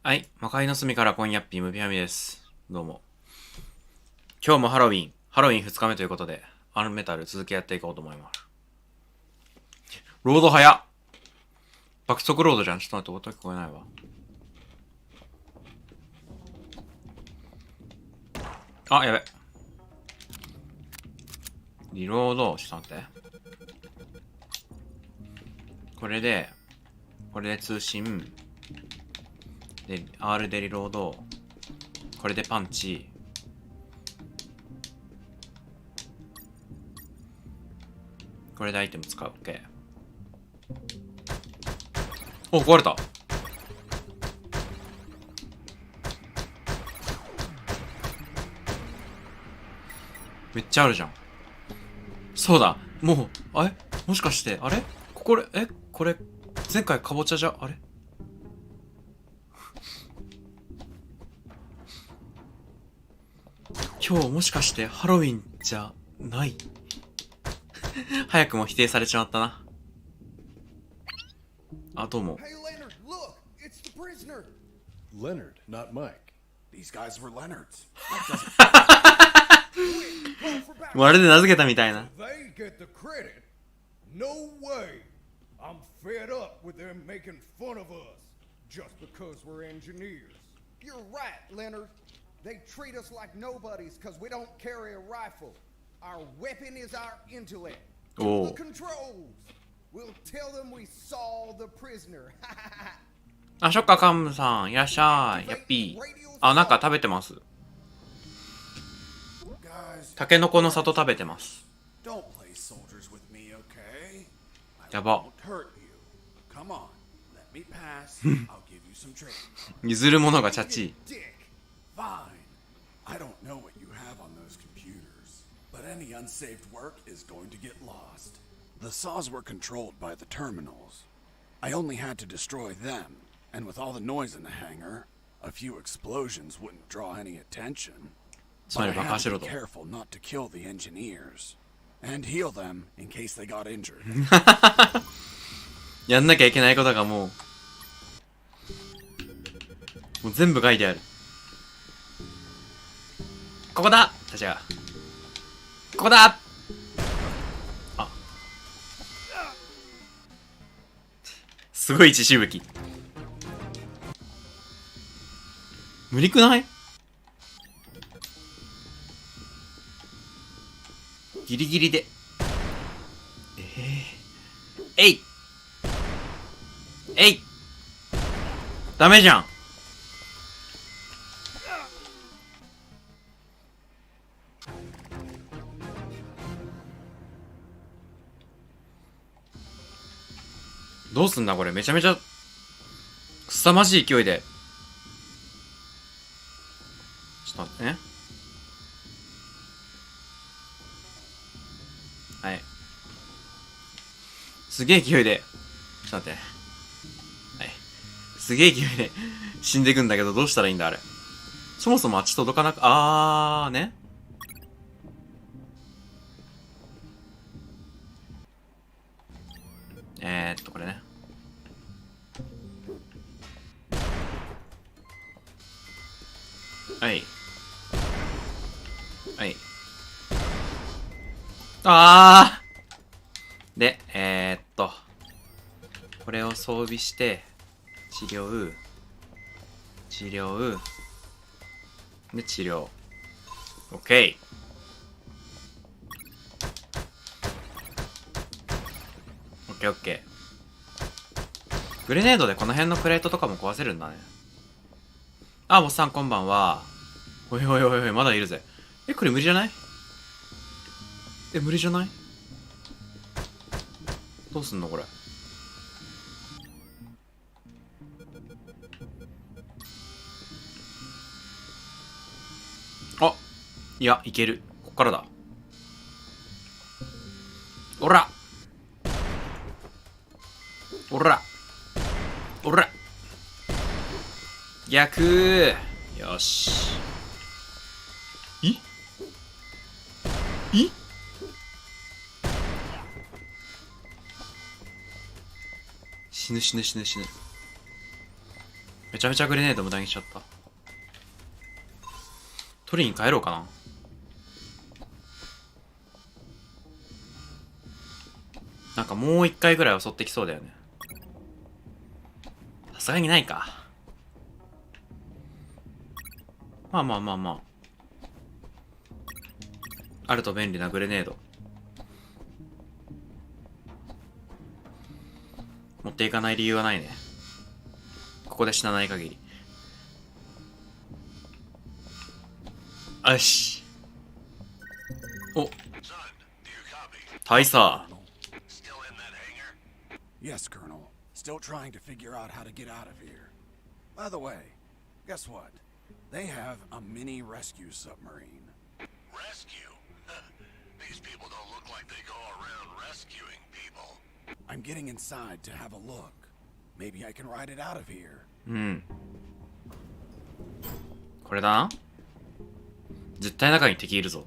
はい。魔界の隅から今夜っぴーむぴはみです。どうも。今日もハロウィン2日目ということで、アンメタル続きやっていこうと思います。ロード早っ。爆速ロードじゃん。ちょっと待って、音聞こえないわ。あ、やべ。リロード、ちょっと待って。これで通信。で、R でリロード。これでパンチ。これでアイテム使う。OK。お、壊れた。めっちゃあるじゃん。そうだ。もう、もしかして、あれこれ、前回かぼちゃじゃ、あれ今日もしかしてハロウィンじゃない早くも否定されちまったな。あ、どうも。Hey Leonard, look! It's the prisoner! Leonard, not Mike. These guys were Leonards. まるで名付けたみたいな。They get the credit. No way! I'm fed up with them making fun of us just because we're engineers. You're right, Leonard. They treat us like nobodies because we don't carry a rifle. Our weapon is our intellect. Oh. The controls. We'll tell them we saw the prisoner. あ、ショッカーカムさん、いらっしゃい。やっぴー。あ、なんか食べてます。タケノコの里食べてます。Don't play soldiers with me, okay? やば。 Hurt you. Come on, let me pass. I'll give you some training. 譲るものがチャチ Dick. Fine. I don't know what you have on those computers, but any unsaved work is going to get lost. The saws were controlled by the terminals. I only had to destroy them, and with all the noise in the hangar, a few explosions wouldn't draw any attention. つま But り I 爆破 had しろ to と。 be careful not to kill the engineers, and heal them in case they got injured. やんなきゃいけないことがもう全部書いてある。ここだ。違う。ここだ。あ。すごい血しぶき。無理くない？ギリギリで。えいえいダメじゃん。どうすんだこれ。めちゃめちゃ凄まじい勢いで。ちょっと待ってね。はい。すげえ勢いで。ちょっと待って。はい。すげえ勢いで死んでいくんだけど、どうしたらいいんだあれ。そもそもあっち届かなく、ね。これね。はい。はい。で、これを装備して、治療。で、治療。OK。OK。グレネードでこの辺のプレートとかも壊せるんだね。あ、ボスさんこんばんは。おいおいおいおい、まだいるぜ。これ無理じゃない？無理じゃない？どうすんのこれ。あ、いや、いける。こっからだ。おらおらおら逆よし。死ぬ。めちゃめちゃグレネード無駄にしちゃった。取りに帰ろうかな。なんかもう一回ぐらい襲ってきそうだよね。さすがにないか。まあまあまあまあ。あると便利なグレネード。持っていかない理由はないね。ここで死なない限り。よし。お。大佐。Yes, Colonel. Still trying to figure out how to get out of here. By the way, guess what? They have a mini rescue submarine. Rescue? These people don't look like they go around rescuing people. I'm getting inside to have a look. Maybe I can ride it out of here. うん。これだな。絶対中に敵いるぞ。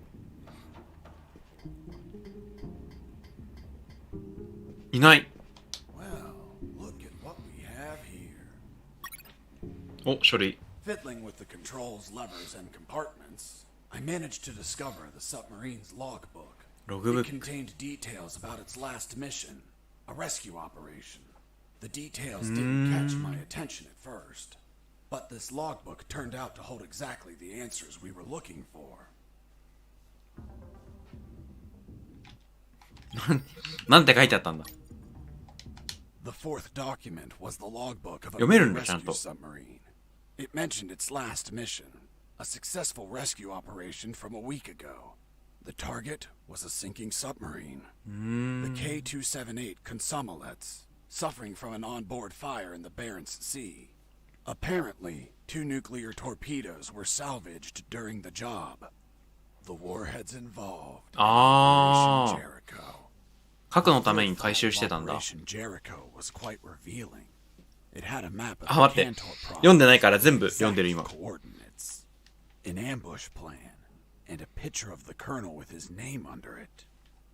いない。お、書類。Fiddling with the controls, levers, and compartments, I managed to discover the submarine's logbook. It contained details about its last mission, a rescue operation. The details didn't catch my attention at first, but this logbook turned out to hold exactly the answers we were looking for. なんて書いてあったんだ。 The fourth document was the logbook of a 読めるんだ、ちゃんと。 rescue submarine. It mentioned its last mission, a successful rescue operation from a week ago. The target was a sinking submarine. The K-278 Consomolets, suffering from an onboard fire in the Barents Sea. Apparently, 2 nuclear torpedoes were salvaged during the job. The warheads involved. ああ。 Jericho. 核のために回収してたんだ。 Operation Jericho was quite revealing. It had a map of あ、待って。 the Cantor 読んでないから全部読んでる今。 coordinates, an ambush plan, and a picture of the colonel with his name under it.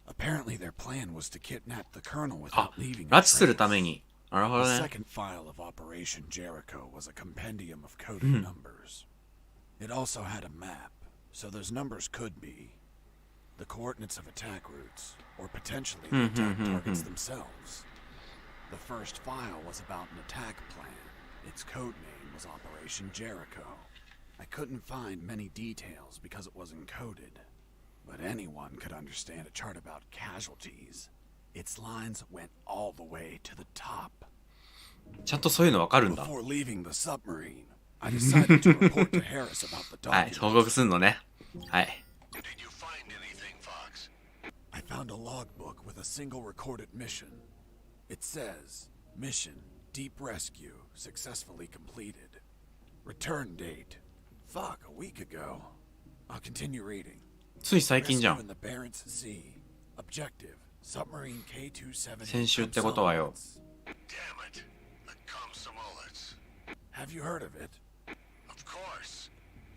Apparently their plan was to kidnap the colonel あ without leaving、 拉致するために。なるほど The ね。 second file of Operation Jericho was a compendium of coded numbers. It also had a map, so those numbers could be the coordinates of attack routes, or potentially the attack targets themselves. The first file was about an attack plan. Its code name was Operation Jericho. I couldn't find many details because it was encoded, but anyone could understand a chart about casualties. Its lines went all the way to the top. ちゃんとそういうのわかるんだ。 Before leaving the submarine, I decided to report to Harris about the はい、 document. 報告すんのね。はい。 Did you find anything, Fox? I found a logbook with a single recorded mission. It says, Mission, Deep Rescue, successfully completed. Return date. Fuck, a week ago. I'll continue reading. つい最近じゃ Rescue in ん。 the Barents Sea. Objective, Submarine K-278. 先週ってことはよ。 Damn it. The Komsomolets. Have you heard of it? Of course.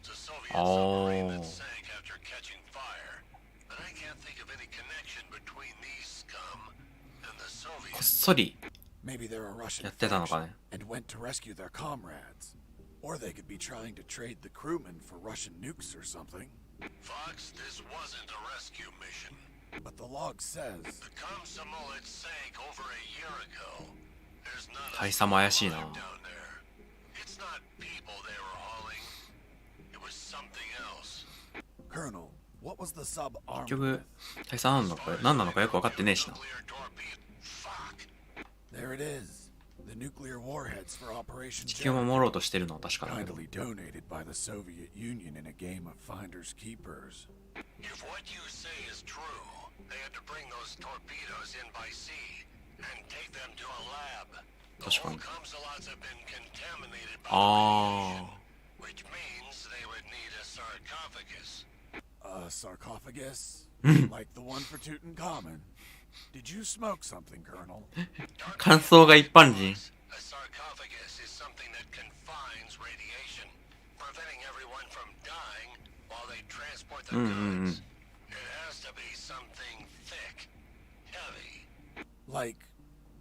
It's a Soviet Oh. submarine that sank after catching fire. But I can't think of any connection between these scum and the こっ Soviets. そり Maybe they're a Russian やってたのか faction ね。 and went to rescue their comrades. Or they could be trying to trade the crewmen for Russian nukes or something. Fox, this wasn't a rescue mission. But the log says The Komsomolets sank over a year ago. There's not a 大佐も怪しい soul な。 alive down there. It's not people they were hauling. It was something else. Colonel, what was the sub 結 armed 局 with?、大佐何なのか、何なのかよくわかってねえしな。 Nuclear torpedo. Fuck. There it is. The nuclear warheads for Operation 地球を Jericho. 守ろうとしてるのは確かだけど。 Kindly donated by the Soviet Union in a game of finders keepers. If what you say is true, they had to bring those torpedoes in by sea and take them to a lab. The 確か whole に。 Komsolots have been contaminated by あ radiation, which means they would need a sarcophagus. A sarcophagus? Like the one for Tutankhamun. Did you smoke something, Colonel? あ。感想が一般人。 A sarcophagus is something that confines radiation, preventing everyone from dying while they transport the goods. It has to be something thick, heavy. Like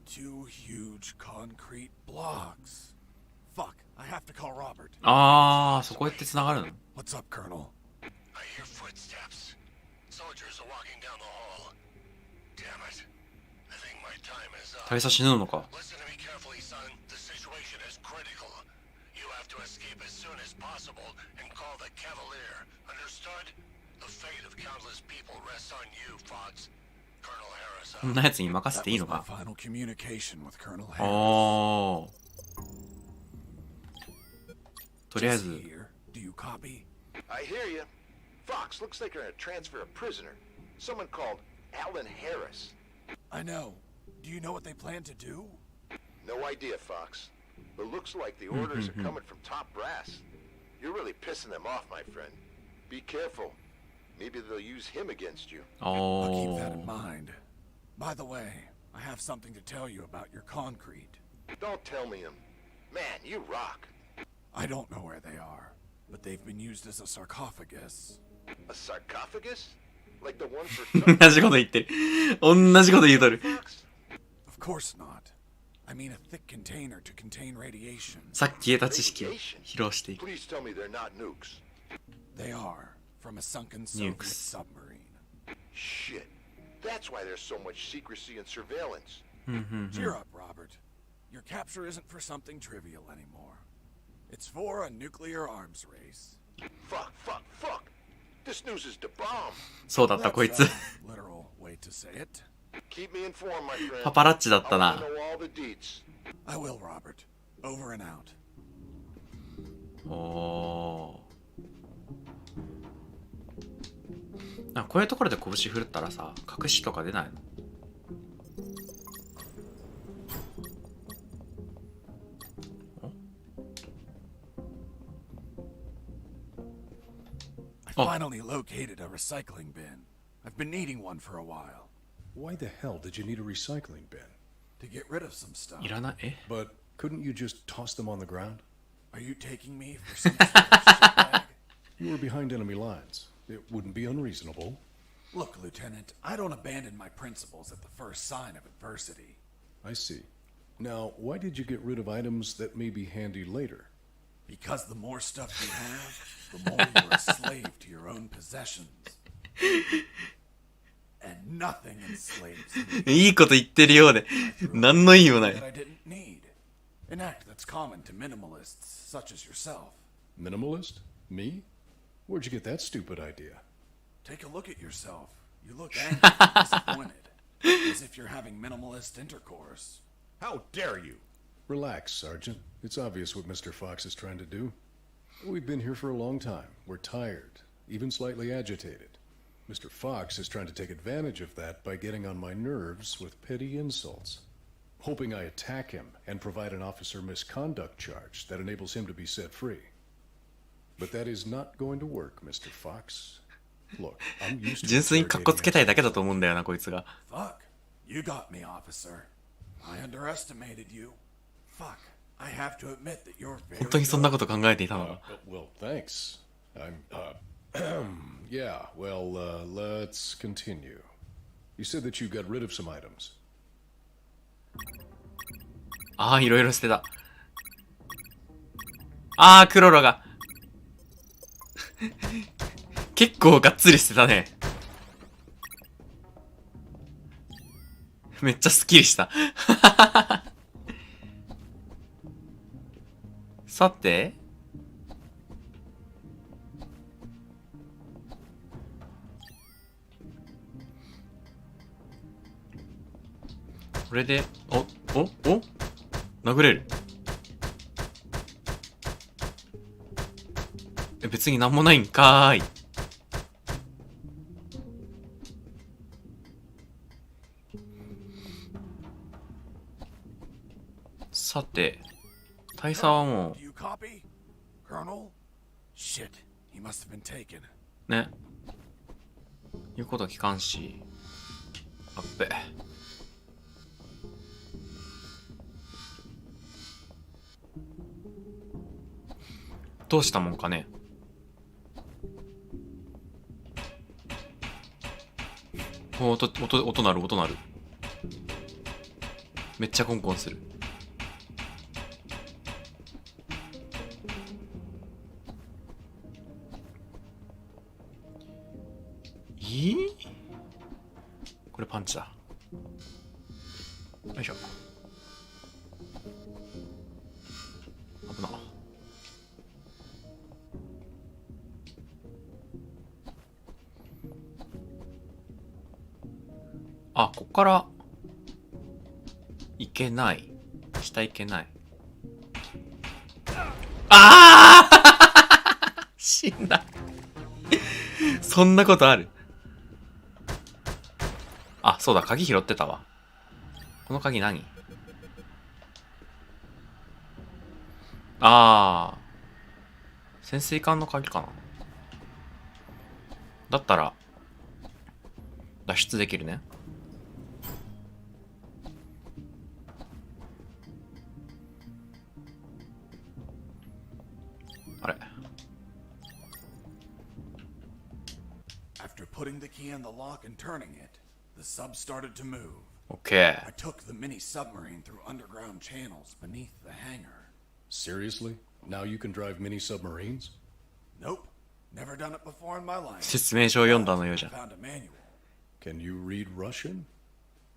2 huge concrete blocks. Fuck, I have to call Robert. あー、そこへって繋がるの？ What's up, Colonel? I hear footsteps. Soldiers are walking down the hall. Damn it. I think my time is up. 大佐死ぬのか？ Listen to me carefully, son. The situation is critical. You have to escape as soon as possible and call the Cavalier. Understood? The fate of countless people rests on you, Fox. Colonel Harris. こんなやつに任せ That ていい was の my か？ final communication with Colonel Harris. おー。とりあえ Jesse ず、 here. Do you copy? I hear you. Fox, looks like you're gonna transfer a prisoner. Someone called Alan Harris. I know. Do you know what they plan to do? No idea, Fox. But looks like the orders are coming from top brass. You're really pissing them off, my friend. Be careful. Maybe they'll use him against you. I'll keep お that in ー。 mind. By the way, I have something to tell you about your concrete. Don't tell me him. Man, you rock. I don't know where they are, but they've been used as a sarcophagus. A sarcophagus? Like the one for 同じこと言ってる。同じこと言うとる。 Fox? Of course not. I mean a thick container to contain radiation. さっき消えた知識を披露していく。 Please tell me they're not nukes. They are, from a sunken Soviet Nukes. submarine. Shit. That's why there's so much secrecy and surveillance. Cheer up, Robert. Your capture isn't for something trivial anymore. It's for a nuclear arms race. Fuck. This news is the bomb. そうだった、こい That's つ。 a literal way to say it. Keep me informed, my friend. パパラッチだっ I た wanna な。 know all the deets. I will, Robert. Over and out. おー。なんかこういうところで拳振るったらさ、隠しとか出ないの？ I Oh. finally located a recycling bin. I've been needing one for a while. Why the hell did you need a recycling bin? To get rid of some stuff. いらない？え？ But couldn't you just toss them on the ground? Are you taking me for some sort of shitbag? You were behind enemy lines. It wouldn't be unreasonable. Look, Lieutenant, I don't abandon my principles at the first sign of adversity. I see. Now, why did you get rid of items that may be handy later? Because the more stuff you have, the more you're a slave to your own possessions. And nothing enslaves me いいこと言ってるようで、何の意味もない that。I didn't need. An act that's common to minimalists such as yourself. Minimalist? Me? Where'd you get that stupid idea? Take a look at yourself. You look angry and disappointed. As if you're having minimalist intercourse. How dare you? Relax, Sergeant. It's obvious what Mr. Fox is trying to do. We've been here for a long time. We're tired, even slightly agitated. Mr. Fox is trying to take advantage of that by getting on my nerves with petty insults, hoping I attack him and provide an officer misconduct charge that enables him to be set free. But that is not going to work, Mr. Fox. Look, I'm used to 純粋にカッコつけたいだけだ interrogating と思うんだよな、こいつが。 Fuck. You got me, officer. I underestimated you. Fuck. I have to admit that you're very 本当にそんなこと考えていたのか。 Well, thanks. Yeah, well, let's continue. You said that you got rid of some items. ああ、いろいろ捨てた。ああ、クロロが。結構がっつり捨てたね。めっちゃスッキリした。さて。これで、殴れる。別になんもないんかーい。さて、大佐はも Do you copy? Colonel? Shit. He must have been taken. う、ね。言うこと聞かんし。あっべ。どうしたもんかね。音鳴る。めっちゃコンコンする。これパンチだ。よいしょ。危な。あ、こっからいけない。下いけない。ああ死んだ。そんなことある？あ、そうだ、鍵拾ってたわ。この鍵何？ああ。潜水艦の鍵かな。だったら、脱出できるね。あれ。After putting the key in the lock and turning it, the sub started to move. オッケー。 I took the mini submarine through underground channels beneath the hangar. Seriously? Now you can drive mini submarines? Nope. Never done it before in my life. 説明書を読んだのようじゃん。 Found a manual. Can you read Russian?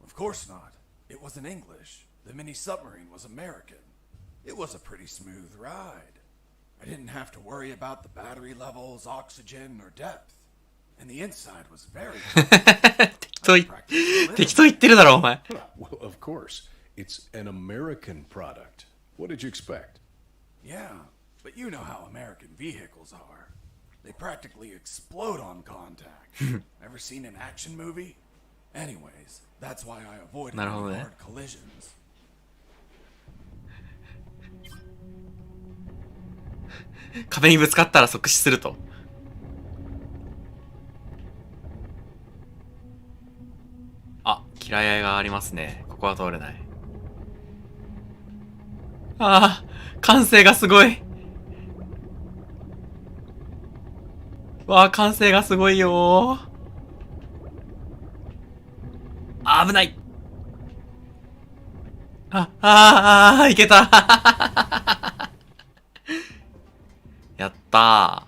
Of course not. It was in English. The mini submarine was American. It was a pretty smooth ride. I didn't have to worry about the battery levels, oxygen, or depth. And the inside was very 適当言ってるだろ、お前。Well, of course. It's an American product. What did you expect? Yeah, but you know how American vehicles are. They practically explode on contact. Ever seen an action movie? Anyways, that's why I avoid any なるほどね。 hard collisions. 壁にぶつかったら即死すると。あ、嫌い合いがありますね。ここは通れない。ああ、歓声がすごい。わあ、歓声がすごいよー。あ、危ない。いけた。やった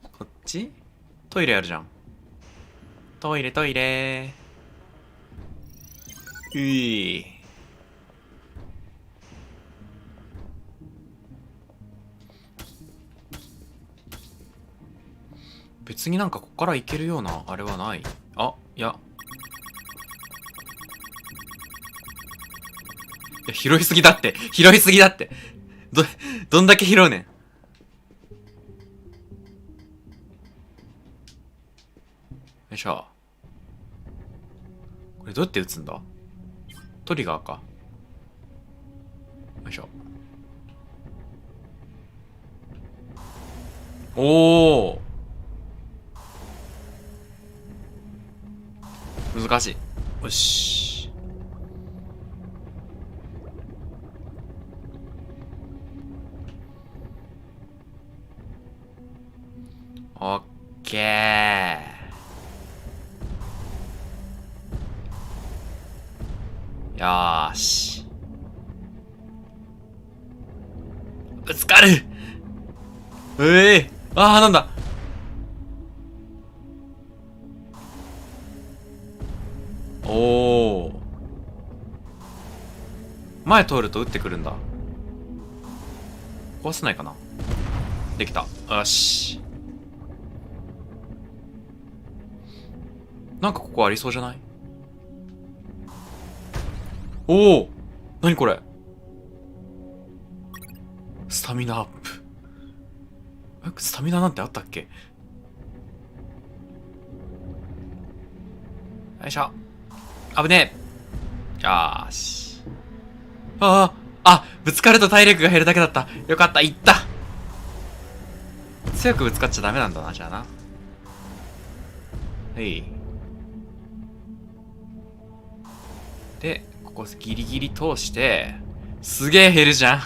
ー。こっち？トイレあるじゃん。トイレトイレー。うい。別になんかここから行けるようなあれはない。あ、いや。いや、拾いすぎだって。拾いすぎだって。どんだけ拾うねん。よいしょ。これどうやって撃つんだ？トリガーか。よいしょ。おー。難しい。よし。オッケー。よーし。ぶつかる。あー、なんだ。おー。前通ると撃ってくるんだ。壊せないかな。できた。よし。なんかここありそうじゃない？おお、なにこれ？スタミナアップ。スタミナなんてあったっけ？よいしょ。危ねえ。よーし。ぶつかると体力が減るだけだった。よかった、いった。強くぶつかっちゃダメなんだな、じゃあな。はい。で、ここギリギリ通して、すげえ減るじゃん。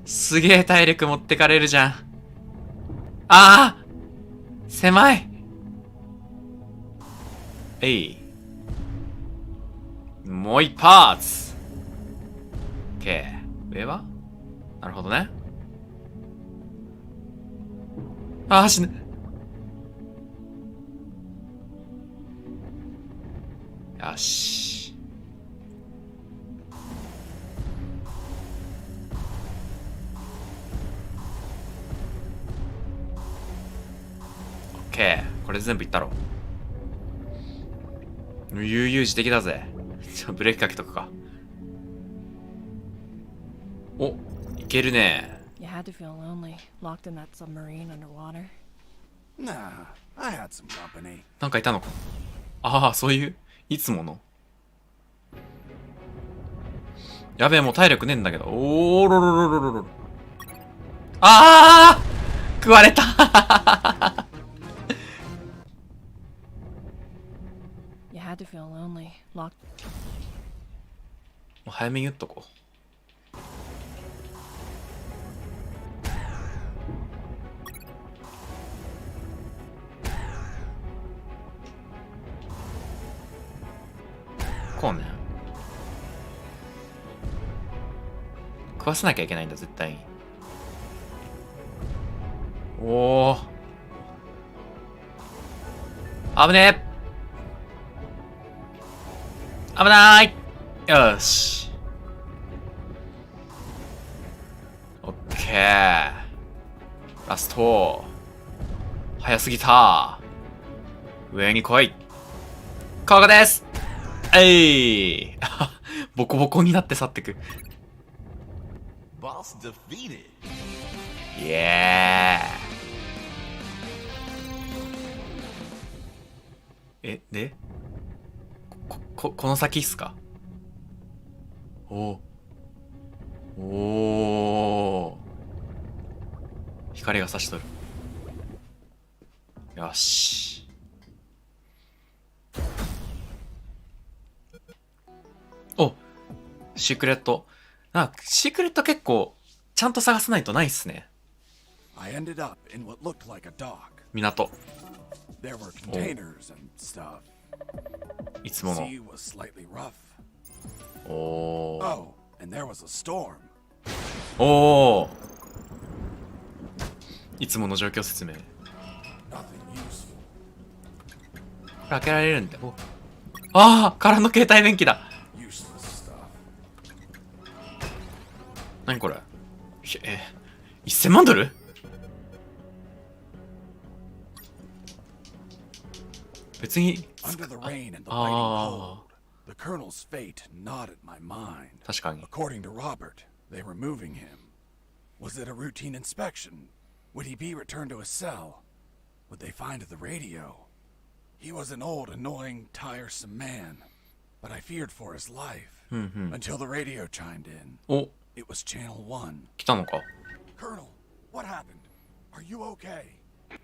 すげえ体力持ってかれるじゃん。狭い。もう一発。オッケー。上は？なるほどね。あー死ぬ。よし。オッケー。これ全部いったろ。悠々自適だぜ。ブレーキかけとくか。お、いけるね。You had to feel lonely, locked in that submarine underwater. Nah, I had some company. なんかいたのか。ああ、そういう、いつもの。やべえ、もう体力ねえんだけど。おーろろろろろろ。ああ食われたYou had to feel lonely, locked. もう早めに打っとこう。こうね。食わせなきゃいけないんだ、絶対に。おー。危ねえ。危なーい。よーし。オッケー。ラスト。早すぎた。上に来い。ここです。えい。ボコボコになって去ってく。Boss defeated. イエー。え、でこの先っすか？おお。光が差しとる。よし。お、シークレット。シークレット結構ちゃんと探さないとないっすね。I ended up in what looked like a dock. 港。 There were containers and stuff. いつもの。 Sea was slightly rough. おー。 Oh, and there was a storm. おー。いつもの状況説明。 Nothing useful. 開けられるんだ。おああ、空の携帯電気だ。Useless stuff. 何これ1000万ドル？別に Under the rain and the biting あ cold, the colonel's fate gnawed at my mind. あ、確かに。 According to Robert, they were moving him. Was it a routine inspection? Would he be returned to a cell? Would they find the radio? He was an old, annoying, tiresome man, but I feared for his life until the radio chimed in. お、 It was Channel 1. 来たのか。 Colonel, what happened? Are you okay?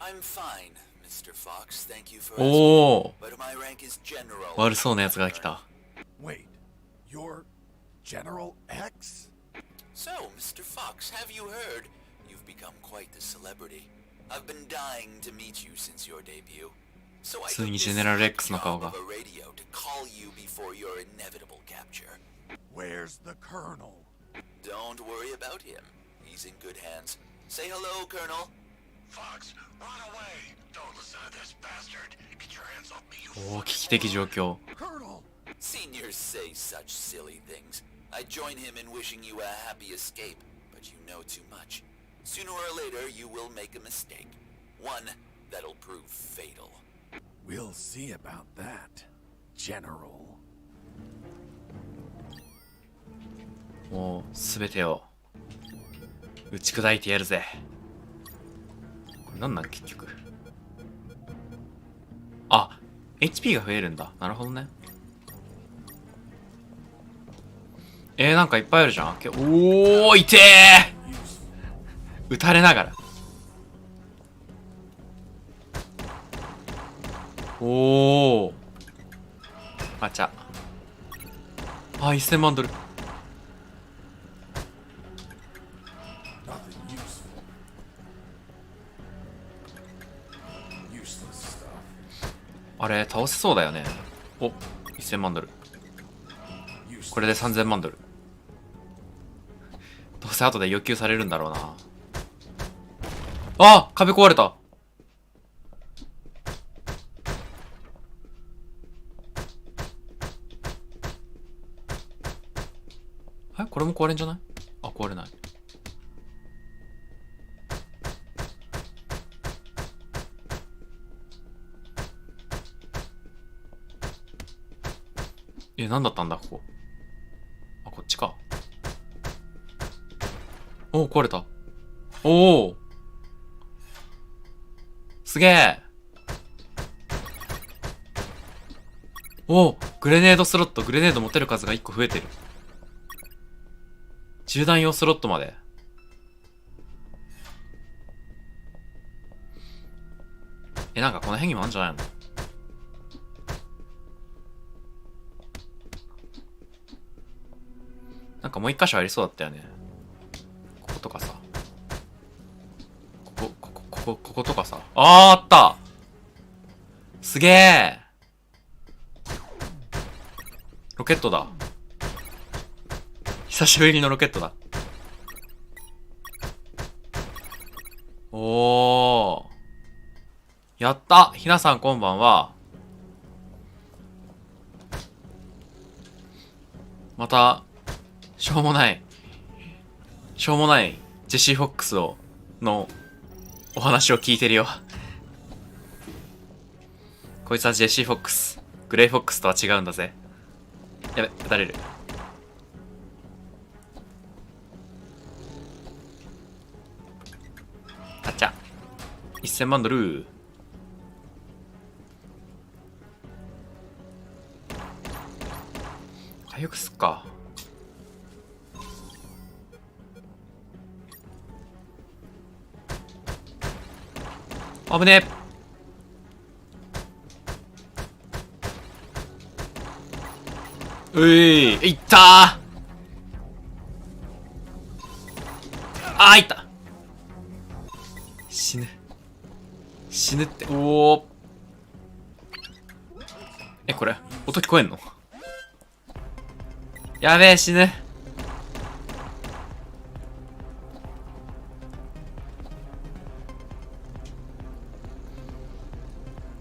I'm fine, Mr. Fox. Thank you for お asking. お、 But my rank is general. 悪そうなやつが来た。 Wait, you're General X? So, Mr. Fox, have you heard? You've become quite the celebrity. I've been dying to meet you since your debut. So I つい took に this ジェネラル X の顔 job が of。a radio to call you before your inevitable capture. Where's the Colonel? Don't worry about him. He's in good hands. Say hello, Colonel. Fox, run away! Don't listen to this bastard! Get your hands off me, you おお、危機的状況。 Colonel! Seniors say such silly things. I join him in wishing you a happy escape, but you know too much. Sooner or later, you will make a mistake. One that'll prove fatal. We'll see about that, General. もうすべてを打ち砕いてやるぜ。これなんなん結局。あ、HP が増えるんだ。なるほどね。なんかいっぱいあるじゃん。おー、痛えー。撃たれながら。おー。あちゃ。あ、1000万ドル。Nothing useful. Useless stuff. あれ、倒せそうだよね。お、1000万ドル。これで3000万ドル。どうせ後で要求されるんだろうな。あ、壁壊れた。これも壊れんじゃない？あ、壊れない。何だったんだ、ここ。あ、こっちか。おお、壊れた。おお。すげえ。おお、グレネードスロット。グレネード持てる数が1個増えてる。銃弾用スロットまで。なんかこの辺にもあるんじゃないの？なんかもう一箇所ありそうだったよね。こことかさ。こことかさ。あったすげえロケットだ。久しぶりのロケットだ。おー。やったひなさんこんばんは。また、しょうもないジェシー・フォックスのお話を聞いてるよ。こいつはジェシー・フォックス。グレイ・フォックスとは違うんだぜ。やべ、撃たれる。あっちゃ。1000万ドル。回復すっか。危ねえ。いったー。あー、いった。死ぬって。おお。これ音聞こえんの？やべえ、死ぬ。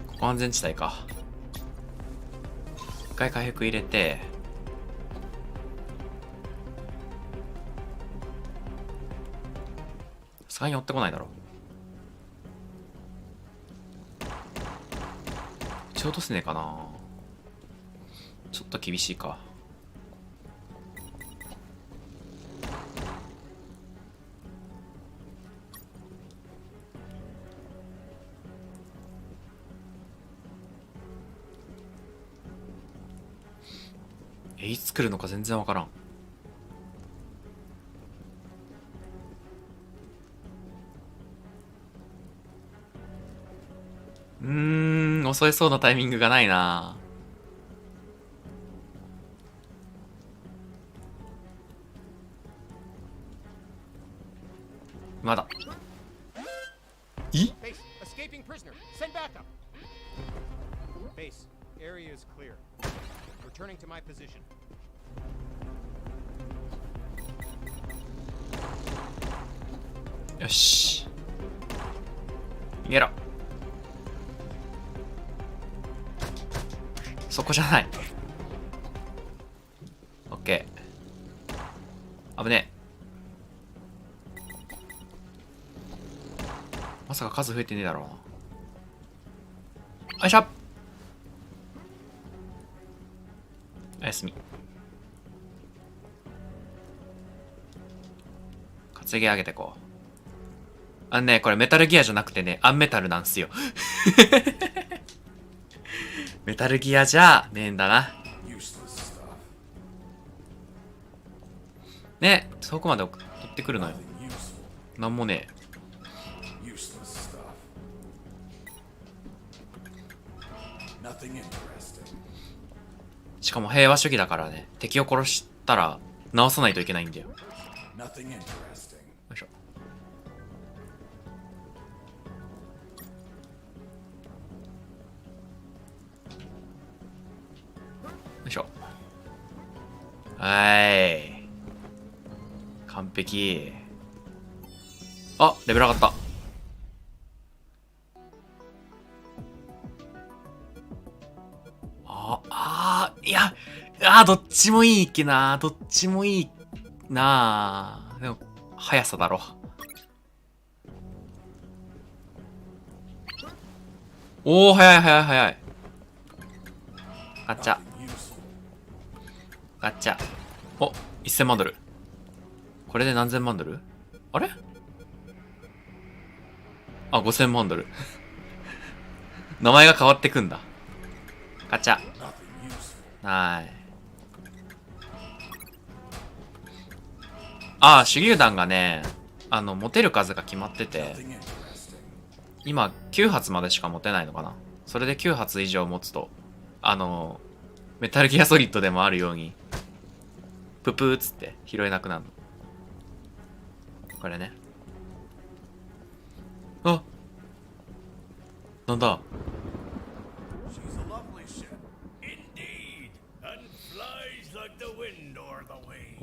ここ安全地帯か。一回回復入れて、さすがに寄ってこないだろ。撃ち落とせねえかな。ちょっと厳しいか。いつ来るのか全然わからん。襲えそうなタイミングがないな。まだ。Escaping prisoner. Send backup. Base, area is clear. Returning to my position. よし。逃げろ。そこじゃない。オッケー。危ねえ。まさか数増えてねえだろうな。よいしょ。おやすみ。担ぎ上げてこう。これメタルギアじゃなくてね、アンメタルなんすよ。メタルギアじゃねえんだな。ね、そこまで取ってくるのよ。なんもねえ。しかも平和主義だからね、敵を殺したら直さないといけないんだよ。よいしょ。よいしょ。完璧。あ、レベル上がった。いや、どっちもいいっけな。どっちもいいなあ。でも、速さだろ。おー、速い速い速い。ガチャ。ガチャ。お、1000万ドル。これで何千万ドル？あれ？あ、5000万ドル。名前が変わってくんだ。ガチャ。はい。ああ、手榴弾がね、持てる数が決まってて、今9発までしか持てないのかな。それで9発以上持つと、メタルギアソリッドでもあるように、ププーっつって拾えなくなるの。これね。あ、なんだ。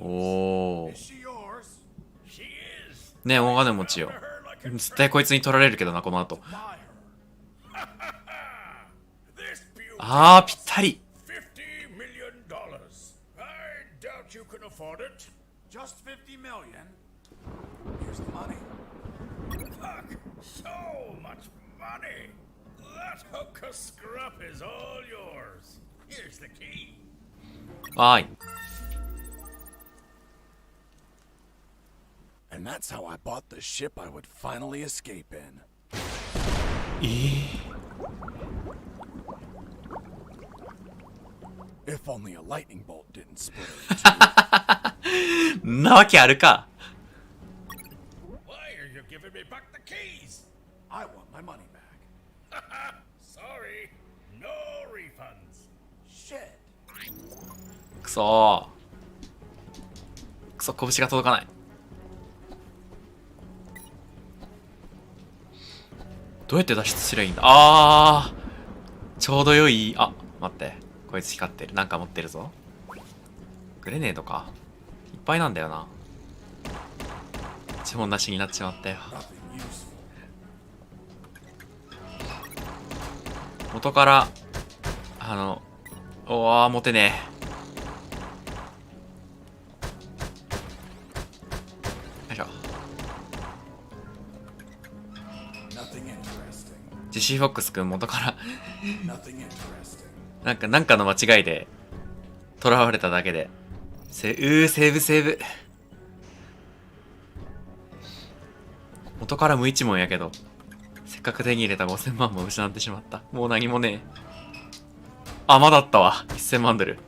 おお。ねえ、大金持ちよ。絶対こいつに取られるけどな、この後。ああ、ぴったり。わーい。And that's how I bought the ship I would finally escape in. If only a lightning bolt didn't split it. なわけあるか。Why are you giving me back the keys? I want my money back. Sorry, no refunds. Shit. くそー。くそ、拳が届かない。どうやって脱出すりゃいいんだ。あー、ちょうど良い。あ、待って。こいつ光ってる。なんか持ってるぞ。グレネードか。いっぱいなんだよな。一本なしになっちまったよ。元から、おー、持てねえ。よいしょ。ジェシー・フォックスくん元からなんかの間違いで囚われただけでセーブ元から無一文やけどせっかく手に入れた5000万も失ってしまった。もう何もねえ。あ、まだあったわ。1000万ドル。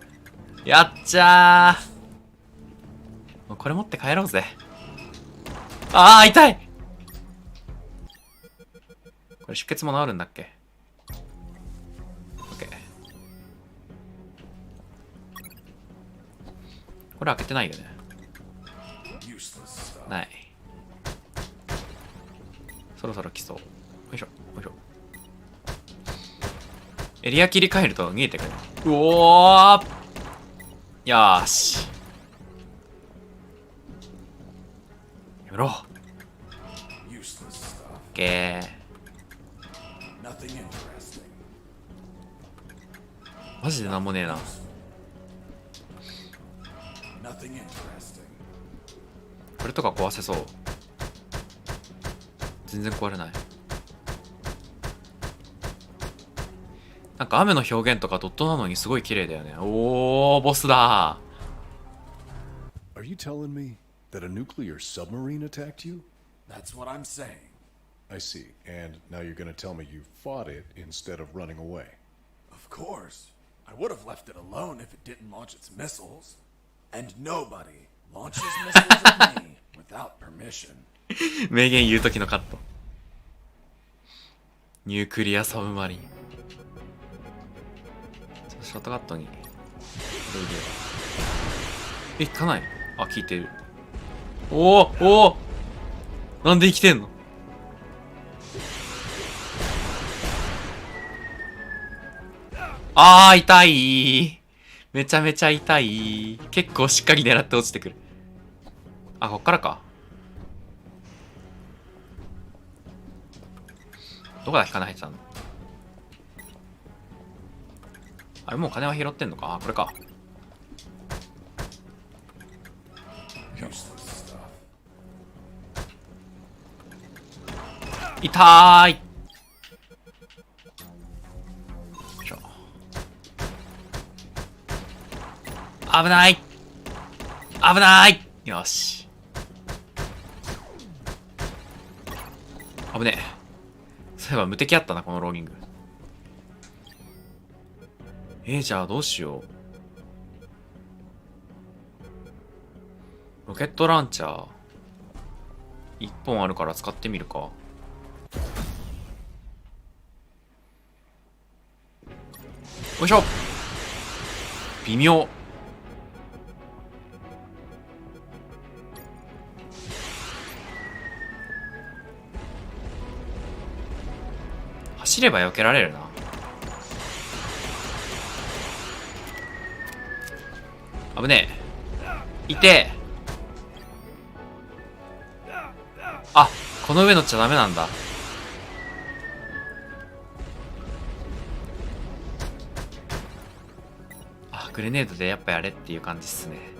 やっちゃー。もうこれ持って帰ろうぜ。あー、痛い。これ出血も治るんだっけ？ OK。これ開けてないよね。ない。そろそろ来そう。よいしょ、よいしょ。エリア切り替えると見えてくる。うおー！よーし。やめろ。OK。マジでなんもねえな。これとか壊せそう。全然壊れない。なんか雨の表現とかドットなのにすごい綺麗だよね。おー、ボスだー。Are you telling me that a nuclear submarine attacked you? That's what I'm saying. I see. And now you're going to tell me you fought it instead of running away. Of course. I would have left it alone if it didn't launch its missiles. And nobody launches missiles at me without permission. 名言言う時のカット。ニュークリアサブマリン。ショートカットに。え、効かない。あ、効いてる。おーおー、なんで生きてんの？あー、痛い。めちゃめちゃ痛い。結構しっかり狙って落ちてくる。あ、こっからか。どこだ、金入ってたの？あれ、もう金は拾ってんのか？あ、これか。痛ーい。よいしょ。危ない。危ない。よし。危ねえ。そういえば無敵あったな、このローリング。じゃあどうしよう。ロケットランチャー。1本あるから使ってみるか。よいしょ。微妙。走れば避けられるな。危ねえ。いてえ。あ、この上乗っちゃダメなんだ。あ、グレネードでやっぱやれっていう感じっすね。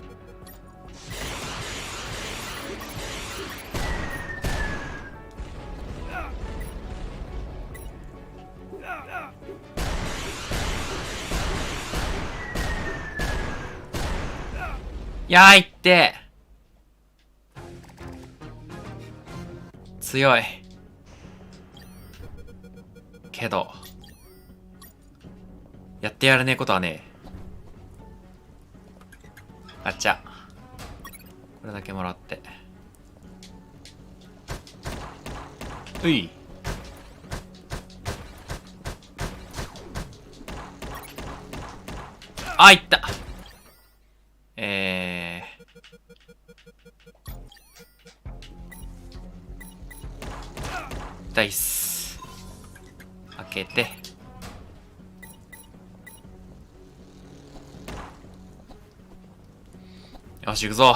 やーいって強いけどやってやれねえことはねえ。あっちゃこれだけもらってうい。あ、いった。ダイス開けてよし行くぞ。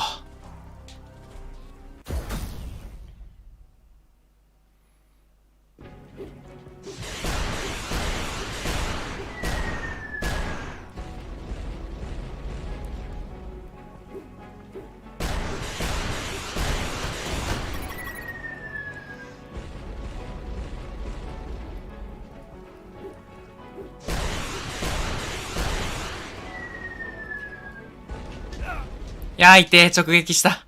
いやー、いてー、直撃した。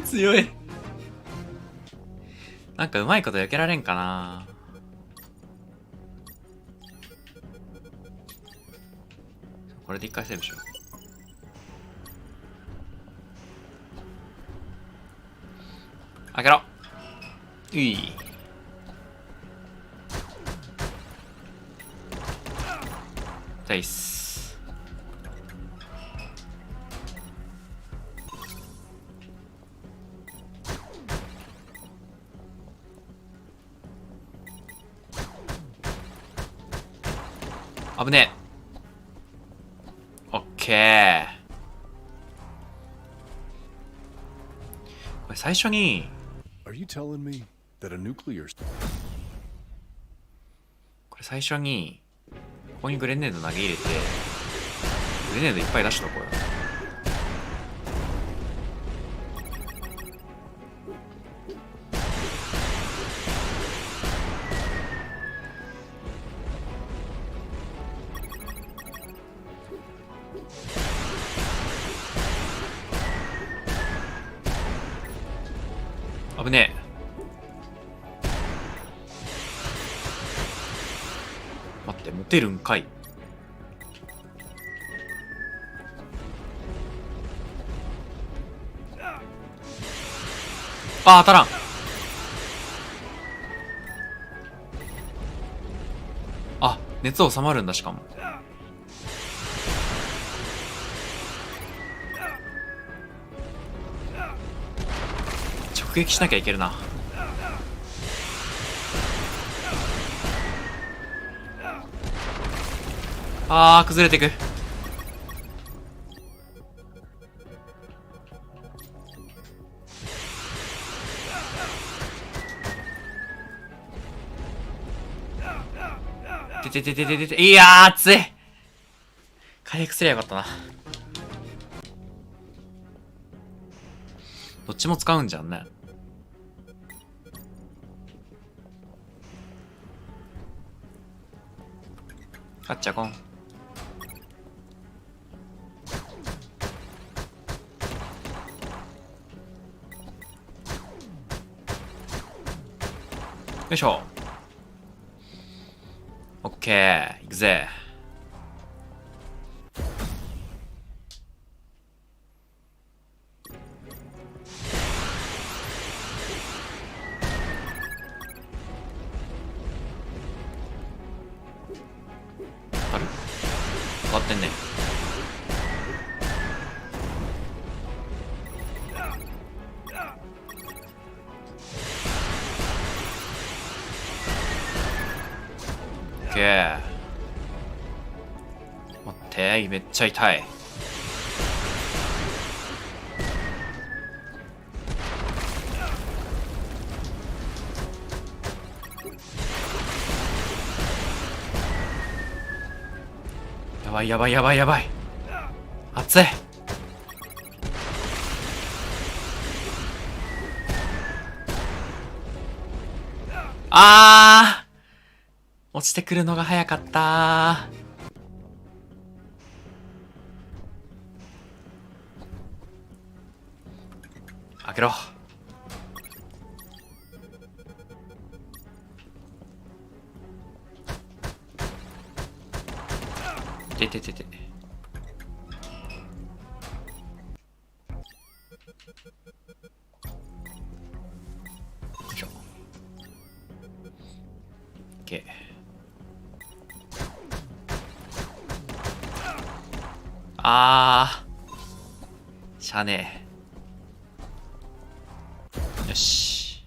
強い。なんかうまいこと避けられんかな。これで一回セーブしよう。開けろ。うい。ダイス。危ねえ。オッケー。これ最初にこれ最初にここにグレネード投げ入れてグレネードいっぱい出しとこうよ。危ねえ。待って、持てるんかい。あ、当たらん。あ、熱収まるんだ。しかも直撃しなきゃいけるな。あー、崩れてく。いやー、熱い。回復すりゃよかったな。どっちも使うんじゃんね。あっちゃこん。よいしょ。オッケー、いくぜ。ある？上がってんね。オッケー。待って、めっちゃ痛い。やばいやばいやばいやばい。熱い。落ちてくるのが早かった開けろ。てててて。よいしょ。OK。しゃあねえ。よし。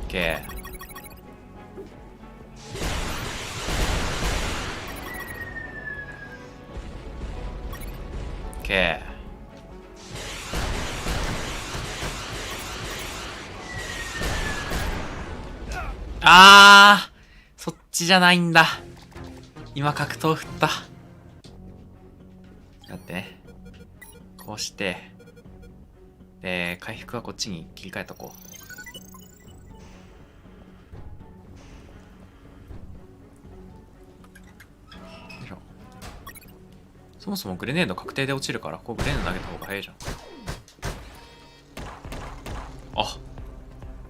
OK。OK。そっちじゃないんだ。今格闘振った。だってね。こうして。で、回復はこっちに切り替えとこう。よいしょ。そもそもグレネード確定で落ちるから、こうグレネード投げた方が早いじゃん。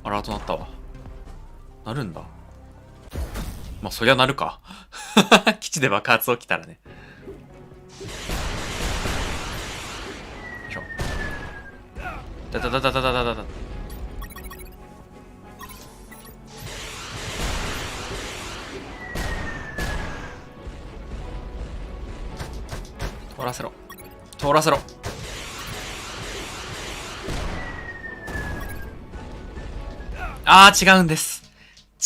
アラート鳴ったわ。なるんだ。まあ、そりゃなるか。基地で爆発起きたらね。よいしょ。だだだだだだだだだ。通らせろ。通らせろ。違うんです。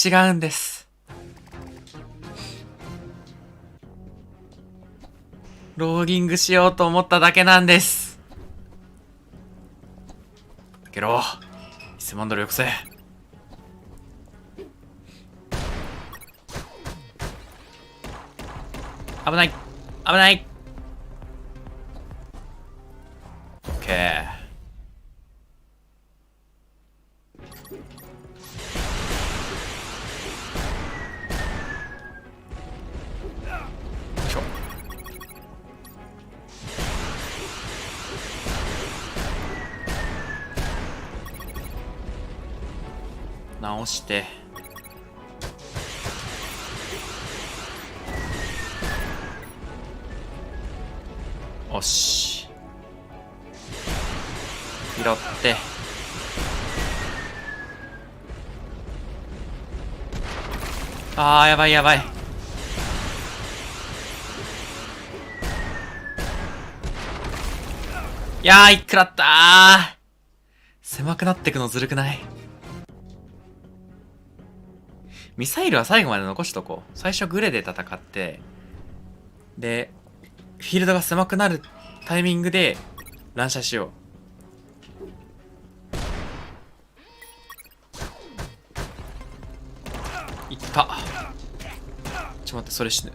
違うんです。ローギングしようと思っただけなんです。けろ。1000万ドルよこせ。危ない。危ない。オッケー。直してよし拾ってやばいやばい。いやー、いくらったー。狭くなってくのずるくない？ミサイルは最後まで残しとこう。最初グレで戦って、で、フィールドが狭くなるタイミングで乱射しよう。いった。待って、それ死ぬ。オ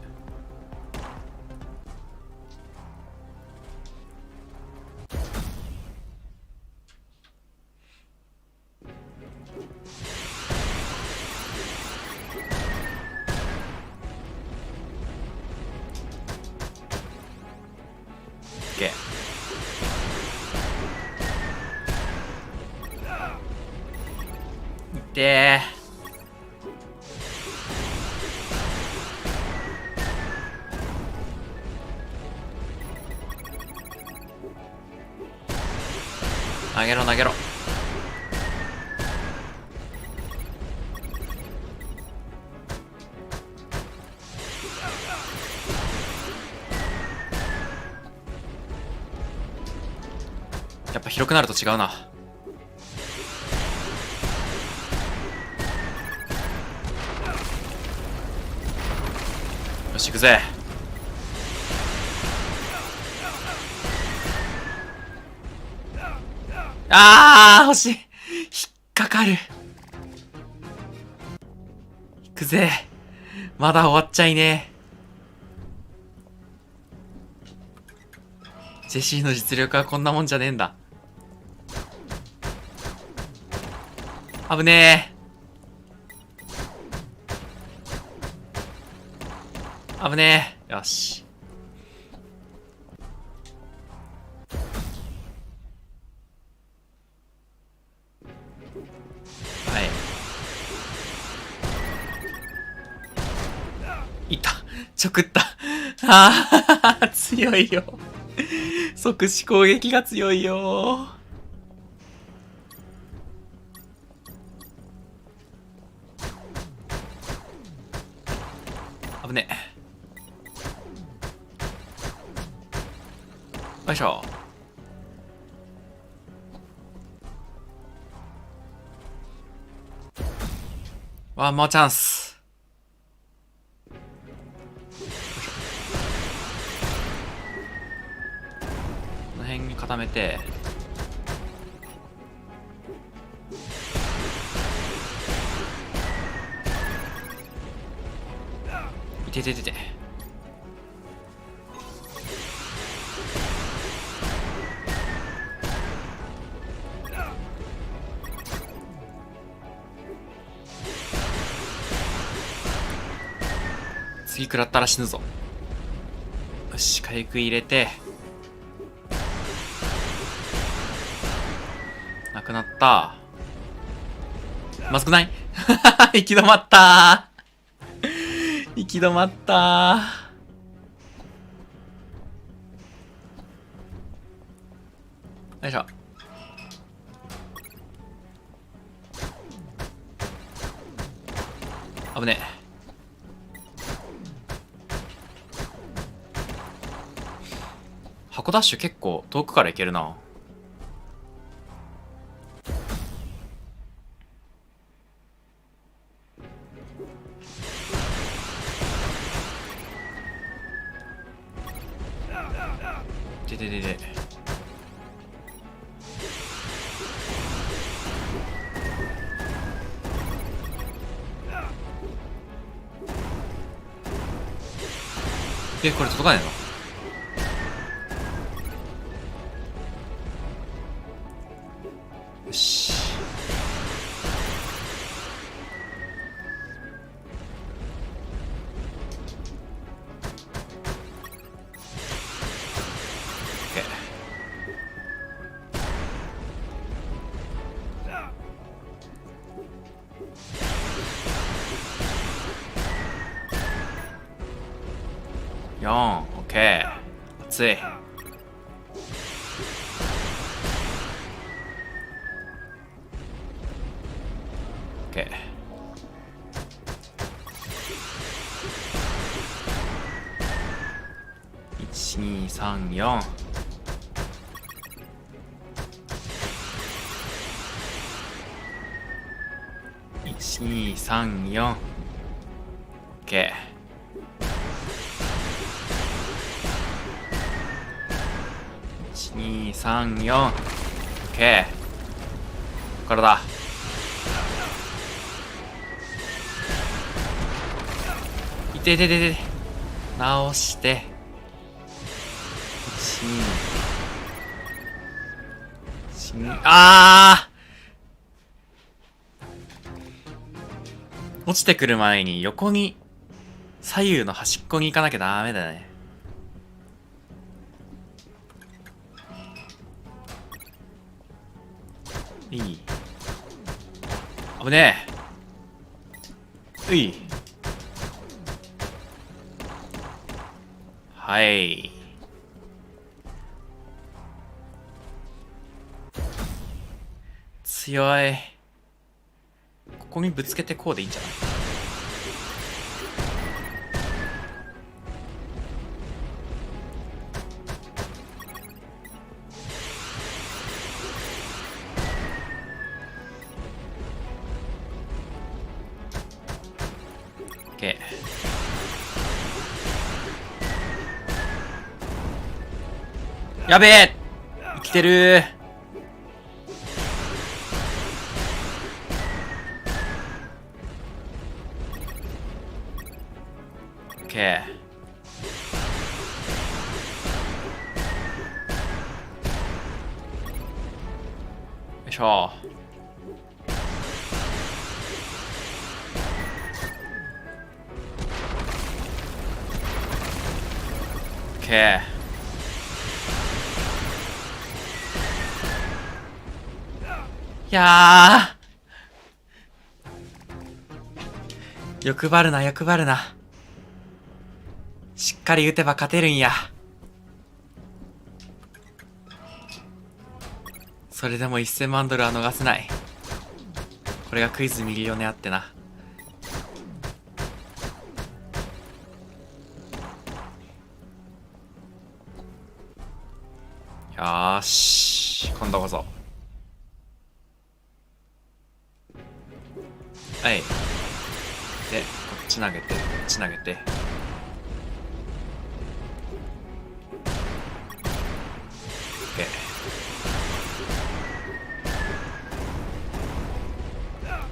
ッケー。いってー。投げろ投げろ。やっぱ広くなると違うな。よし行くぜ。あー、欲しい。引っかかる。行くぜ。まだ終わっちゃいねえ。ジェシーの実力はこんなもんじゃねえんだ。危ねえ。危ねえ。よし。はい。いった。食った。ああ、強いよ。即死攻撃が強いよ。危ねえ。よいしょ。ワンモアチャンス。この辺に固めて、いてててて。次食らったら死ぬぞ。よし、回復入れて。なくなった。まずくない行き止まったー。行き止まったー。よいしょ。危ねえ。箱ダッシュ結構遠くから行けるな。でででで。これ届かないの？よし。4、オッケー。熱い。オッケー。1、2、3、4。1、2、3、4。オッケー。2、3、4。オッケー。ここからだ。いで直して落ちてくる前に横に左右の端っこに行かなきゃダメだね。いい。危ねえ。うい。はい。強い。ここにぶつけてこうでいいんじゃない？やべえ、生きてるー。オッケー。よいしょ。オッケー。いやー、欲張るな欲張るな。しっかり打てば勝てるんや。それでも1000万ドルは逃せない。これがクイズミリオネアってな。よーし、今度こそ。はい。で、こっち投げて、こっち投げて。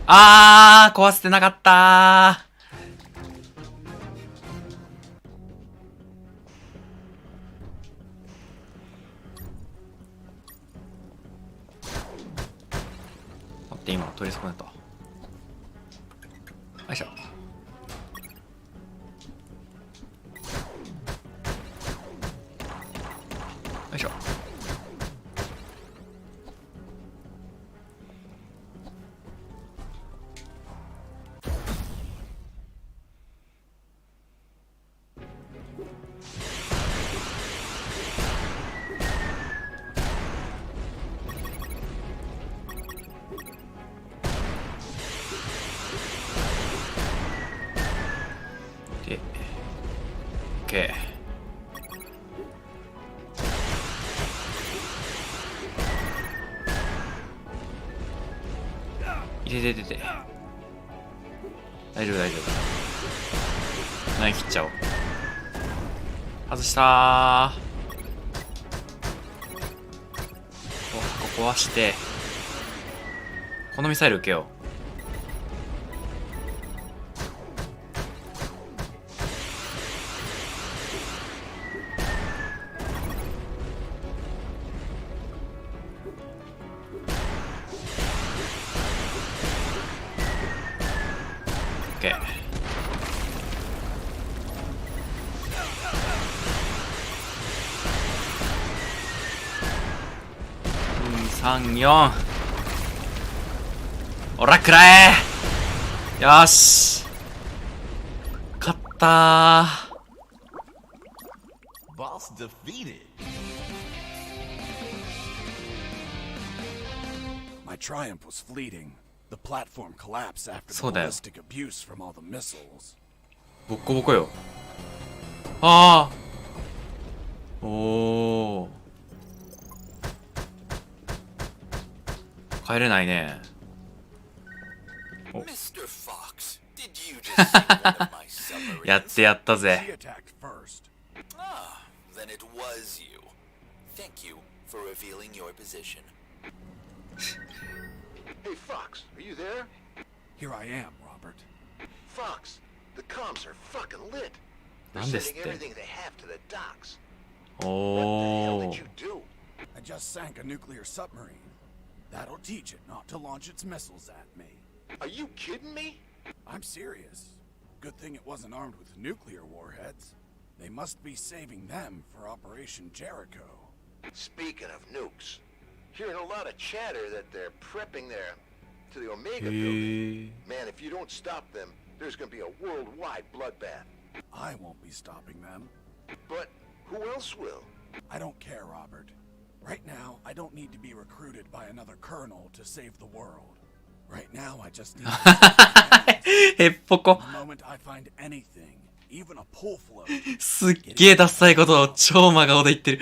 OK。壊せてなかったー。待って、今取り損ねた。よいしょ。よいしょ。で、OK。入れてて。大丈夫大丈夫。ナイ切っちゃおう。外したー。箱壊して、このミサイル受けよう。3、4。おら、くらえ。よーし。勝ったー。Boss defeated. My triumph was fleeting. The platform collapsed after the そうだよ。 ballistic abuse from all the missiles. ボッコボコよ。ああ。おー。帰れないね。Mr. Fox, did you just see one of my submarines? やってやった She ぜ。 attacked first. Ah, then it was you. Thank you for revealing your position. Hey, Fox, are you there? Here I am, Robert. Fox, The comms are fucking lit. They're なんですっ sending て。 everything they have to the docks. お What ー the hell did you do? I just sank a nuclear submarine. That'll teach it not to launch its missiles at me. Are you kidding me? I'm serious. Good thing it wasn't armed with nuclear warheads. They must be saving them for Operation Jericho. Speaking of nukes, hearing a lot of chatter that they're prepping their to the Omega へ building. ー Man, if you don't stop them, there's gonna be a worldwide bloodbath. I won't be stopping them. But who else will? I don't care, Robert. Right now, I don't need to be recruited by another colonel to save the world. Right now, I just need to へっぽこ。 the moment I find anything, even a pull float. すっげえダッサいことを超真顔で言ってる。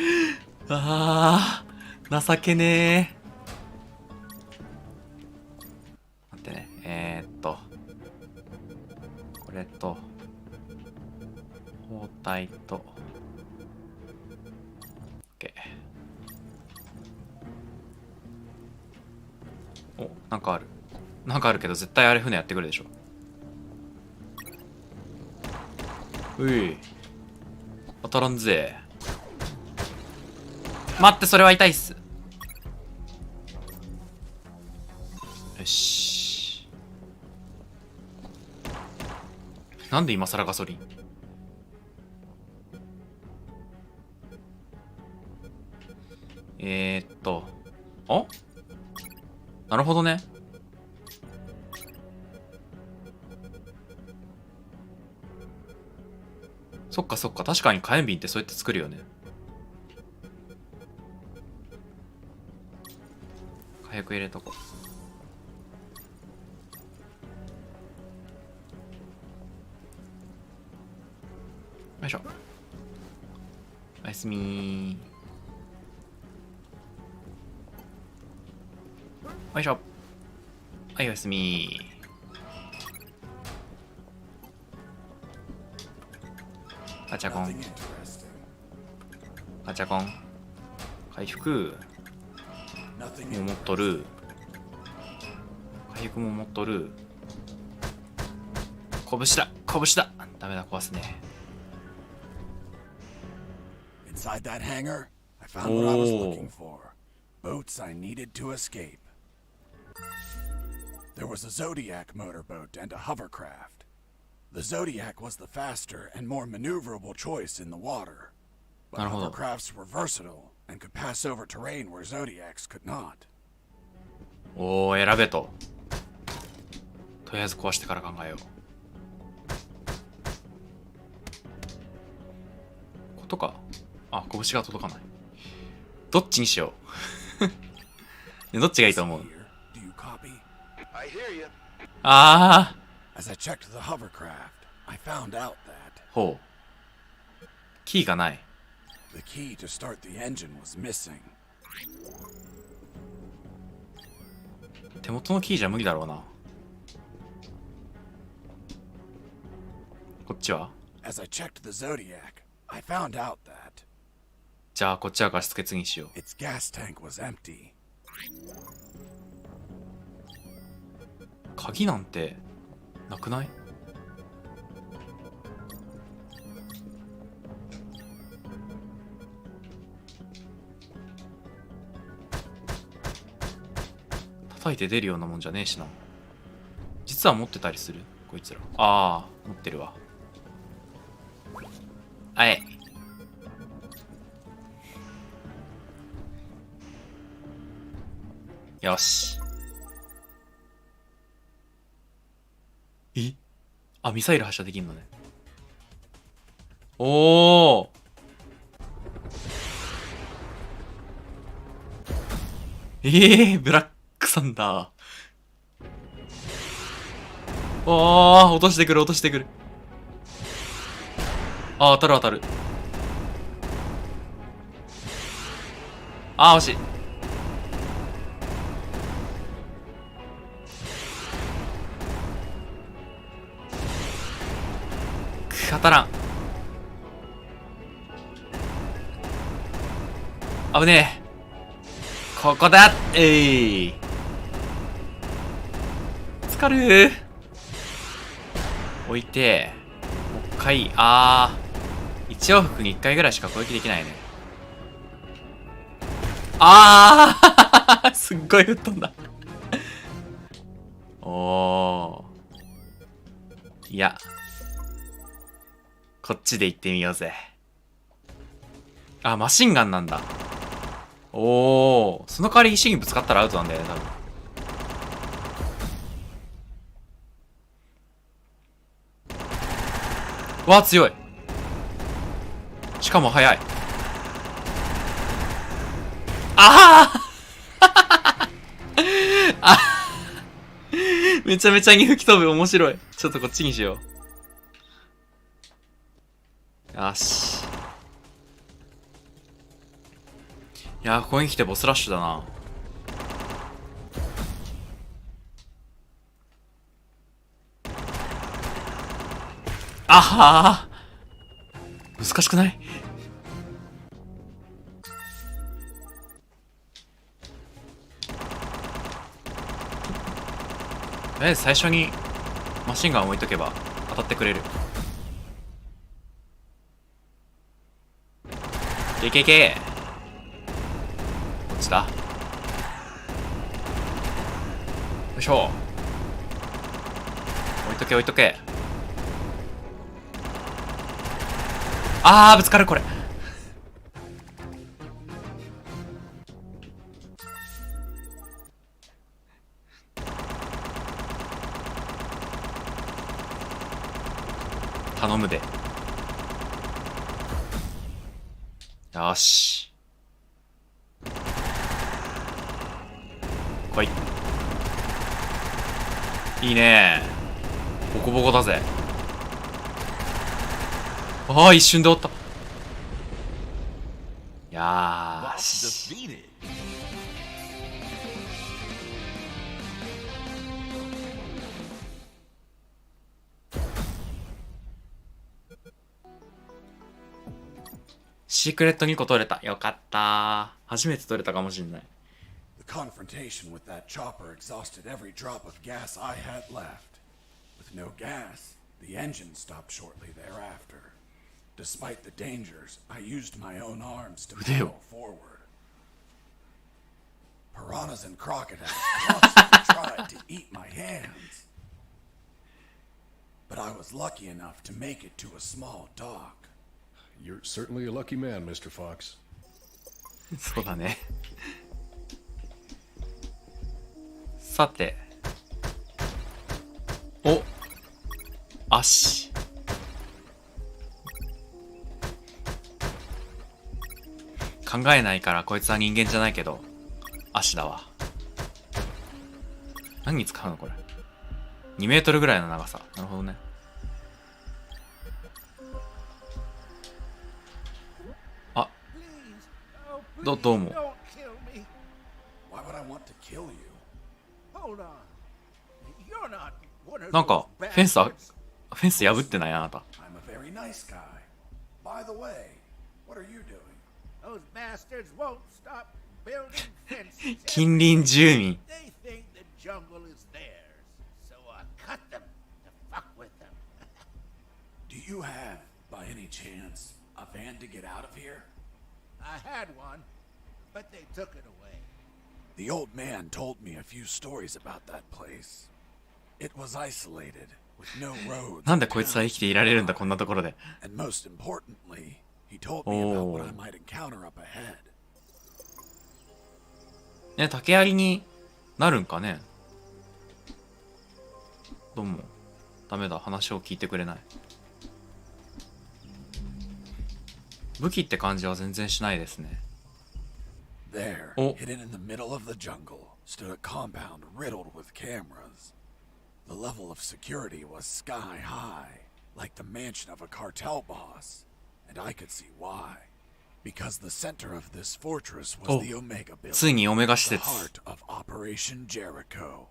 あー、情けねー。待ってね。これと、包帯と、OK。お、なんかある。なんかあるけど、絶対あれ船やってくるでしょ。うい。当たらんぜ。待って、それは痛いっす。よし。なんで今更ガソリン？あ？なるほどね。そっかそっか、確かに火炎瓶ってそうやって作るよね。火薬入れとこう。よいしょ。おやすみー。よいしょ。はい、おやすみー。ガチャコ Nothing ン。 interesting. ガチャコン。回復。 Nothing も持っとる。回復も持っとる。拳だ拳だ。ダメだ、壊すね。Inside that hangar, I found what I was looking for. Boats I needed to escape. There was a Zodiac motorboat and a hovercraft. The Zodiac was the faster and more maneuverable choice in the water. But なるほど。 hovercrafts were versatile and could pass over terrain where Zodiacs could not. おー、選べと。とりあえず壊してから考えよう。ことか。あ、拳が届かない。どっちにしよう。どっちがいいと思う？ Here, do you copy? I hear you. あ As I checked the hovercraft, I found out that ー。ほう。キーがない。 the key to start the engine was missing. 手元のキーじゃ無理だろうな。こっちは？ As I checked the Zodiac, I found out that じゃあこっちはガス付け次にしよう。 its gas tank was empty. 鍵なんてなくない？叩いて出るようなもんじゃねえしな。実は持ってたりするこいつら。ああ、持ってるわ。はい。よし。え？あ、ミサイル発射できんのね。おー。ブラックサンダー。おー、落としてくる、落としてくる。あ、当たる当たる。あー、惜しい。当たらん。危ねえ。ここだ。疲るー。置いて赤い。1往復に1回ぐらいしか攻撃できないね。すっごい吹っ飛んだ。おー。いや。こっちで行ってみようぜ。マシンガンなんだ。おー。その代わり石にぶつかったらアウトなんだよね、多分。わあ、強い。しかも速い。めちゃめちゃに吹き飛ぶ。面白い。ちょっとこっちにしよう。よし。いやー、ここに来てボスラッシュだな。難しくない？とりあえず最初にマシンガン置いとけば当たってくれる。いけいけ。こっちだ。よいしょ。置いとけ置いとけ。ぶつかるこれ。頼むで。よし。来い。いいね。ボコボコだぜ。一瞬でおった。やーし。シークレット2個取れた。よかったー。初めて取れたかもしんない。The confrontation with that chopper exhausted every drop of gas I had left. With no gas, the engine stopped shortly thereafter. Despite the dangers, I used my own arms to pedal forward. Piranhas and crocodiles constantly tried to eat my hands. But I was lucky enough to make it to a small dock. You're certainly a lucky man, Mr. Fox. そうだね。さて。足。考えないからこいつは人間じゃないけど足だわ。何に使うのこれ。2メートルぐらいの長さ。なるほどね。どうも。なんかフェンス破ってない？あなた。近隣住民。Do you have, by any chance, a van to get out of here? I had one, but they took it away. The old man told me a few stories about that place. It was isolated, with no roads. なんでこいつは生きていられるんだこんなところで。And most importantly, he told me about what I might encounter up ahead. ね、竹槍になるんかね。どうも。ダメだ、話を聞いてくれない。武器って感じは全然しないですね。There, hidden in the middle of the jungle, stood a compound riddled with cameras. The level of security was sky high, like the mansion of a cartel boss, and I could see why. Because the center of this fortress was the Omega building, ついにオメガ施 the 設。 heart of Operation Jericho.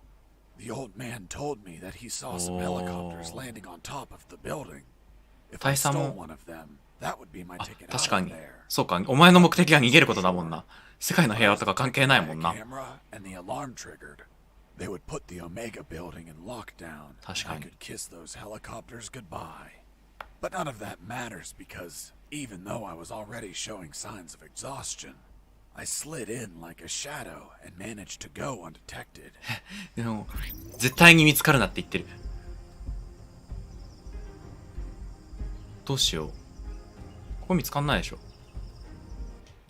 The old man told me that he saw some helicopters landing on top of the building. If I stole one of them, that would be my ticket out 確か of に。 there. そうか、お前の目的は逃げることだもんな。世界の平和とか関係ないもんな。 And the alarm triggered. They would put the Omega building in lockdown. 確か I に。 could kiss those helicopters goodbye. But But none of that matters because even though I was already showing signs of exhaustion, I slid in like a shadow and managed to go undetected. でも絶対に見つかるなって言ってる。どうしよう。ここ見つかんないでしょ。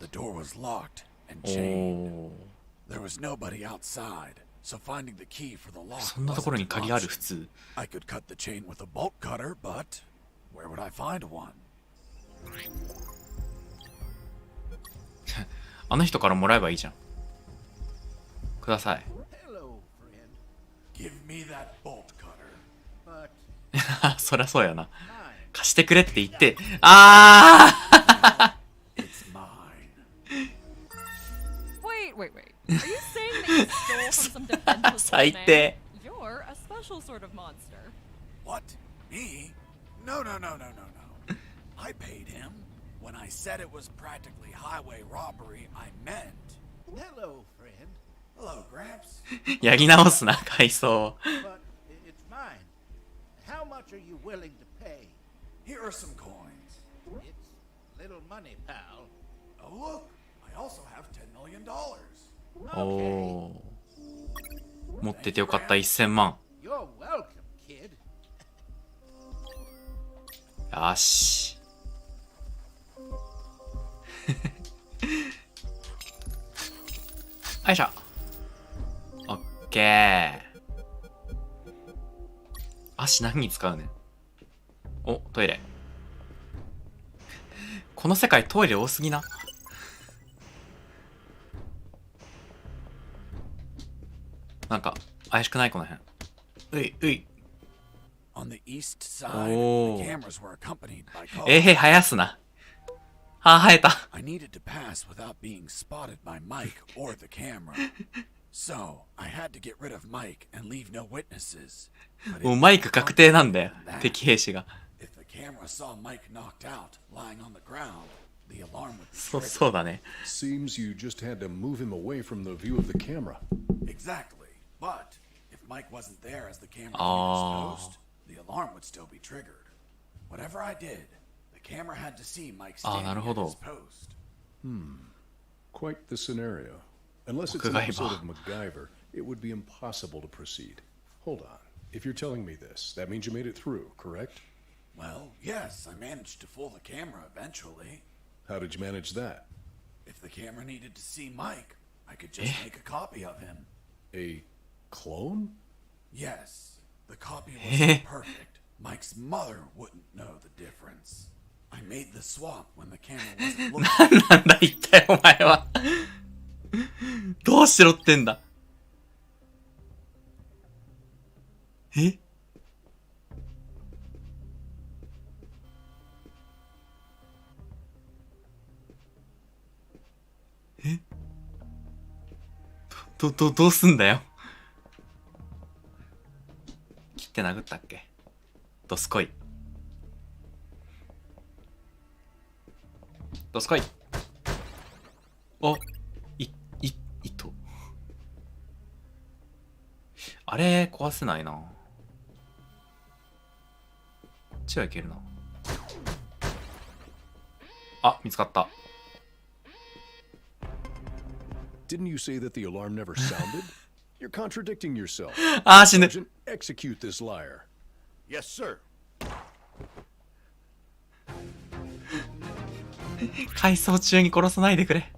The door was locked and chained. There was nobody outside, so finding the key for the lock そんなところに wasn't an 鍵ある option. 普通。 I could cut the chain with a bolt cutter, but where would I find one? あの人からもらえばいいじゃん。ください。 Hello, friend. Give me that bolt cutter. But そりゃそうやな。 mine. 貸してくれって言って。あ It's mine. Wait. Are you saying that you stole from some defenseless old 最 man? 低。 You're a special sort of monster. What? Me? No. I paid him. When I said it was practically highway robbery, I meant. Hello, friend. Hello, Gramps. やり直すな、回想。 But it's mine. How much are you willing to pay? Here are some coins. It's little money, pal. Oh, look. I also have $10 million. おー。持っててよかった、1000万。 You're welcome, kid. よし。よいしょ。オッケー。足何に使うねん。お、トイレ。この世界トイレ多すぎな。なんか怪しくないこの辺。うい。 On the east side, Oh. the cameras were accompanied by cars. 生やすな。生えた。 I needed to pass without being spotted by Mike or the camera. So, I had to get rid of Mike and leave no witnesses. But もう if マイク確定なんだよ。 that- 敵兵士が。 If the camera saw Mike knocked out, lying on the ground, the alarm would be そうだね。 Seems you just had to move him away from the view of the camera. Exactly. But if Mike wasn't there as the camera Oh. was exposed, the alarm would still be triggered. Whatever I did, the camera had to see Mike あー、 standing なる at ほど。 his post. Quite the scenario. Unless it's an episode of MacGyver, it would be impossible to proceed. Hold on. If you're telling me this, that means you made it through, correct? Well, yes, I managed to fool the camera eventually. How did you manage that? If the camera needed to see Mike, I could just make a copy of him. A clone? Yes, the copy wasn't perfect. Mike's mother wouldn't know the difference. I made the swap when the camera wasn't looking. なんだ一体お前は。どうしろってんだ。えどうすんだよ。切って殴ったっけ。どすこい。どすこい。お、糸。あれ、壊せないな。こっちはいけるな。あ、見つかった。Didn't you say that the alarm never sounded? You're contradicting yourself. あー、死ぬ。 Sergeant, execute this liar. Yes, sir. 回想中に殺さないでくれ。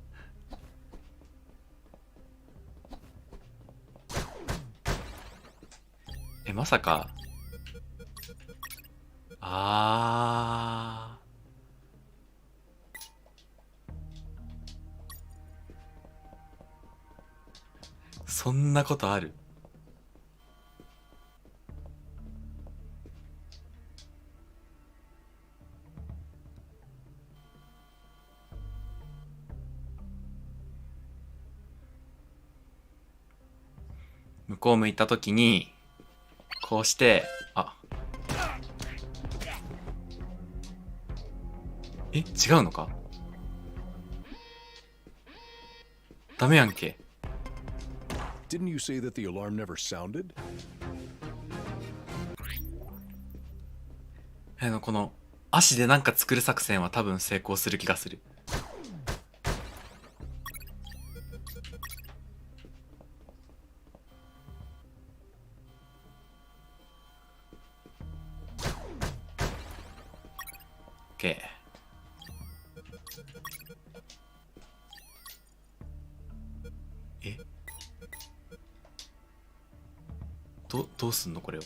まさか。そんなことある？向こう向いたときにこうして、違うのか？ダメやんけ。Didn't you say that the alarm never sounded? この足でなんか作る作戦は多分成功する気がする。OK。え、どうすんのこれを。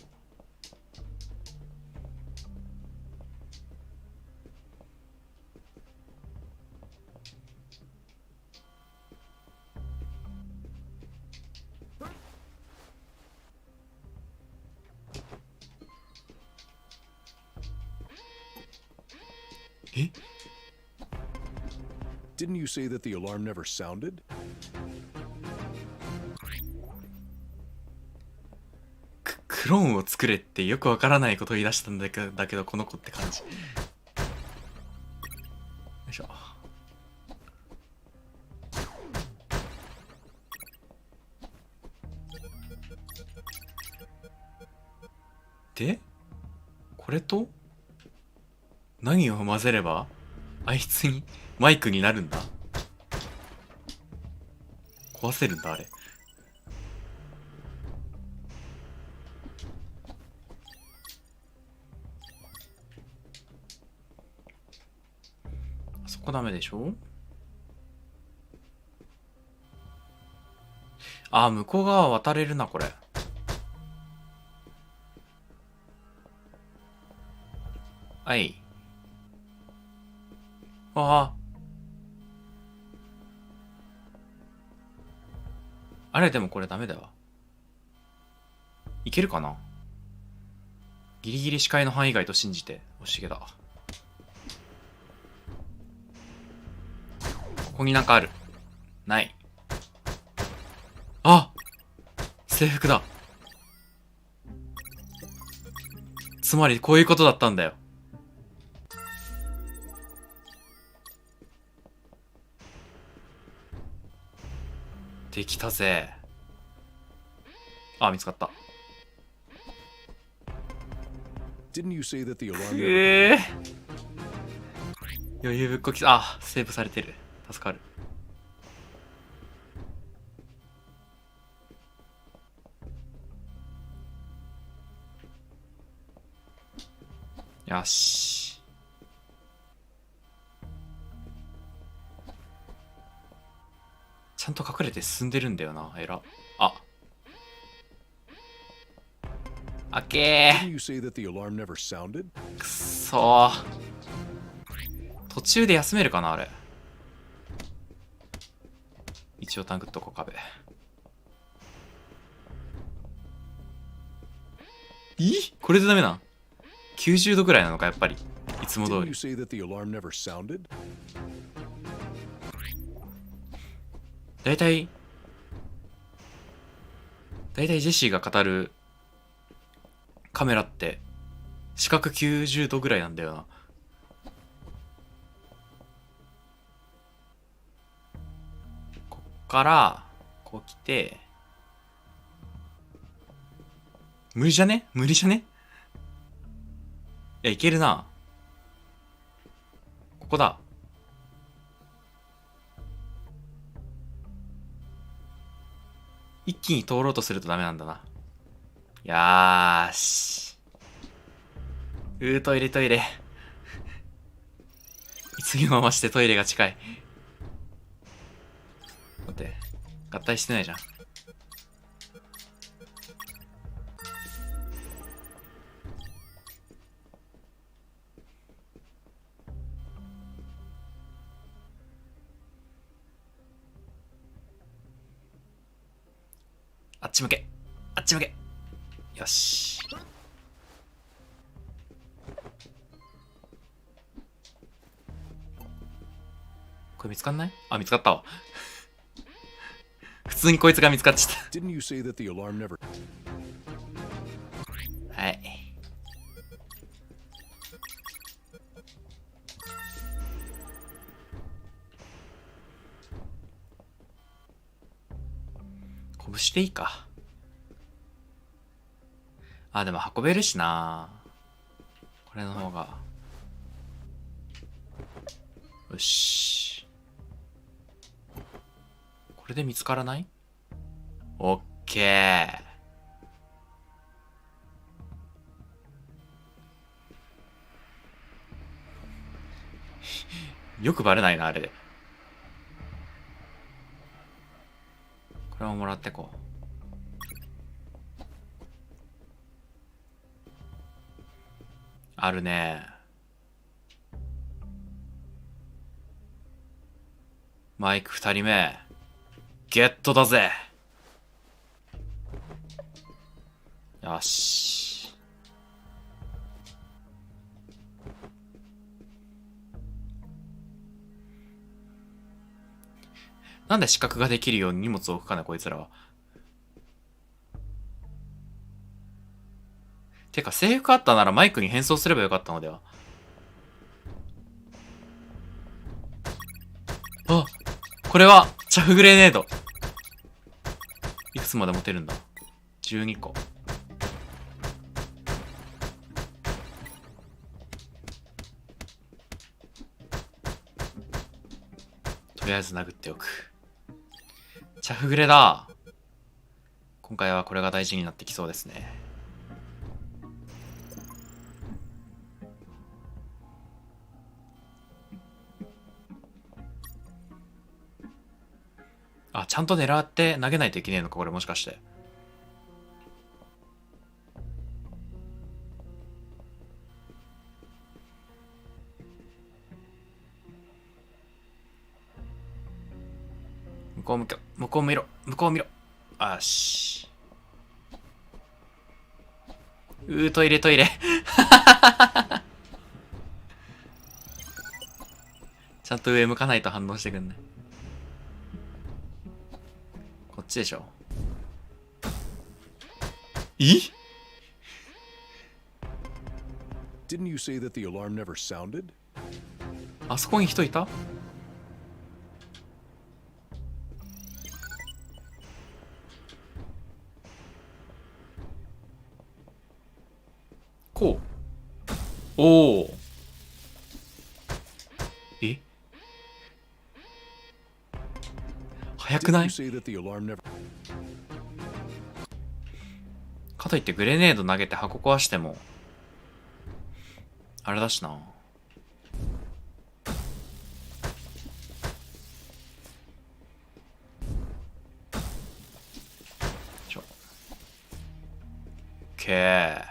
え、 Didn't you say that the alarm never sounded? クローンを作れってよくわからないことを言い出したんだけどこの子って感じ。よいしょ。でこれと何を混ぜればあいつにマイクになるんだ。壊せるんだあれ。そこダメでしょ。あ、向こう側渡れるなこれ。はい。ああれでもこれダメだわ。いけるかな。ギリギリ視界の範囲外と信じて惜しげだ。ここになんかある。ない。あ、制服だ。つまりこういうことだったんだよ。できたぜ。あ、見つかった。Didn't you say that the alarm never... 余裕ぶっこき、あ、セーブされてる。助かる。よし。ちゃんと隠れて進んでるんだよな。えら。あ。あけー。Didn't you say that the alarm never sounded? くそー。途中で休めるかなあれ。一応タンクっとこう壁。これでダメなん ?90 度ぐらいなのかやっぱり。いつも通 Didn't り you。say that the alarm never sounded? だいたいジェシーが語るカメラって視覚90度ぐらいなんだよな。こっからこう来て、無理じゃねいや、いけるな。ここだ。一気に通ろうとするとダメなんだな。やーし。トイレ。急ぎまましてトイレが近い。待って、合体してないじゃん。あっち向け。よし。これ見つかんない？あ、見つかったわ。普通にこいつが見つかっちゃった。Didn't you say that the alarm never... はい。拳していいか。あ、でも運べるしな。これの方が。よし。これで見つからない？オッケー。よくバレないな、あれで。これをもらってこう。あるね。マイク2人目。ゲットだぜ。よし。なんで視覚ができるように荷物を置くかな、こいつらは。てか、制服あったならマイクに変装すればよかったのでは。あ、これは、チャフグレネード。いくつまで持てるんだ？ 12 個。とりあえず殴っておく。チャフグレだ。今回はこれが大事になってきそうですね。あ、ちゃんと狙って投げないといけねえのか、これもしかして。向こう向け、向こう見ろ、向こう見ろ。あし。トイレトイレ。ちゃんと上向かないと反応してくんね。こっちでしょ。Didn't you say that the alarm never sounded? あそこに人いた？こう。おお。え？早くない？ Didn't you say that the alarm never... かといってグレネード投げて箱壊してもあれだしな。オッケー。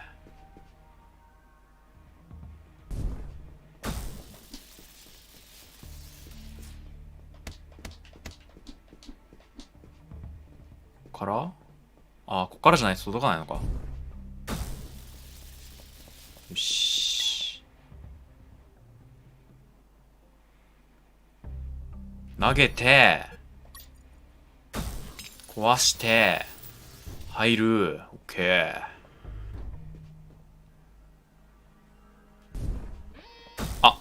からあ、こっからじゃないと届かないのか。よし。投げて、壊して、入る。オッケー。あ。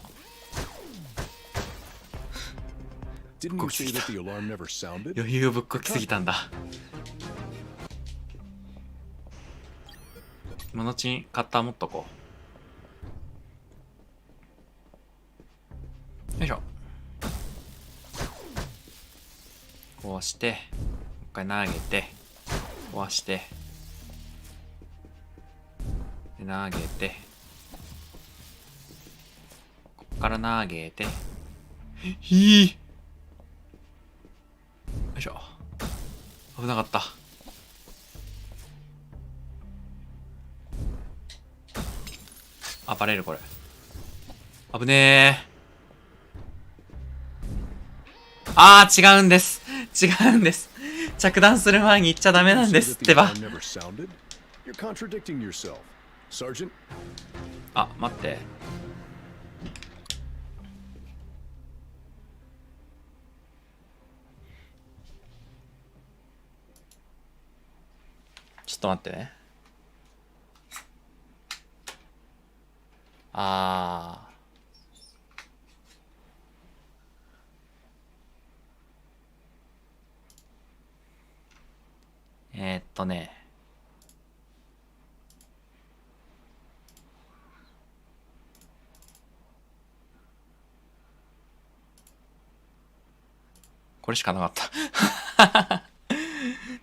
Didn't you say that the alarm never sounded? 余裕をぶっこきすぎたんだ。今のうちにカッター持っとこう。よいしょ。こうして、もう一回投げて、壊して、で投げて、こっから投げて、よいしょ。危なかった。あ、バレるこれ。危ねー。あー、違うんです。違うんです。着弾する前に言っちゃダメなんですってば。あ、待って。ちょっと待ってね。あー。ね。これしかなかった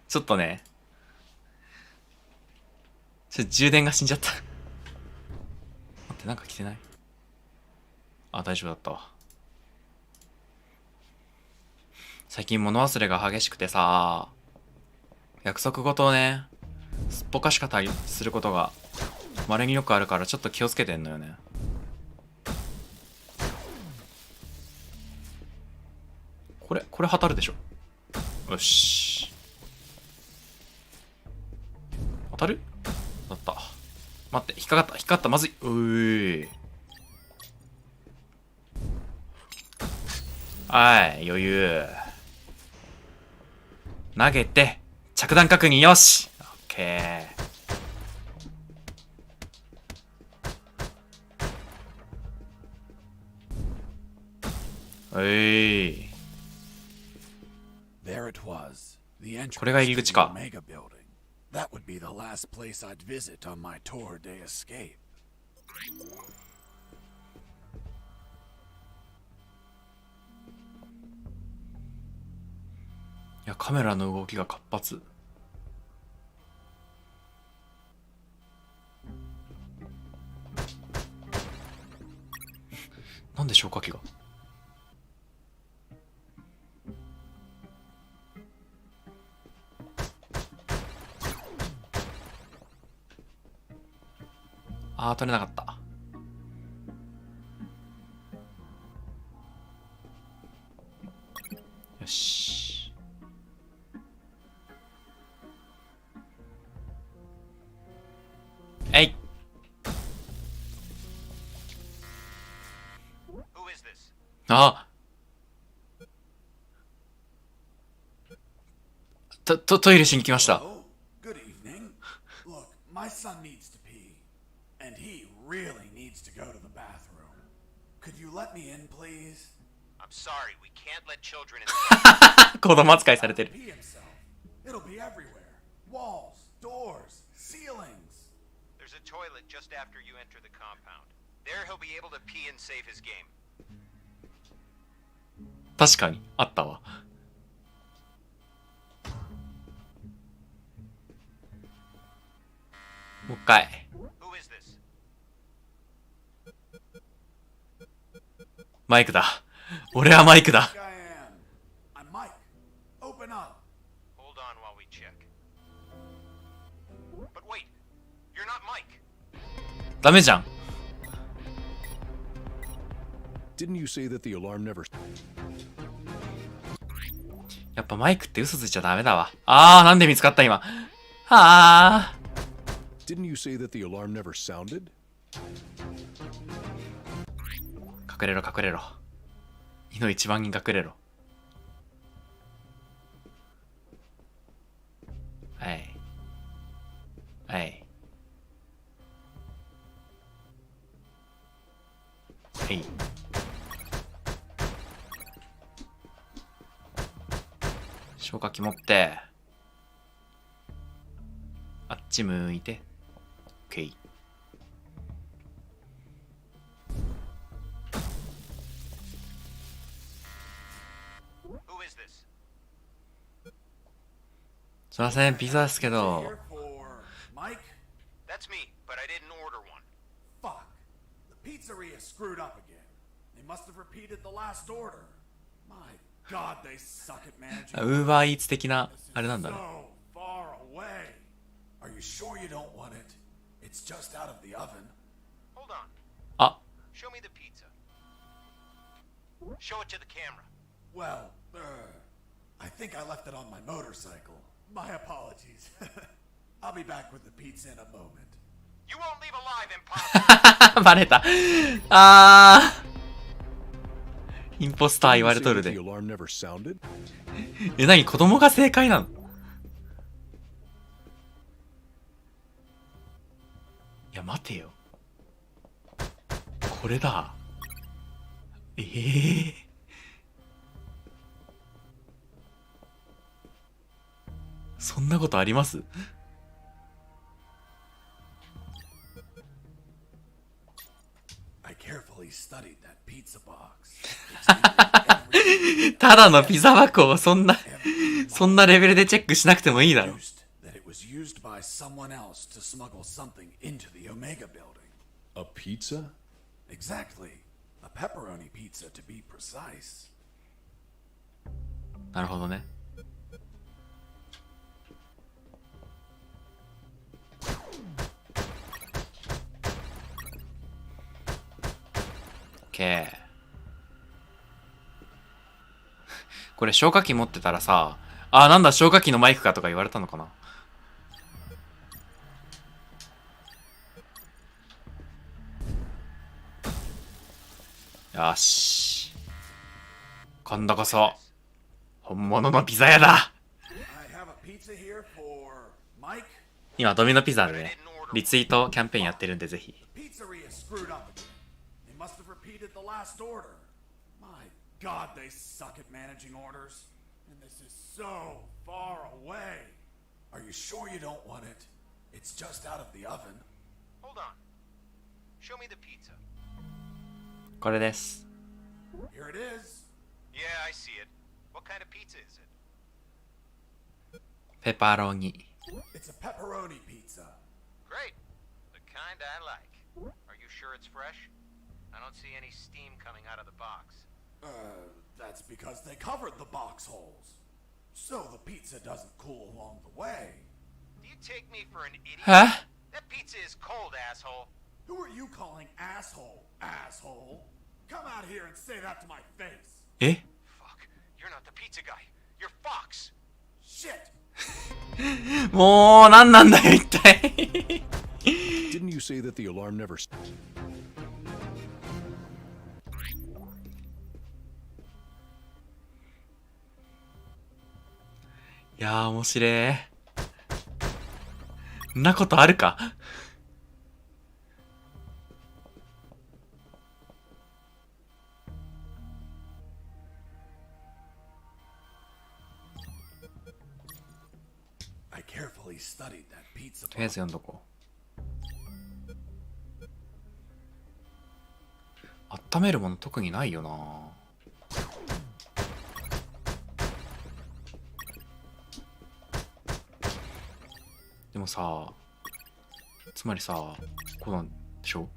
ちょっとね、充電が死んじゃった待って、なんか来てない？あ、大丈夫だったわ。最近物忘れが激しくてさ、約束事をね、すっぽかし方することが稀によくあるから、ちょっと気をつけてんのよね。これ当たるでしょ。よし。当たる？だった。待って、引っかかった、まずい。はい、余裕。投げて、着弾確認よし！オッケー。There it was. The entrance これが入り口か。 to the Omega building. That would be the last place I'd visit on my tour de escape. いや、カメラの動きが活発。なんで消火器が？あー、取れなかった。よし。えい。あ、トイレしに来ました。 Oh, good evening. Look, my son needs to pee, and he really needs to go to the bathroom. Could you let me in, please? I'm sorry, we can't let children in. 子供扱いされてる。 Pee himself. It'll be everywhere. Walls, doors, ceilings. There's a toilet just after you enter the compound. There he'll be able to pee and save his game. 確かにあったわ。もう一回。 Who is this? マイクだ。俺はマイクだ。 I am. I'm Mike. Open up. Hold on while we check. But wait, you're not Mike. ダメじゃん。 Didn't you say that the alarm never... やっぱマイクって嘘ついちゃダメだわ。あー、なんで見つかった今。はあ。 Didn't you say that the alarm never sounded? 隠れろ隠れろ。井の一番に隠れろ。はい。はい。はい。消火器持って。あっち向いて。OK。すいません、ピザですけど。 Here for Mike? That's me, but I didn't order one. Fuck. The pizzeria screwed up again. They must have repeated the last order. My God, they suck at managing. ウーバーイーツ的な、あれなんだね。 So far away. Are you sure you don't want it? It's just out of the oven. Hold on. あ、 Show me the pizza. Show it to the camera. Well, I think I left it on my motorcycle. My apologies. I'll be back with the pizza in a moment. You won't leave alive, impossible. バレた。あー。インポスター言われとる The で。 alarm never sounded? え、なに子供が正解なの？いや、待てよ。これだ。そんなことあります？ I carefully studied that pizza box. It's nearly ただのピザ箱をそんなレベルでチェックしなくてもいいだろ。That it was used by someone else to smuggle something into the Omega building. A pizza? Exactly. A pepperoni pizza to be precise. なるほどね。OK。これ消火器持ってたらさ、あ、なんだ消火器のマイクかとか言われたのかな。よし。今度こそ本物のピザ屋だ。今ドミノピザでね、リツイートキャンペーンやってるんでぜひ。God, they suck at managing orders. And this is so far away. Are you sure you don't want it? It's just out of the oven. Hold on. Show me the pizza. これです。 Here it is. Yeah, I see it. What kind of pizza is it? ペパロニ。 It's a pepperoni pizza. Great. The kind I like. Are you sure it's fresh? I don't see any steam coming out of the box. That's because they covered the box holes. So the pizza doesn't cool along the way. Do you take me for an idiot? は？ That pizza is cold, asshole. Who are you calling asshole, asshole? Come out here and say that to my face. え？ Fuck. You're not the pizza guy. You're Fox. Shit. もうなんなんだよ一体。Didn't you say that the alarm never... いやー面白い。んなことあるか。I carefully studied that pizza. とりあえず読んどこう。温めるもの特にないよな。でもさ、つまりさ、こうなんでしょ？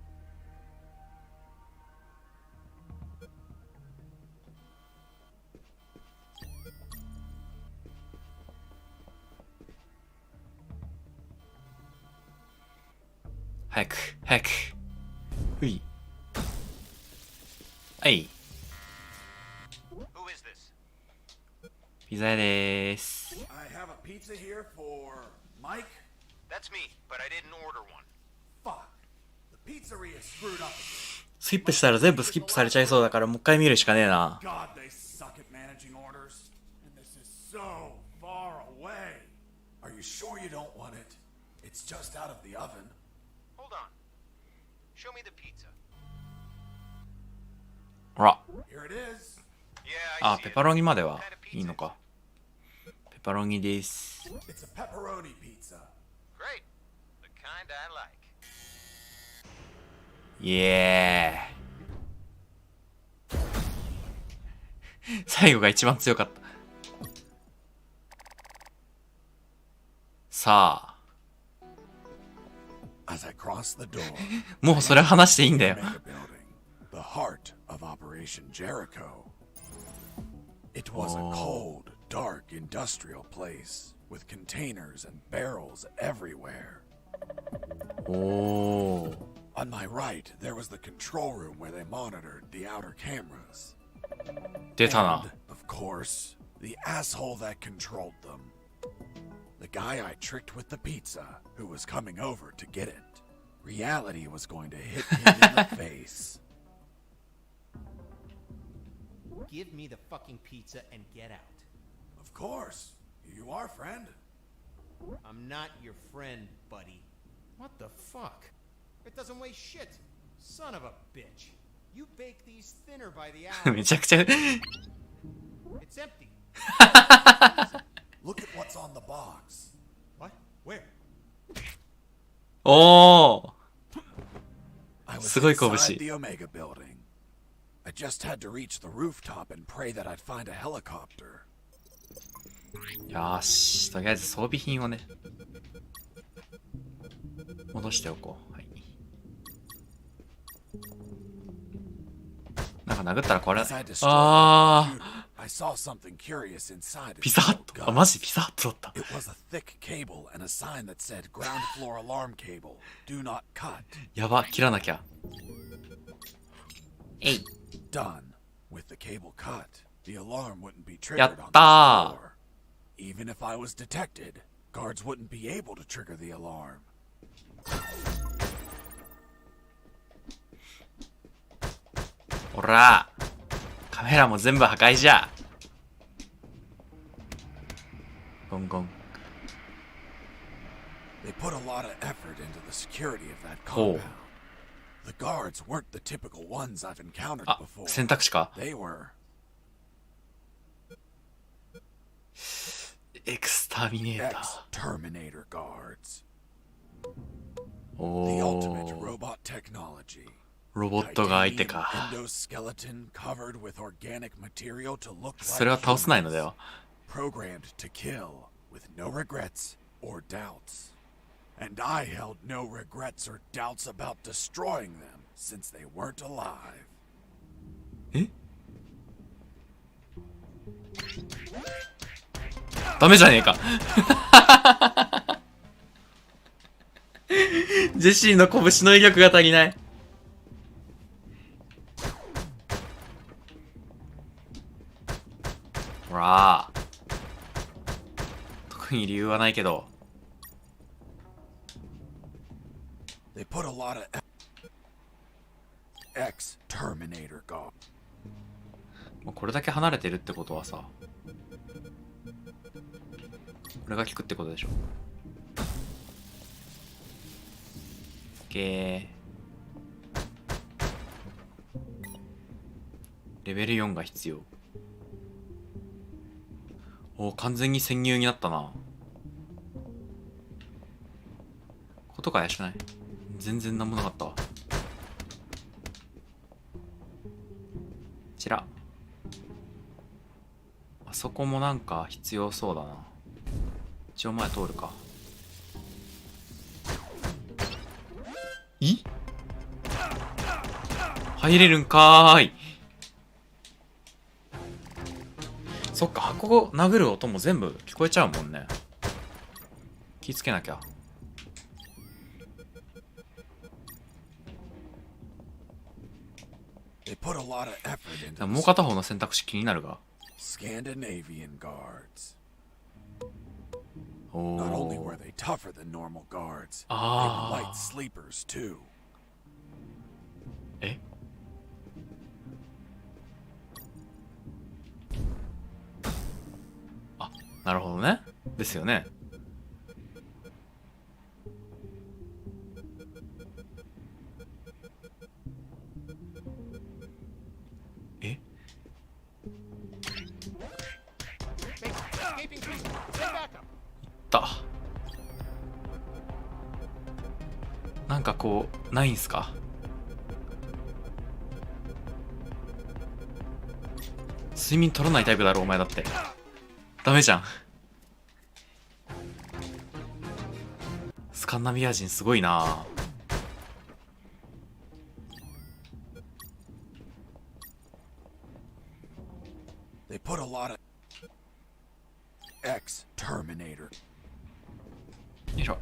早く、早く。うい。はい。Who is this? ピザ屋でーす。I have a pizza here for Mike. That's me, but I didn't order one. Fuck. The pizzeria screwed up again. スキップしたら全部スキップされちゃいそうだからもう一回見るしかねえな。 God, they suck at managing orders. And this is so far away. Are you sure you don't want it? It's just out of the oven. Hold on. Show me the pizza. ほら。 Here it is. Yeah, I あ、 see ペ it. パロニまでは What kind of pizza いいのか。ペパロニです。 It's a pepperoni pizza. Great. The kind I like. イエーイ。最後が一番強かった。さあ。As I crossed the door, もうそれ話していいんだよ。 Omega building, the heart of Operation Jericho. It was a cold, dark industrial place with containers and barrels everywhere. おー。 On my right, there was the control room where they monitored the outer cameras. 出たな。 And, of course, the asshole that controlled them. The guy I tricked with the pizza, who was coming over to get it. Reality was going to hit him in the face. Give me the fucking pizza and get out. Of course. Here you are, friend. I'm not your friend, buddy. What the fuck? It doesn't weigh shit. Son of a bitch. You bake these thinner by the hour. めちゃくちゃ。 It's empty. Look at what's on the box. What? Where? おー。 I was すごい拳。 inside the Omega building. I just had to reach the rooftop and pray that I'd find a helicopter. よーし、とりあえず装備品をね戻しておこう。はい、なんか殴ったらこれ、I saw something curious inside. ピザハット、あ、マジピザハットだった。 It was a thick cable and a sign that said ground floor alarm cable. Do not cut. やば、切らなきゃ。えい。 Done. With the cable cut, the alarm wouldn't be や triggered っ on た the floor. Even if I was detected, guards wouldn't be able to trigger the alarm. ほら、カメラも全部破壊じゃ。ゴンゴン。 They put a lot of effort into the security of that compound. The guards weren't the typical ones I've encountered あ、 before. 選択肢か。 They were エクスターミネーター。 ex-Terminator guards. The お ultimate ー、 robot technology. ロボットが相手 Titanium か。 endoskeleton covered with organic material to look それは like 倒せないのだ humans. よ。 Programmed to kill with no regrets or doubts. And I held no regrets or doubts about destroying them since they weren't alive. え？ダメじゃねえか。ジェシーの拳の威力が足りない。ほら、特に理由はないけど。 They put a lot of ex-Terminator guards. もうこれだけ離れてるってことはさ、これが効くってことでしょ。レベル4が必要。おー、完全に潜入になったな。ことか怪しくない？全然なんもなかったわ。こちら。あそこもなんか必要そうだな。一応前通るか。い？入れるんかーい。そっか、箱を殴る音も全部聞こえちゃうもんね。気ぃつけなきゃ。They put a lot of effort into もう片方の選択肢気になるが。 Scandinavian guards. お Not only ー。 were they tougher than normal guards, they were あ light ー。 sleepers too. え？あ、なるほどね。ですよね。え？ Escaping prisoner. Stay back up. だ。なんかこうないんすか？睡眠取らないタイプだろお前だって。ダメじゃん。スカンナビア人すごいな。They put a lot of ex-Terminator. よいしょ。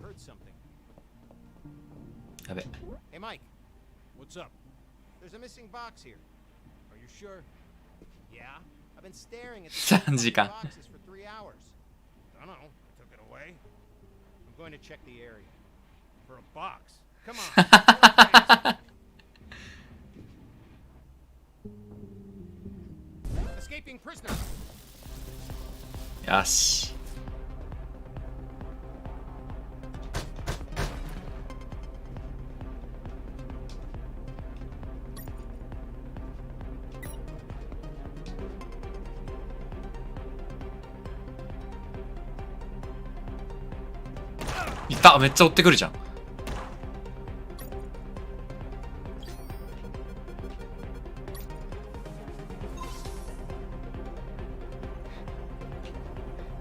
Heard something. やべ。 Hey, Mike. What's up? There's a missing box here. Are you sure? Yeah. I've been staring at the 3時間。 boxes for 3 hours. Dunno. I took it away. I'm going to check the area. For a box. Come on. Escaping prisoner. よし。いた、めっちゃ追ってくるじゃん。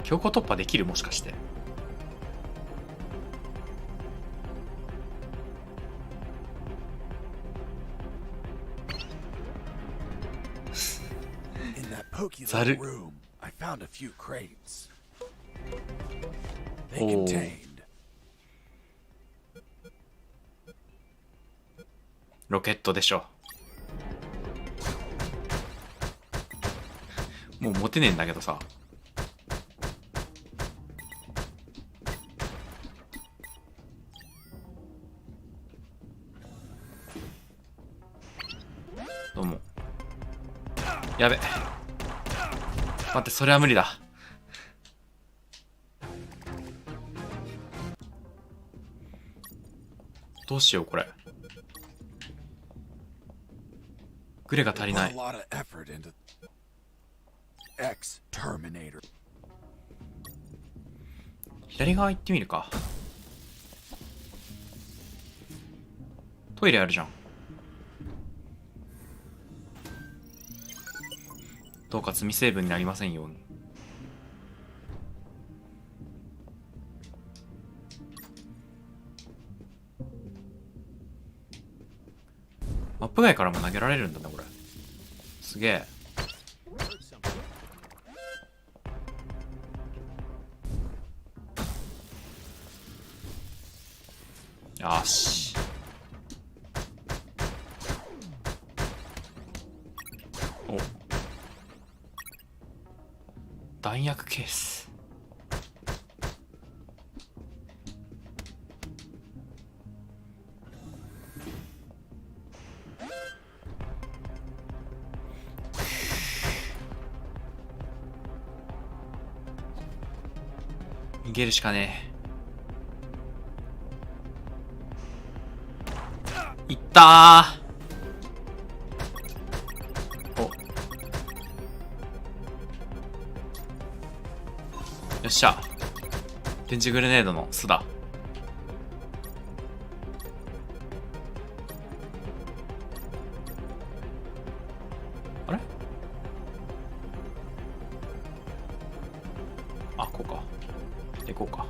強行突破できる？もしかして。ざる。おー。ロケットでしょ。もう持てねえんだけどさ。どうも。やべ。待って、それは無理だ。どうしよう、これ。グレが足りない。左側行ってみるか。トイレあるじゃん。どうか罪成分になりませんように。マップ外からも投げられるんだね、これ。すげえ。よし。お。弾薬ケース。逃げるしかねえ。いったー。お。よっしゃ。電磁グレネードの巣だ。あれ？あ、こうか。行こうか。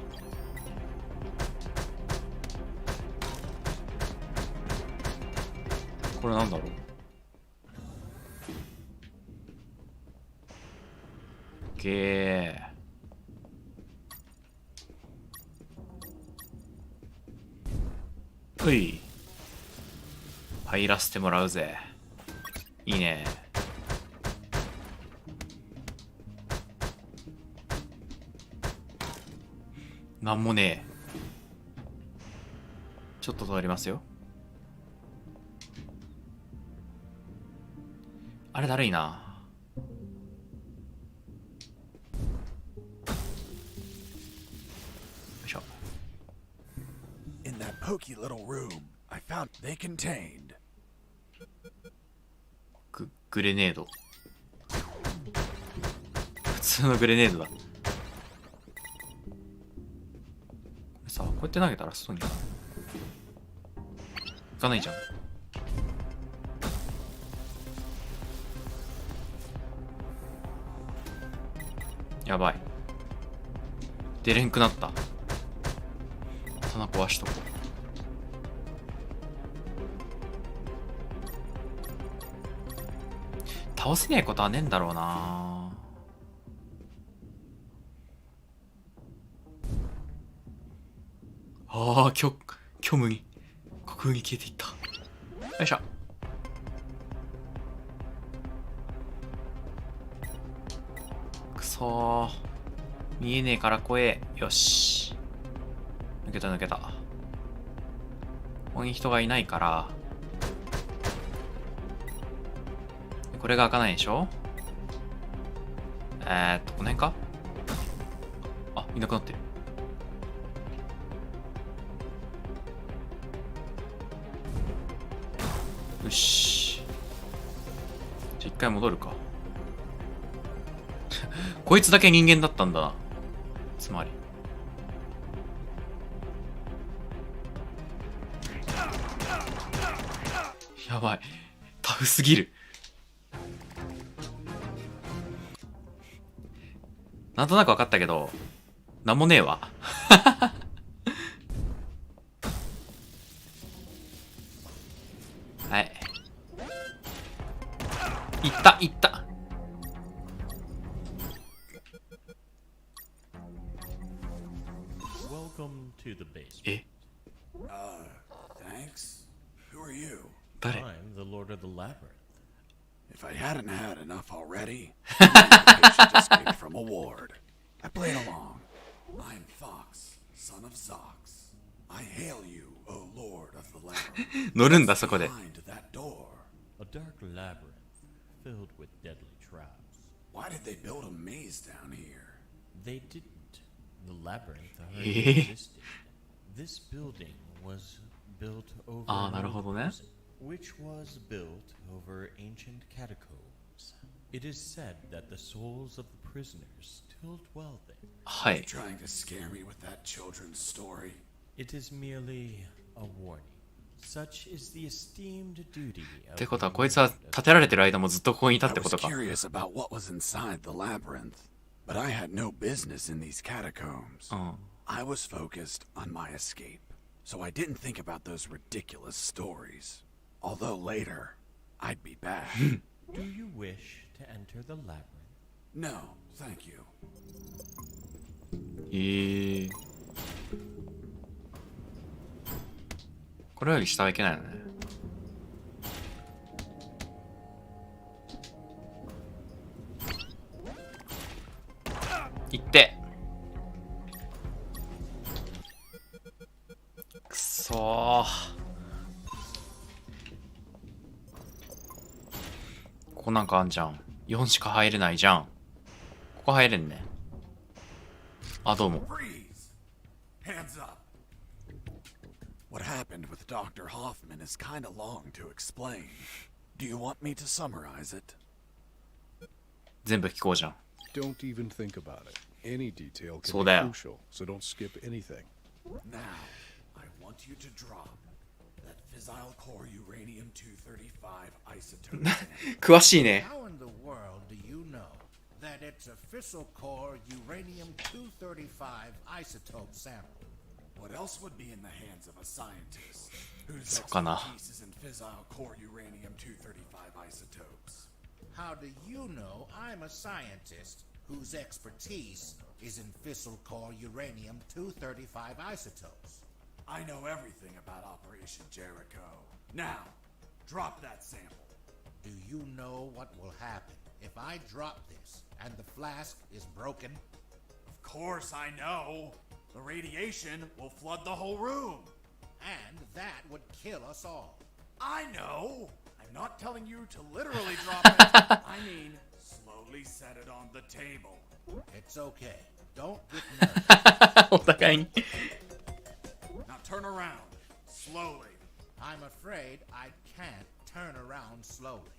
これなんだろう。ゲー。うい。入らせてもらうぜ。いいね。なんもねえ。ちょっと通りますよ。あれだるいな。よいしょ。In that pokey little room, I found they contained グレネード。普通のグレネードだ。さあ、こうやって投げたら外に行かないじゃん。やばい。出れんくなった。棚壊しとこう。倒せねえことはねえんだろうな。ああ、虚無に虚空に消えていった。よいしょ。くそー、見えねえから怖え。よし、抜けた抜けた。ここに人がいないから、これが開かないでしょ。この辺か。あ、いなくなってる。よし。じゃあ一回戻るか。こいつだけ人間だったんだな。つまり。やばい。タフすぎる。なんとなく分かったけど、なんもねえわ。はい。いったいった。え、Thanks. Who are you? 誰？ I'm the Lord of the Labyrinth. If I hadn't had enough already, I should escape from a ward. I played along. I'm Fox, son of Zox. I hail you, O Lord of the Labyrinth. 乗るんだそこで。 Behind that door. A dark labyrinth filled with deadly traps. Why did they build a maze down here? They didn't. The labyrinth already existed. This building was built over an old prison, which was built over ancient catacombs. It is said that the souls of the prisoners still dwell there. は You い。 trying to scare me with that children's story? It is merely a warning. Such is the esteemed duty っ of てことは the こいつは立てられてる間もずっとここにいたっ I てこ was とか。 curious about what was inside the labyrinth, but I had no business in these catacombs. うん。 I was focused on my escape, so I didn't think about those ridiculous stories. Although later, I'd be back. Do you wish to enter the labyrinth? No, thank you. これより下はいけないのね。行って。くそー。ここなんかあんじゃん。4しか入れないじゃん。ここ入れんね。あ、どうも。 Freeze! Hands up. What happened with Dr. Hoffman is kind of long to explain. Do you want me to summarize it? 全部聞こうじゃん。 Don't even think about it. Any detail can そう be だよ。 crucial, so don't skip anything. Now, I want you to drop that fissile core uranium-235 isotope. 詳しいね。 How in the world do you know that it's a fissile core uranium-235 isotope sample? What else would be in the hands of a scientist whose そうかな。 expertise is in fissile core uranium-235 isotopes? How do you know I'm a scientist whose expertise is in fissile core uranium-235 isotopes? I know everything about Operation Jericho. Now, drop that sample. Do you know what will happen if I drop this and the flask is broken? Of course I know. The radiation will flood the whole room. And that would kill us all. I know. I'm not telling you to literally drop it. I mean, slowly set it on the table. It's okay. Don't get nervous. お互いに。 Now turn around. Slowly. I'm afraid I can't turn around slowly.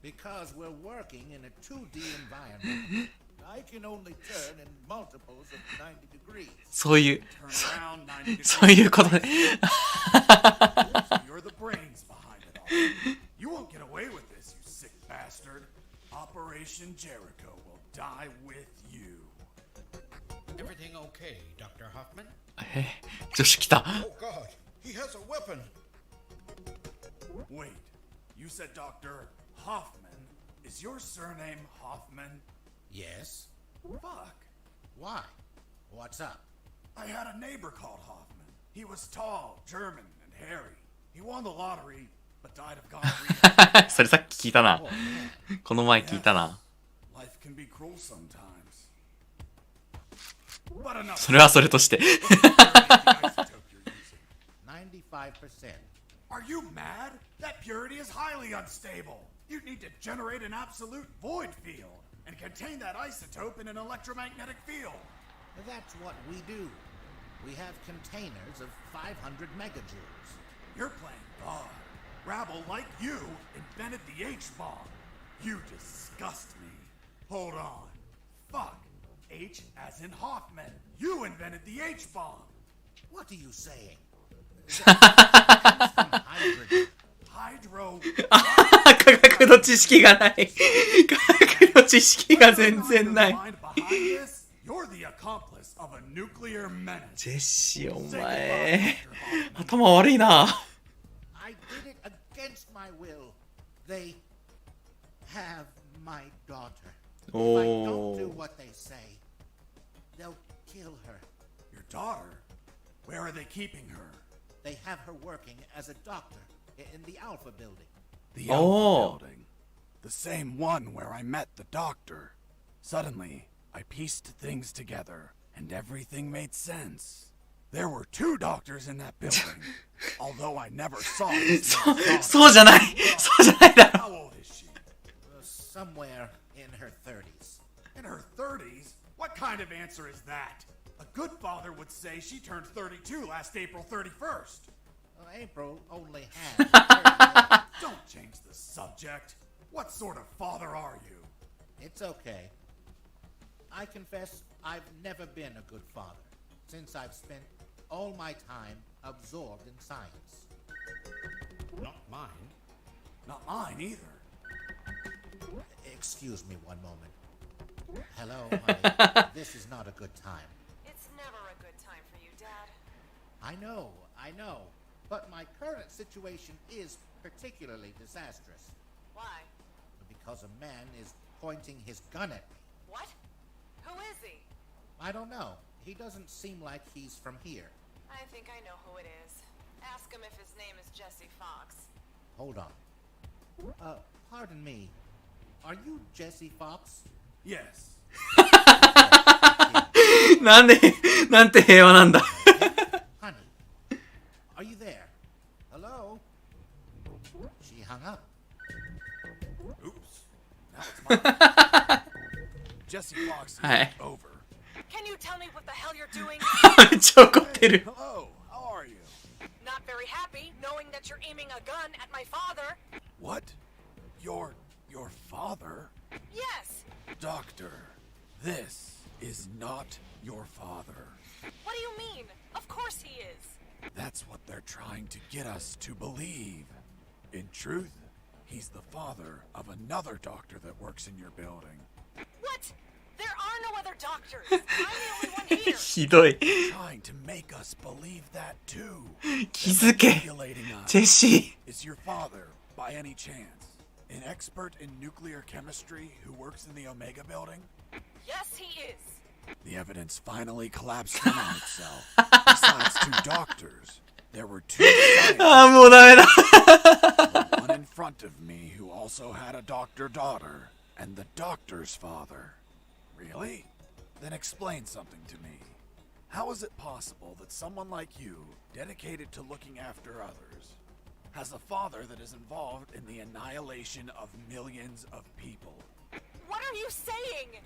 Because we're working in a 2D environment, I can only turn in multiples of 90 degrees. そういう、 Turn around 90 degrees. そういうことね。 You're the brains behind it all. You won't get away with this, you sick bastard. Operation Jericho will die with you. Everything okay, Dr. Hoffman? 女子来た。 Oh, God. He has a weapon. Wait, you said Dr. Hoffman. Is your surname Hoffman? Yes. Fuck. Why? What's up? I had a neighbor called Hoffman. He was tall, German, and hairy. He won the lottery, but died of gonorrhea. それさっき聞いたな。この前聞いたな。 Life can be cruel sometimes. But enough. それはそれとして。 isotope you're using. 95%. Are you mad? That purity is highly unstable. You need to generate an absolute void field and contain that isotope in an electromagnetic field. That's what we do. We have containers of 500 megajoules. You're playing God. Rabble like you invented the H-bomb. You disgust me. Hold on. Fuck. H as in Hoffman. You invented the H-bomb. What are you saying? Hydrogen. Hydro 科学の知識がない。科学の知識が全然ない。ジェシー、お前、頭悪いな。I did it against my will. They have my daughter. If I don't do what they say, they'll kill her. Your daughter? Where are they keeping her? They have her working as a doctor in the Alpha building. The Alpha building? The same one where I met the doctor. Suddenly, I pieced things together, and everything made sense. There were 2 doctors in that building, although I never saw his name. そうじゃない。そうじゃないだろ。 How old is she? Somewhere in her 30s. In her 30s? What kind of answer is that? A good father would say she turned 32 last April 31st. April only had. Don't change the subject. What sort of father are you? It's okay. I confess I've never been a good father, since I've spent all my time absorbed in science. Not mine. Not mine either. Excuse me one moment. Hello, honey. This is not a good time. It's never a good time for you, Dad. I know. But my current situation is particularly disastrous. Why? Because a man is pointing his gun at me. What? Who is he? I don't know. He doesn't seem like he's from here. I think I know who it is. Ask him if his name is Jesse Fox. Hold on. Pardon me. Are you Jesse Fox? Yes. なんて平和なんだ。 Honey, are you there? Hello? She hung up. Oops. Now it's my Jesse Fox is over. Can you tell me what the hell you're doing? めっちゃ怒ってる。 Hello. How are you? Not very happy knowing that you're aiming a gun at my father. What? Your father? Yes. Doctor, this is not your father. What do you mean? Of course he is. That's what they're trying to get us to believe. In truth, he's the father of another doctor that works in your building. What? There are no other doctors. I'm the only one here. ひどい。 Trying to make us believe that too. 気づけ。 Manipulating us. ジェシ Is your father, by any chance, an expert in nuclear chemistry who works in the Omega building? Yes, he is. The evidence finally collapsed in on itself. Besides 2 doctors, there were 2 ー。 scientists. あー、もうダメだ。 The one in front of me who also had a doctor daughter, and the doctor's father. Really? Then explain something to me. How is it possible that someone like you, dedicated to looking after others, has a father that is involved in the annihilation of millions of people? What are you saying?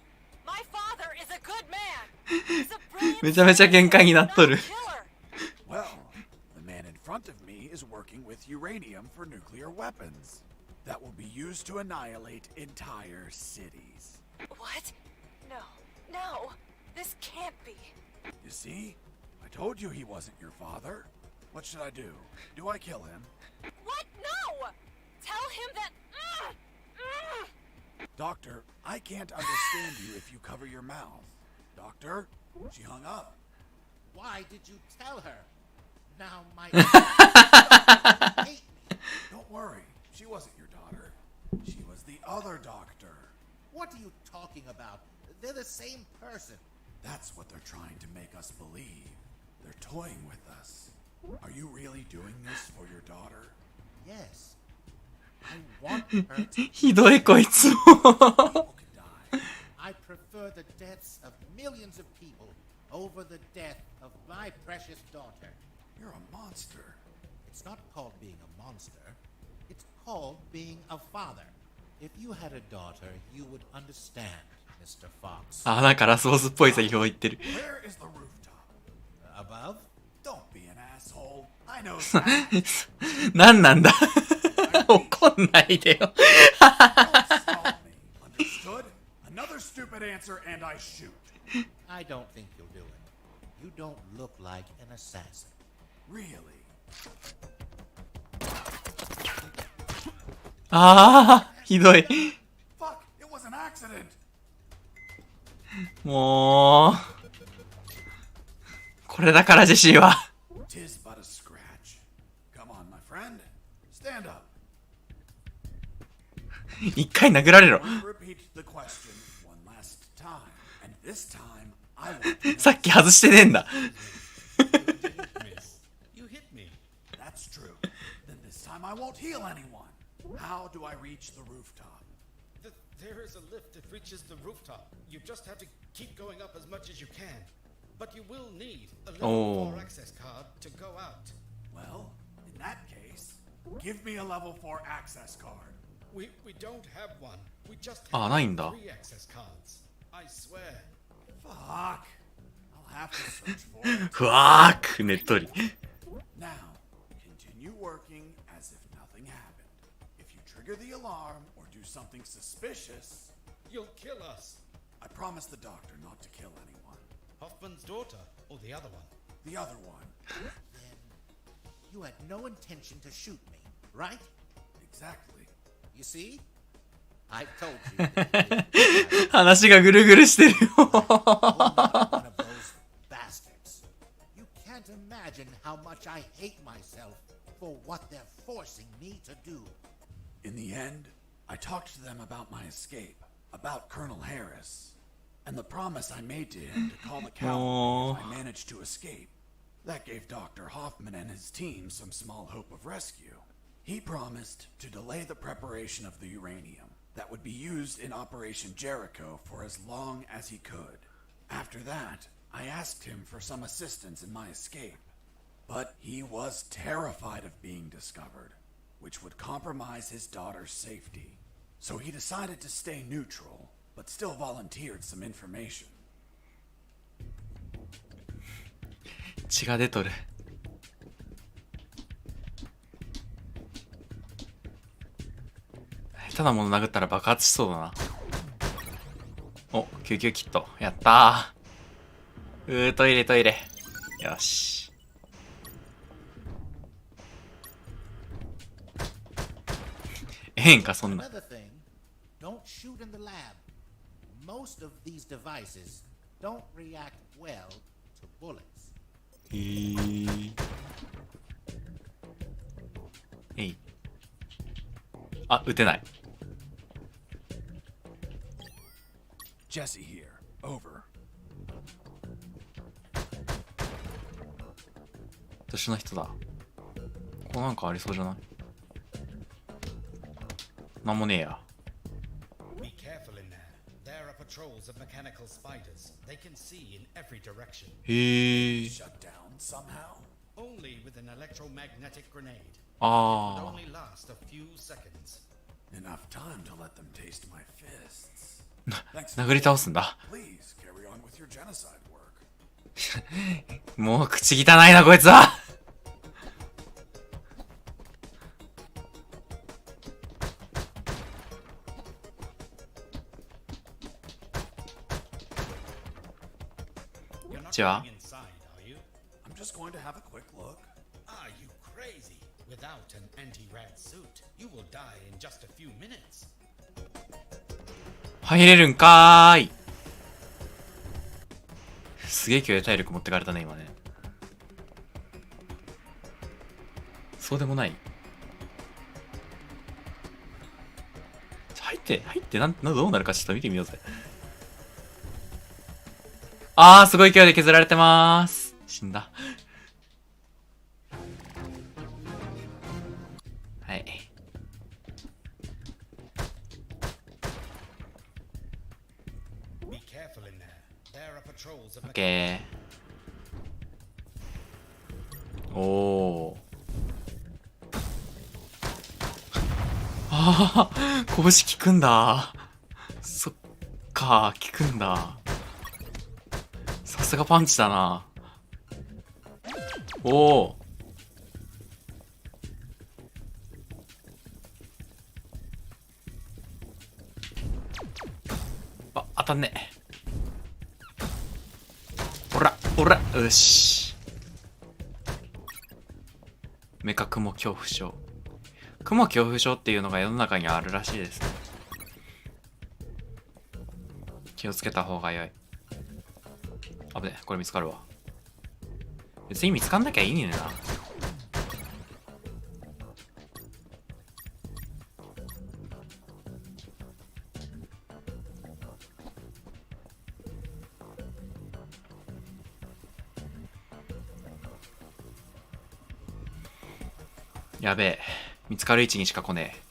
My father is a good man. He's a brilliant めちゃめちゃ限界になっとる。 killer. Well, the man in front of me is working with uranium for nuclear weapons that will be used to annihilate entire cities. What? No. This can't be. You see? I told you he wasn't your father. What should I do? Do I kill him? What? No! Tell him that... Doctor, I can't understand you if you cover your mouth. Doctor? She hung up. Why did you tell her? Now my hate me. Don't worry. She wasn't your daughter. She was the other doctor. What are you talking about? They're the same person. That's what they're trying to make us believe. They're toying with us. Are you really doing this for your daughter? Yes. I want her to. ひどいこいつも。 People can die. I prefer the deaths of millions of people over the death of my precious daughter. You're a monster. It's not called being a monster. It's called being a father. If you had a daughter, you would understand, Mr. Fox. あ、なんかラスボスっぽいセリフを言ってる。 Where is the rooftop? Above? Don't be an asshole. I know that. 何なんだ。怒んないでよ。 Don't stall me. Understood? Another stupid answer and I shoot. I don't think you'll do it. You don't look like an assassin. Really? あー、ひどい。 Fuck, it was an accident. もう、これだからジェシーは。'Tis but a scratch. Come on, my friend. Stand up. 一回殴られろ。 Repeat the question one last time. And this time, I will. さっき外してねえんだ。You hit me. That's true. Then this time I won't heal anyone. How do I reach the rooftop? There is a lift that reaches the rooftop. You just have to keep going up as much as you can. But you will need a level 4 access card to go out. Well, in that case, give me a level 4 access card. We don't have one. We just あ、 have ないんだ。 3 access cards. I swear. Fuck. I'll have to search for it. ふわーく、ねっとり。 Now, continue working as if nothing happened. If you trigger the alarm or do something suspicious, You'll kill us. I promise the doctor not to kill anyone. Hoffman's daughter or the other one? The other one. Then you had no intention to shoot me, right? Exactly. You see? I told you. 話がぐるぐるしてるよ。 One of those bastards. You can't imagine how much I hate myself for what they're forcing me to do. In the end, I talked to them about my escape, about Colonel Harris, and the promise I made to him to call the cavalry if I managed to escape. That gave Dr. Hoffman and his team some small hope of rescue. He promised to delay the preparation of the uranium that would be used in Operation Jericho for as long as he could. After that, I asked him for some assistance in my escape, but he was terrified of being discovered, which would compromise his daughter's safety. So he decided to stay neutral, but still volunteered some information. 血が出とる。下手なもの殴ったら爆発しそうだな。お、救急キット。やったー。トイレトイレ。よし。ええんか、そんな。 Another thing, don't shoot in the lab. Most of these devices don't react well to bullets. えい。あ、撃てない。 Jesse here. Over. 年の人だ。ここなんかありそうじゃない？なんもねえや。 Be careful in there. There are patrols of mechanical spiders. They can see in every direction. へえ。 Shut down somehow? Only with an electromagnetic grenade. It あ only last a few seconds. Enough time to let them taste my fists. あ。殴り倒すんだ。 Please carry on with your genocide work. もう口汚いなこいつは。こっちは？ Inside, are you? I'm just going to have a quick look. Are you crazy? Without an anti-rad suit, you will die in just a few minutes. 入れるんかーい。すげえ勢いで体力持ってかれたね今ね。そうでもない。入ってどうなるかちょっと見てみようぜ。あー、すごい勢いで削られてまーす。死んだ。はい。Be careful in there. There are patrols of オッケー。おー。ああ、拳効くんだ。そっか、効くんだ。さすがパンチだな。おお。あ、当たんねえ。おら、よし。目角も恐怖症。雲恐怖症っていうのが世の中にはあるらしいですね。気をつけた方が良い。あぶね、これ見つかるわ。別に見つかんなきゃいいねんな。やべえ。見つかる位置にしか来ねえ。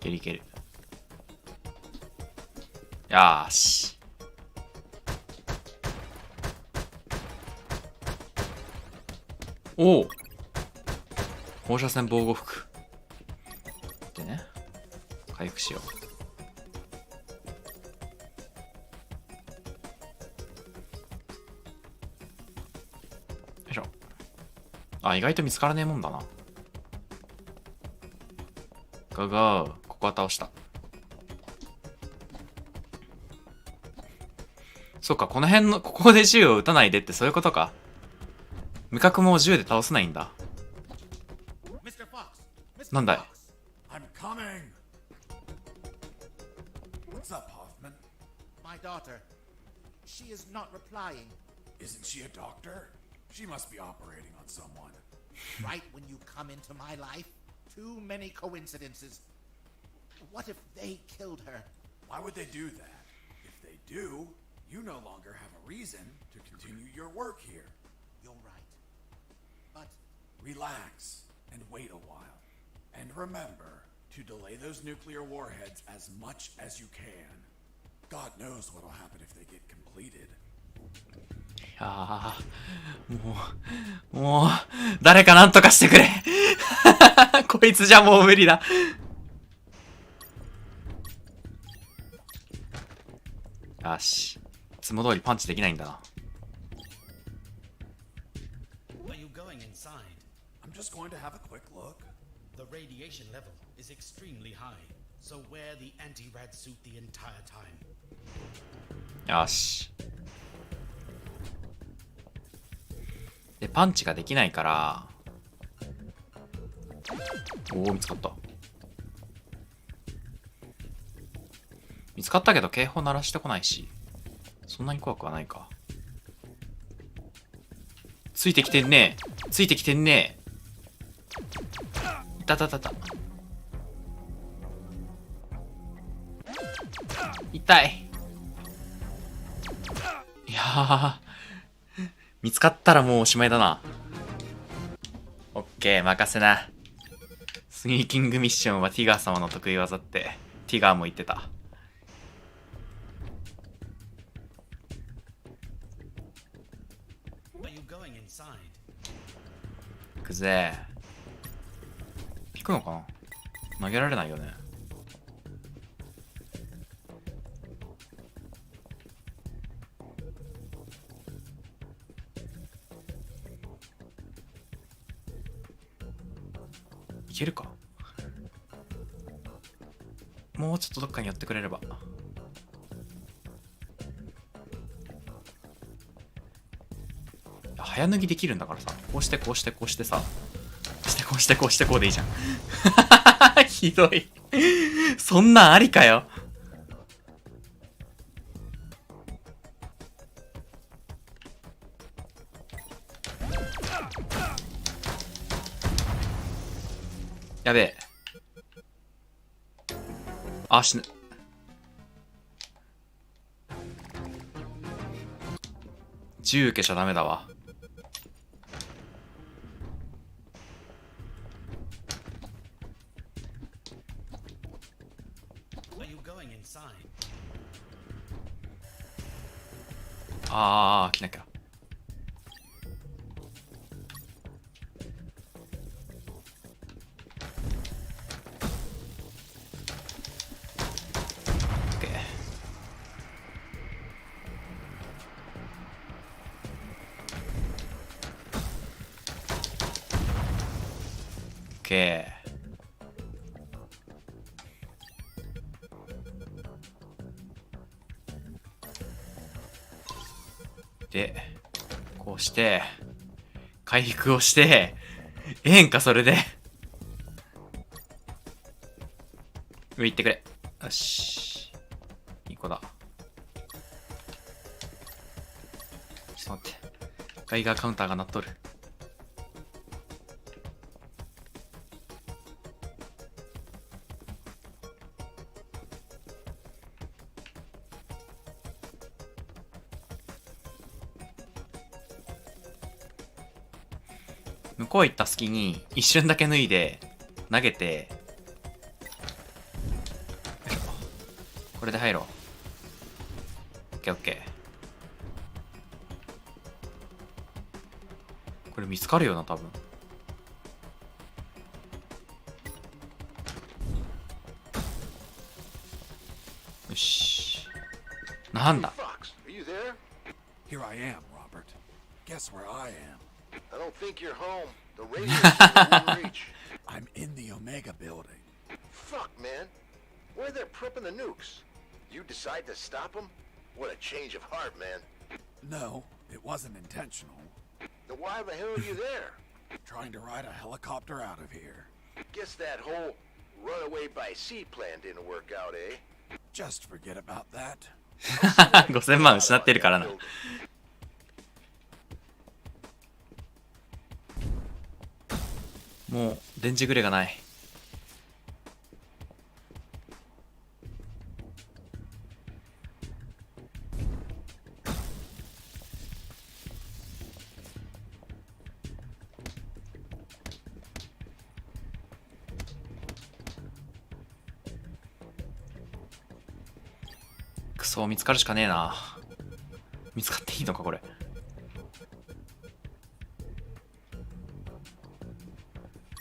いけるいける。よーし。おお。放射線防護服。でね。回復しよう。あ、意外と見つからねえもんだな。ゴーゴー。ここは倒した。そうか、この辺の、ここで銃を撃たないでってそういうことか。無角も銃で倒せないんだ。なんだい。I'm coming. What's up, Hoffman? My daughter. She is not replying. Isn't she a doctor? She must be operating on someone. Right when you come into my life, too many coincidences. What if they killed her? Why would they do that? If they do, you no longer have a reason to continue your work here. You're right. But relax and wait a while. And remember to delay those nuclear warheads as much as you can. God knows what'll happen if they get completed. いやー、もう、誰かなんとかしてくれこいつじゃもう無理だ。よし。いつも通りパンチできないんだな。Are you going inside? I'm just going to have a quick look. The radiation level is extremely high, so wear the anti-rad suit the entire time. よし。で、パンチができないから。おお、見つかった。見つかったけど警報鳴らしてこないし、そんなに怖くはないか。ついてきてんねえ。ついてきてんねえ。いたたたた。痛い。いやー、見つかったらもうおしまいだな。オッケー、任せな。スニーキングミッションはティガー様の得意技ってティガーも言ってた。行くぜ。行くのかな。投げられないよね。いけるか。もうちょっとどっかにやってくれれば。早脱ぎできるんだからさ、こうしてこうしてこうしてさ、こうしてこうしてこうでいいじゃんひどいそんなんありかよ。やべえ。あ、死ぬ。銃受けちゃダメだわ。ああ、来なきゃ。で、こうして、回復をして、ええんか、それで。上行ってくれ。よし。いい子だ。ちょっと待って。ガイガーカウンターが鳴っとる。向こう行った隙に一瞬だけ脱いで投げて、これで入ろう。オッケーオッケー。これ見つかるよな多分。よし。なんだ。 Fox, are you there? Here I am, Robert. Guess where I am? I don't think you're home. The radio's within reach. I'm in the Omega building. Fuck, man. Where they're prepping the nukes? You decide to stop them? What a change of heart, man. No, it wasn't intentional. Then why the hell are you there? Trying to ride a helicopter out of here. Guess that whole runaway by sea plan didn't work out, eh? Just forget about that. 5000万失ってるからな。もう電池グレがない。クソ見つかるしかねえな。見つかっていいのかこれ。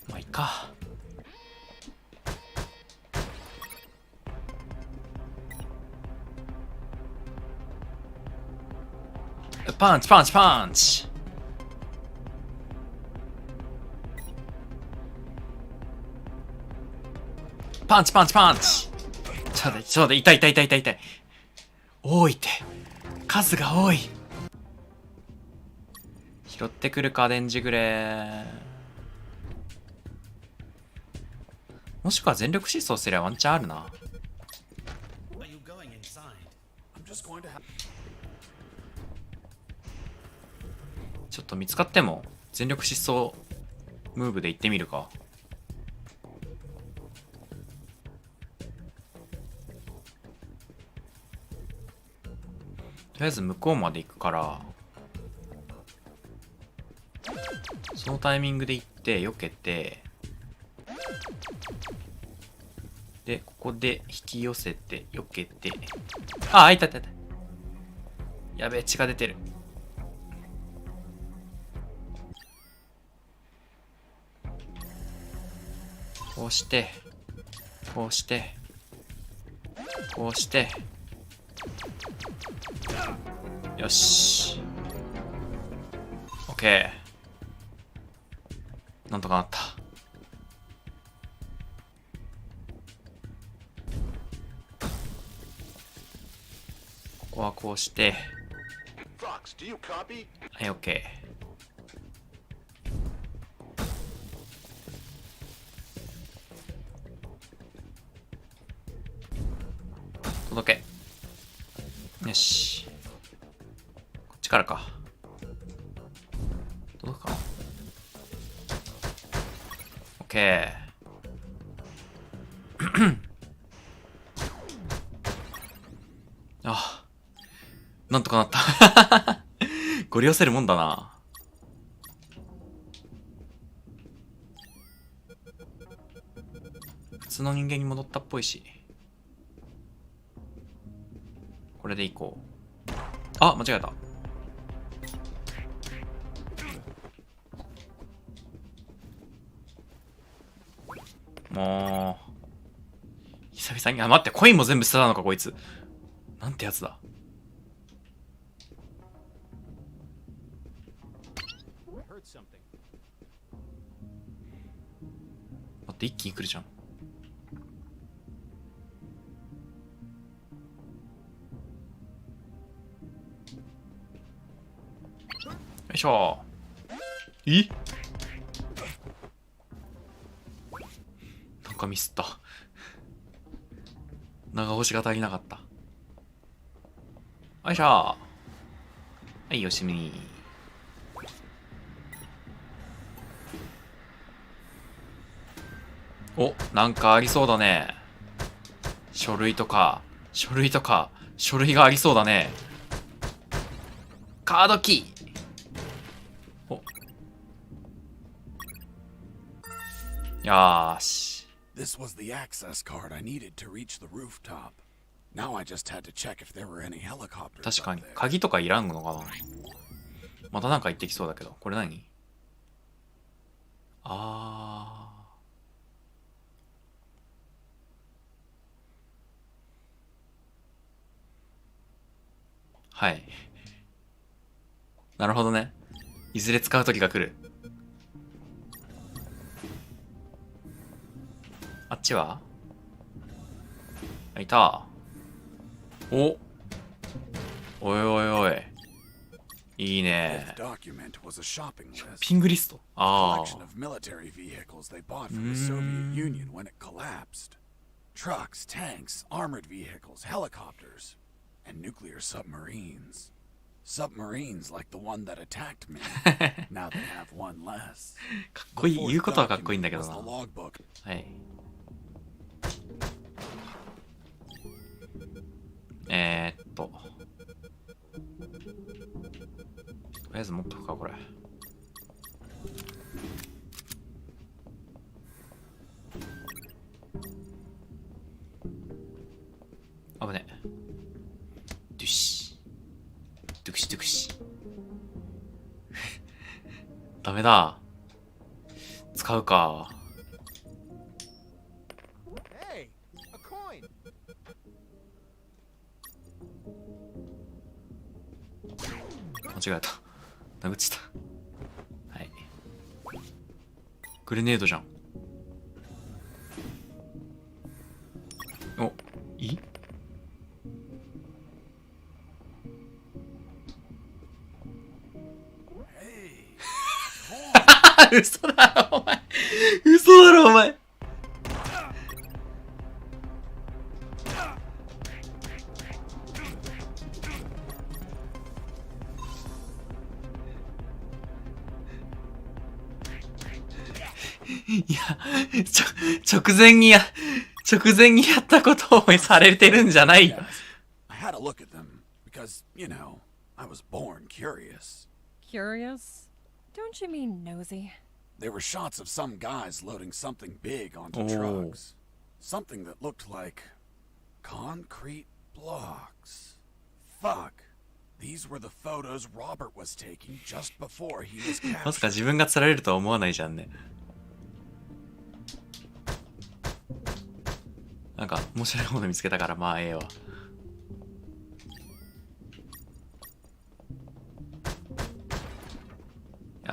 まあいいか。パンチパンチパンチ。パンチパンチパンチ。ちょっとちょっと痛い痛い痛い痛い痛い。多いって数が多い。拾ってくるか電磁グレ。もしくは全力疾走すりゃワンチャンあるな。 Are you going inside? I'm just going to have. ちょっと見つかっても全力疾走ムーブで行ってみるか。とりあえず向こうまで行くからそのタイミングで行って避けて、でここで引き寄せて避けて、ああいたいたいた。やべえ血が出てる。こうしてこうしてこうして、よし OK。 なんとかなった。ここはこうして、 Fox, do you copy? はい OK。 届け。よし。こっちからか。届くかな。OK。あ、なんとかなった。ご利用せるもんだな。普通の人間に戻ったっぽいし。これでいこう。あ、間違えた。もう久々に、あ、待って、コインも全部捨てたのかこいつ。なんてやつだ。待って、一気に来るじゃん。いしょ。え、なんかミスった。長押しが足りなかった。よいしょ。はい、よしみに。お、なんかありそうだね。書類とか、書類がありそうだね。カードキー。お。よーし。This was the access card I needed to reach the rooftop. Now I just had to check if there were any helicopters. 確かに、鍵とかいらんのかな。またなんか言ってきそうだけど、これ何？はい。なるほどね。いずれ使う時が来る。あっちは？いた。お。おいおいおい。いいね。ショッピングリスト。ああ。Trucks, tanks, armored vehicles, helicopters, and nuclear submarines. Submarines like the one that attacked me. Now they have one less. かっこいい。言うことはかっこいいんだけどな。はい。とりあえず持っとくか、これ。危ねえ。ドゥシ。ドゥクシドゥクシ。ダメだ。使うか。間違えた。殴っちゃった。はい。グレネードじゃん。お、いい？嘘だろお前。嘘だろお前。いや、直前にやったことをされてるんじゃないよ。I had a look at them because, you know, I was born curious. Curious? Don't you mean nosy? There were shots of some guys loading something big onto trucks. Something that looked like concrete blocks. Fuck. These were the photos Robert was taking just before he was captured. まさか自分が釣られるとは思わないじゃんね。なんか面白いもの見つけたからまあええわ。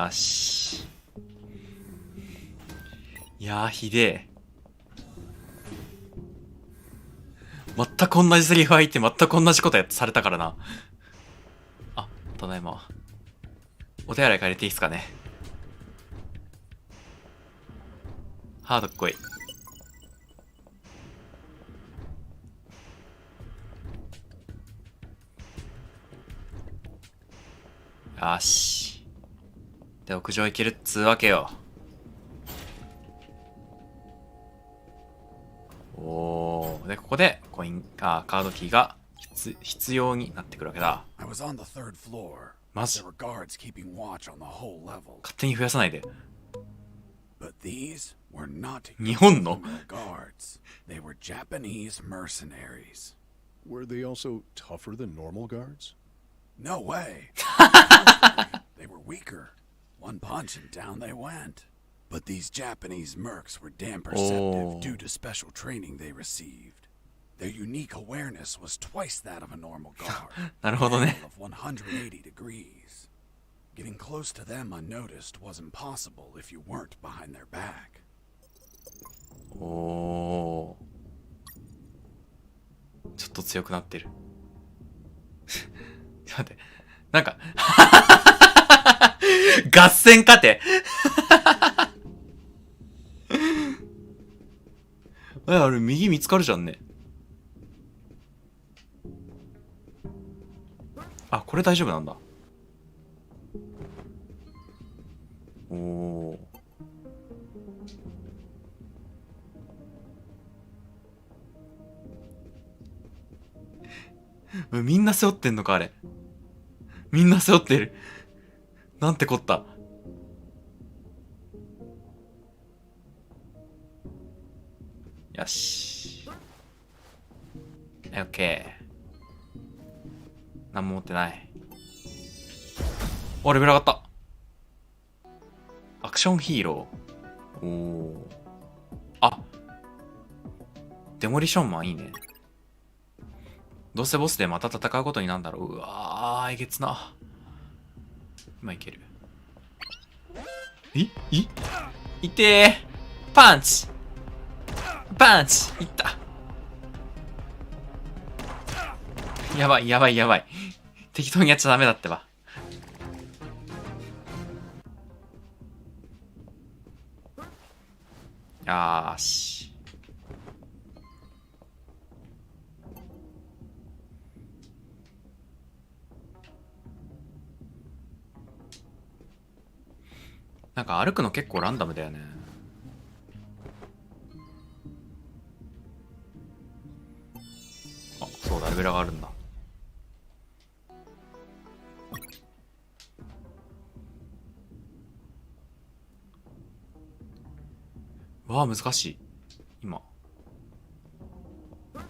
よし。いやーひでえ。全く同じセリフ入って全く同じことされたからな。あ、ただいま。お手洗い借りていいっすかね。ハードっこい。よし。で、屋上行けるっつうわけよ。おー。で、ここでカードキーが必要になってくるわけだ。まず、勝手に増やさないで。日本のWere they also tougher than normal guards? No way. They were weaker. One punch and down they went. But these Japanese mercs were damn perceptive due to special training they received. Their unique awareness was twice that of a normal guard. なるほどね。Of 180 degrees. Getting close to them unnoticed was impossible if you weren't behind their back. おー。ちょっと強くなってる。ちょっと待って。なんか合戦勝てあれ、右見つかるじゃんね。あ、これ大丈夫なんだ。おお。みんな背負ってんのか、あれ。みんな背負ってる。なんてこった。よし。オッケー。何も持ってない。お、レベル上がった。アクションヒーロー。おお。あ。デモリションマンいいね。どうせボスでまた戦うことになるんだろう。うわー、えげつな。今いける。いてー。パンチパンチいった。やばいやばいやばい。適当にやっちゃダメだってば。よーし。なんか歩くの結構ランダムだよね。あ、そうだ、レベルがあるんだ。わあ、難しい。今。よ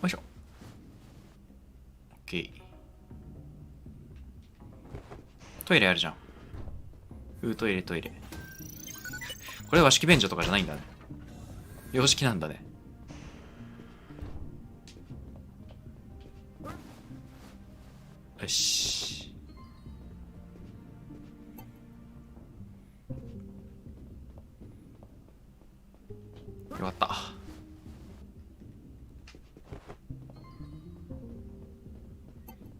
いしょ。オッケー。トイレあるじゃん。トイレトイレ。これ和式便所とかじゃないんだね。洋式なんだね。よし。よかった。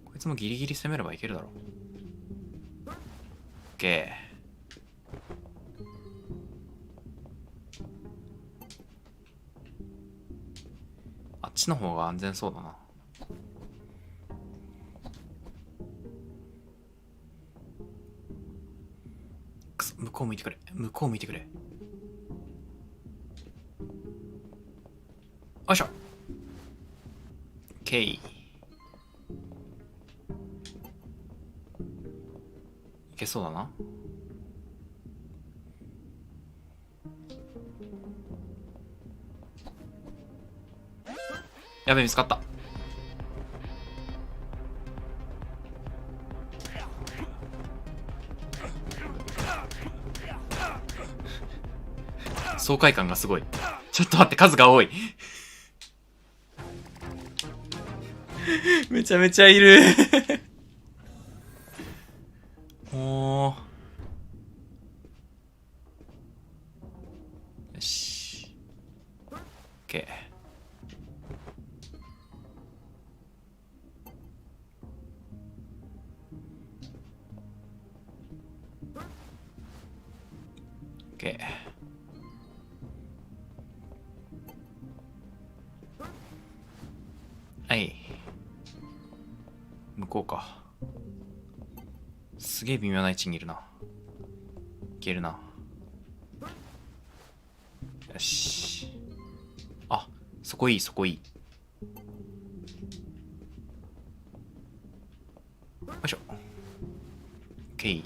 こいつもギリギリ攻めればいけるだろう。オッケー。あっちの方が安全そうだな。くそ、向こう向いてくれ。向こう向いてくれ。よいしょ。オッケー。いけそうだな。やべえ、見つかった。爽快感がすごい。ちょっと待って、数が多い。めちゃめちゃいる。おー。よし。オッケー。OK。はい。向こうか。すげえ微妙な位置にいるな。いけるな。よし。あ、そこいい、そこいい。よいしょ。OK。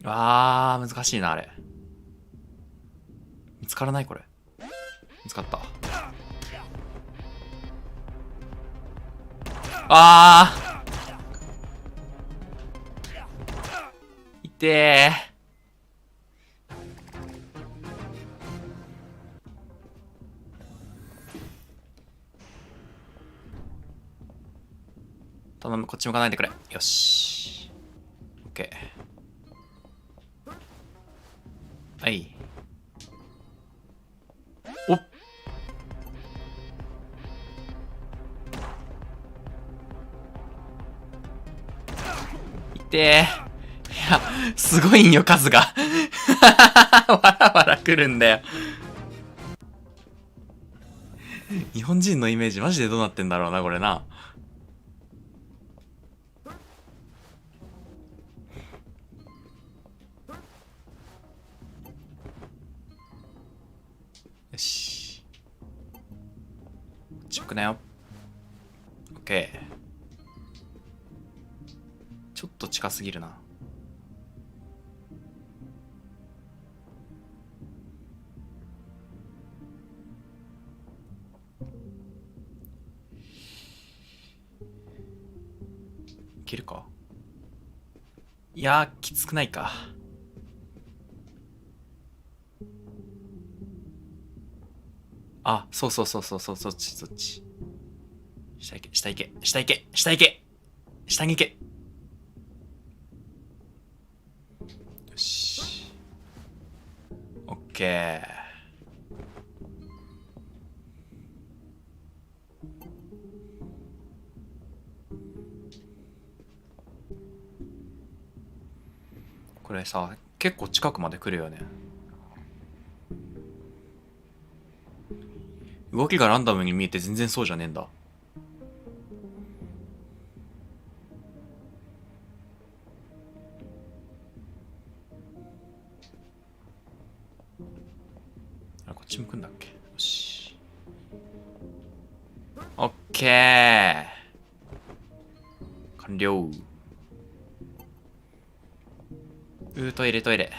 あー、難しいな、あれ。見つからないこれ。見つかった。あー。いてー。頼む、こっち向かないでくれ。よし。オッケー。はい。おっ。てえ。いや、すごいんよ、数が。わらわら来るんだよ。日本人のイメージマジでどうなってんだろうな、これな。よし。こっち行くなよ。オッケー。ちょっと近すぎるな。いけるか？いやー、きつくないか。あ、そうそうそうそうそう、そっちそっち。下行け、下行け、下行け、下行け、下に行け。よし。オッケー。これさ、結構近くまで来るよね。動きがランダムに見えて全然そうじゃねえんだ。あ、こっち向くんだっけ。よし。オッケー。完了。トイレトイレ。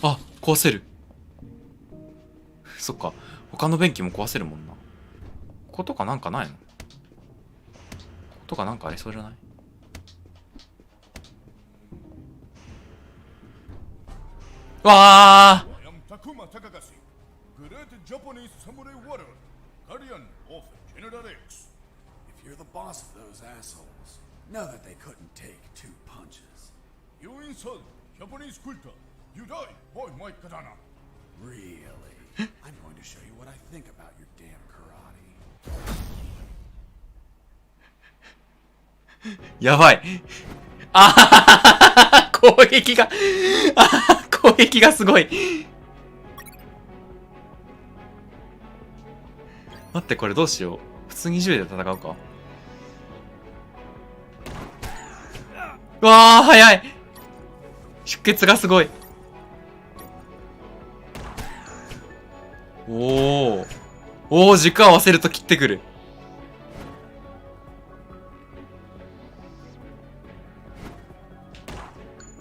あ、壊せる。そっか。他の便器も壊せるもんな。こことかなんかないの？こことかなんかありそうじゃない？わー！If you're the boss of those assholes, know that they couldn't take 2 punches. You insult Japanese culture. You die by my katana. Really? I'm going to show you what I think about your damn karate. やばい。あははは攻撃が攻撃がすごい。待って、これどうしよう。普通に銃で戦うか。うわー、早い。出血がすごい。おー。おー、軸合わせると切ってくる。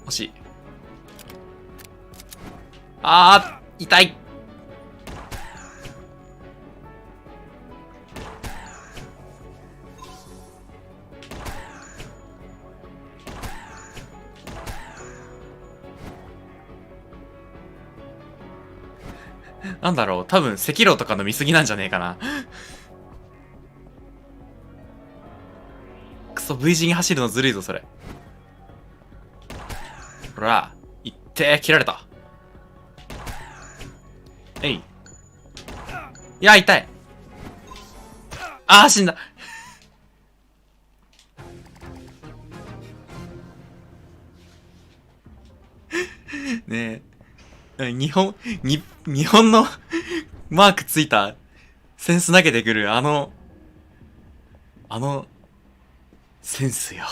惜しい。あー、痛い。なんだろう、多分赤狼とかの見過ぎなんじゃねえかな。クソ V 字に走るのずるいぞそれ。ほら、いってー、切られた。えい。いや、痛い。あー、死んだ。ねえ。日本のマークついたセンス投げてくる、センスよ。よ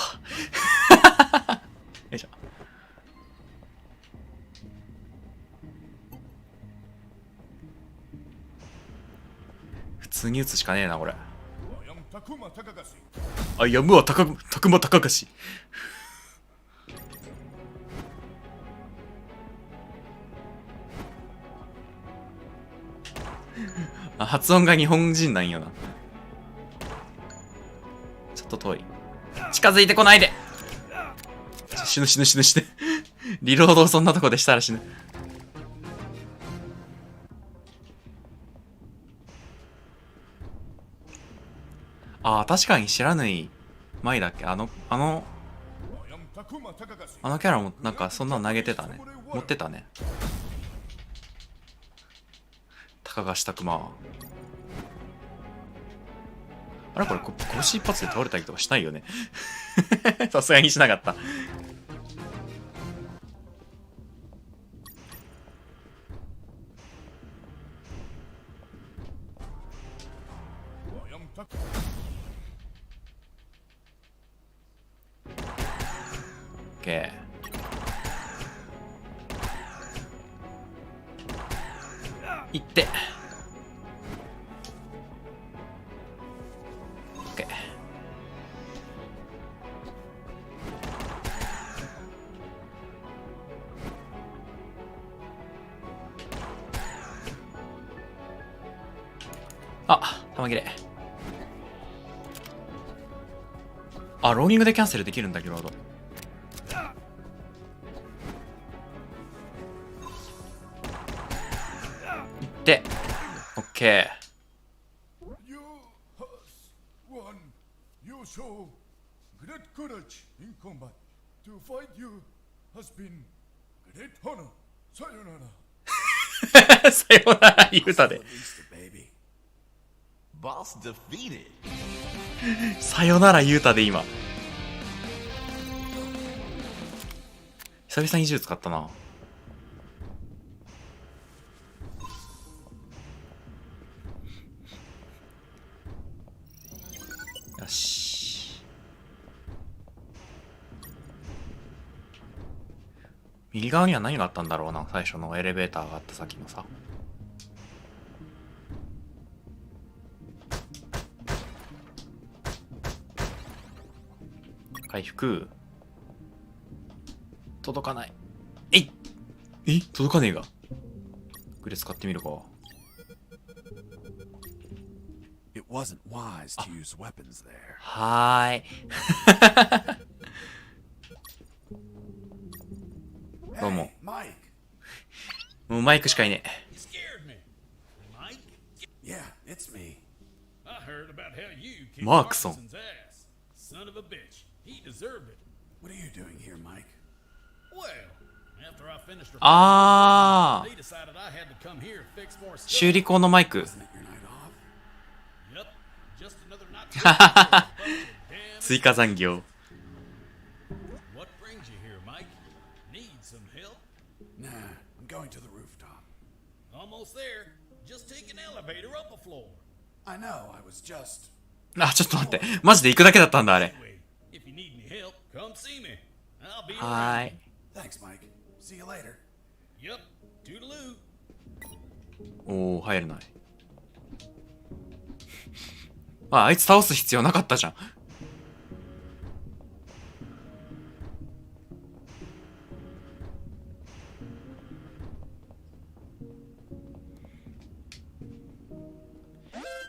いしょ。普通に打つしかねえな、これ。あ、やむはたくまたかがし。あ、発音が日本人なんよな。ちょっと遠い。近づいてこないで。死ぬ。リロードをそんなとこでしたら死ぬ。ああ、確かに知らぬい前だっけ。あのキャラもなんかそんなの投げてたね。持ってたね。高橋拓磨。あれこれ拳一発で倒れたりとかしないよね。さすがにしなかった。OK。いって。OK。あ、弾切れ。あ、ローリングでキャンセルできるんだ、ギロード。いって。オッケー。You has won. You show great courage in combat. To fight you has been great honor. さよなら。さよなら言うたで。Boss defeated. さよなら言うたで今。久々に銃使ったな。よし。右側には何があったんだろうな、最初のエレベーターがあった先のさ。回復。届かない。届かねえが。グレ使ってみるか。It wasn't wise to use weapons there. はーい。どうも。もうマイクしかいねえ。マークソン。Son of a bitch. He deserved it. What are you doing here, Mike? Well, after I finishedあthey decided I had to come here and fix more stuff. 修理工のマイク。 Yep, just another night. 追加残業。 What brings you here, Mike? Need some help? Nah, I'm going to the rooftop. Almost there. Just take an elevator up a floor. I know, I was just... あ、ちょっと待って。マジで行くだけだったんだ、あれ。If you need any help, come see me. I'll be はーい。 Thanks, Mike. See you later. Yep, toodaloo. おー、入れない。あいつ倒す必要なかったじゃん。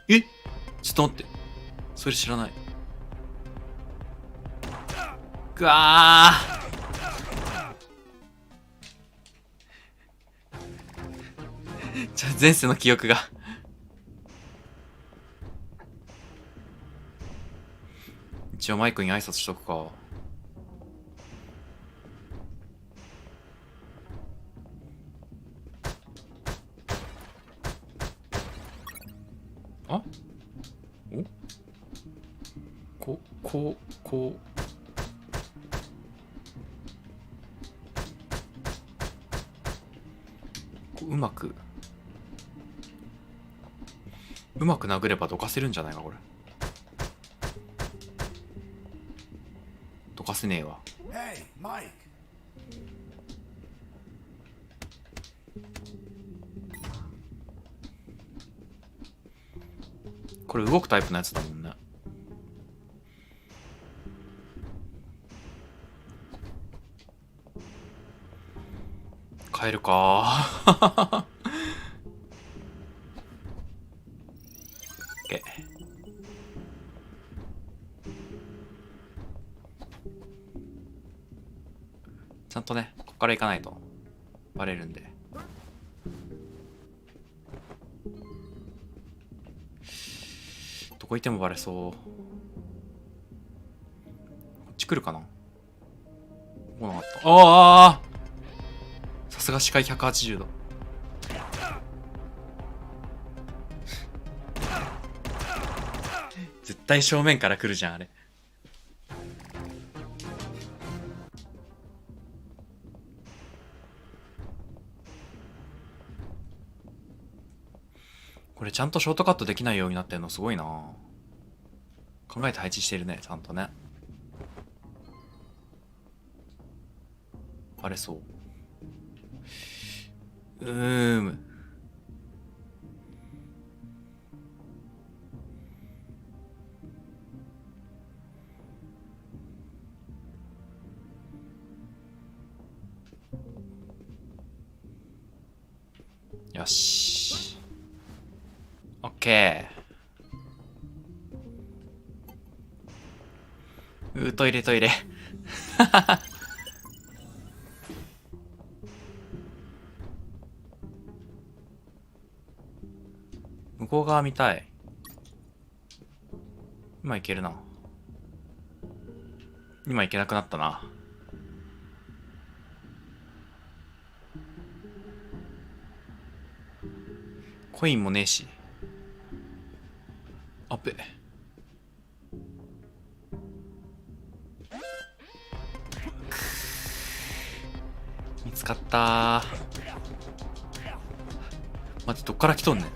え？ちょっと待って。それ知らない。ぐわー。前世の記憶が。一応マイクに挨拶しとくか。あ？お？こう。うまく殴ればどかせるんじゃないかこれ。どかせねえわ。Hey, Mike. これ動くタイプのやつだもんね。変えるか。OK。ちゃんとね、ここから行かないとバレるんで。どこ行ってもバレそう。こっち来るかな。来なかった。ああ。さすが視界180度。絶対対正面から来るじゃんあれ。これちゃんとショートカットできないようになってんのすごいな。考えて配置してるね、ちゃんとね。あれそう。よし。オッケー。トイレトイレ。向こう側見たい。今行けるな。今行けなくなったな。コインもねえし。あっべ。見つかったー。待って、どっから来とんねん。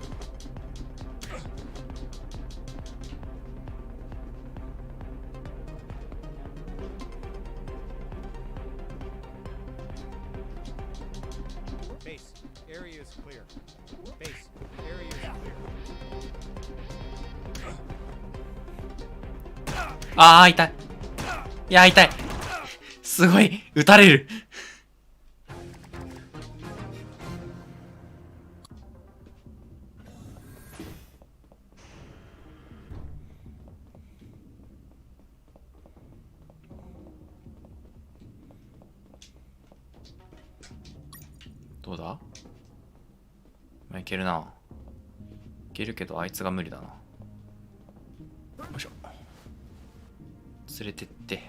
あー、痛い。いや、痛い。すごい、撃たれる。どうだ？まあ、いけるな。いけるけど、あいつが無理だな。よいしょ。連れてって。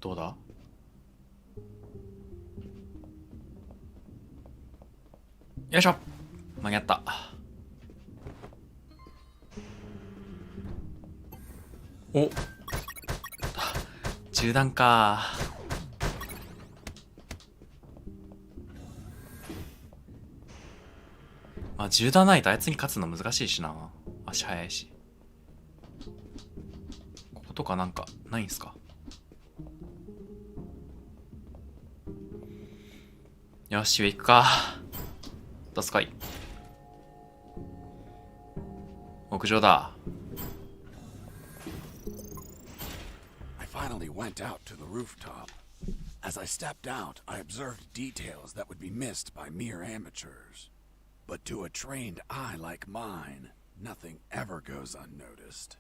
どうだ？よいしょ。間に合った。お、銃弾か。まあ銃弾ないとあいつに勝つの難しいしな。足速いし。こことかなんかないんすか？よし、上行くか。どすこい。屋上だ。I finally went out to the rooftop. As I stepped out, I observed details that would be missed by mere amateurs. But to a trained eye like mine, nothing ever goes unnoticed.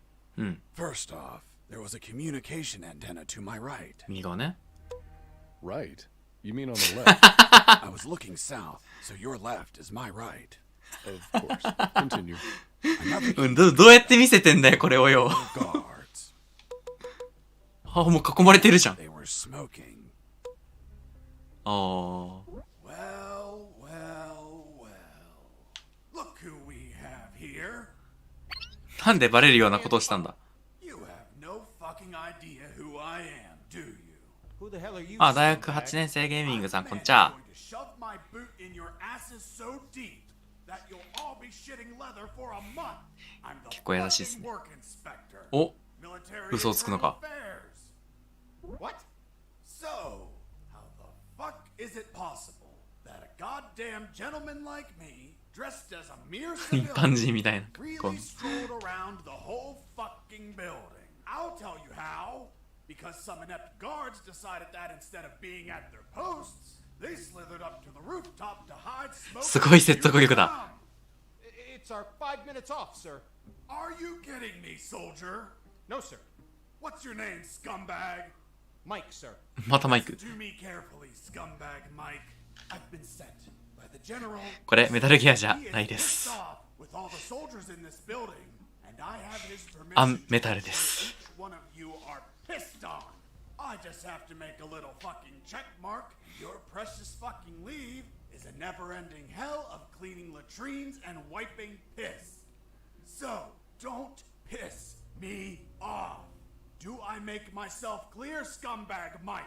First off, there was a communication antenna to my right. 右側ね。Right? You mean on the left? I was looking south, so your left is my right. Of course. Continue. どうやって見せてんだよ、これをよ。 Guards. あ、もう囲まれてるじゃん。They were smoking. あー。Well, look who we have here. なんでバレるようなことをしたんだ。You have no fucking idea who I am, do you? あ、大学8年生ゲーミングさん、こんにちは。結構優しいですね。お、嘘をつくのか。What? So, how the fuck is it possible that a goddamn gentleman like me, dressed as a mere 一般人みたいな。 really strolled around the whole fucking building? I'll tell you how. Because some inept guards decided that instead of being at their posts, they slithered up to the rooftop to hide smoke. すごい説得力だ。 It's our 5 minutes off, sir. Are you kidding me, soldier? No, sir. What's your name, scumbag? Mike, sir. またマイク。 Do me carefully, scumbag Mike. I've been sent by the general. これメタルギアじゃないです。 With all the soldiers in this building, and I have his permission. アンメタルです。One of you are pissed on. I just have to make a little fucking check mark. Your precious fucking leave is a never-ending hell of cleaning latrines and wiping piss. So, don't piss me off. Do I make myself clear, scumbag Mike?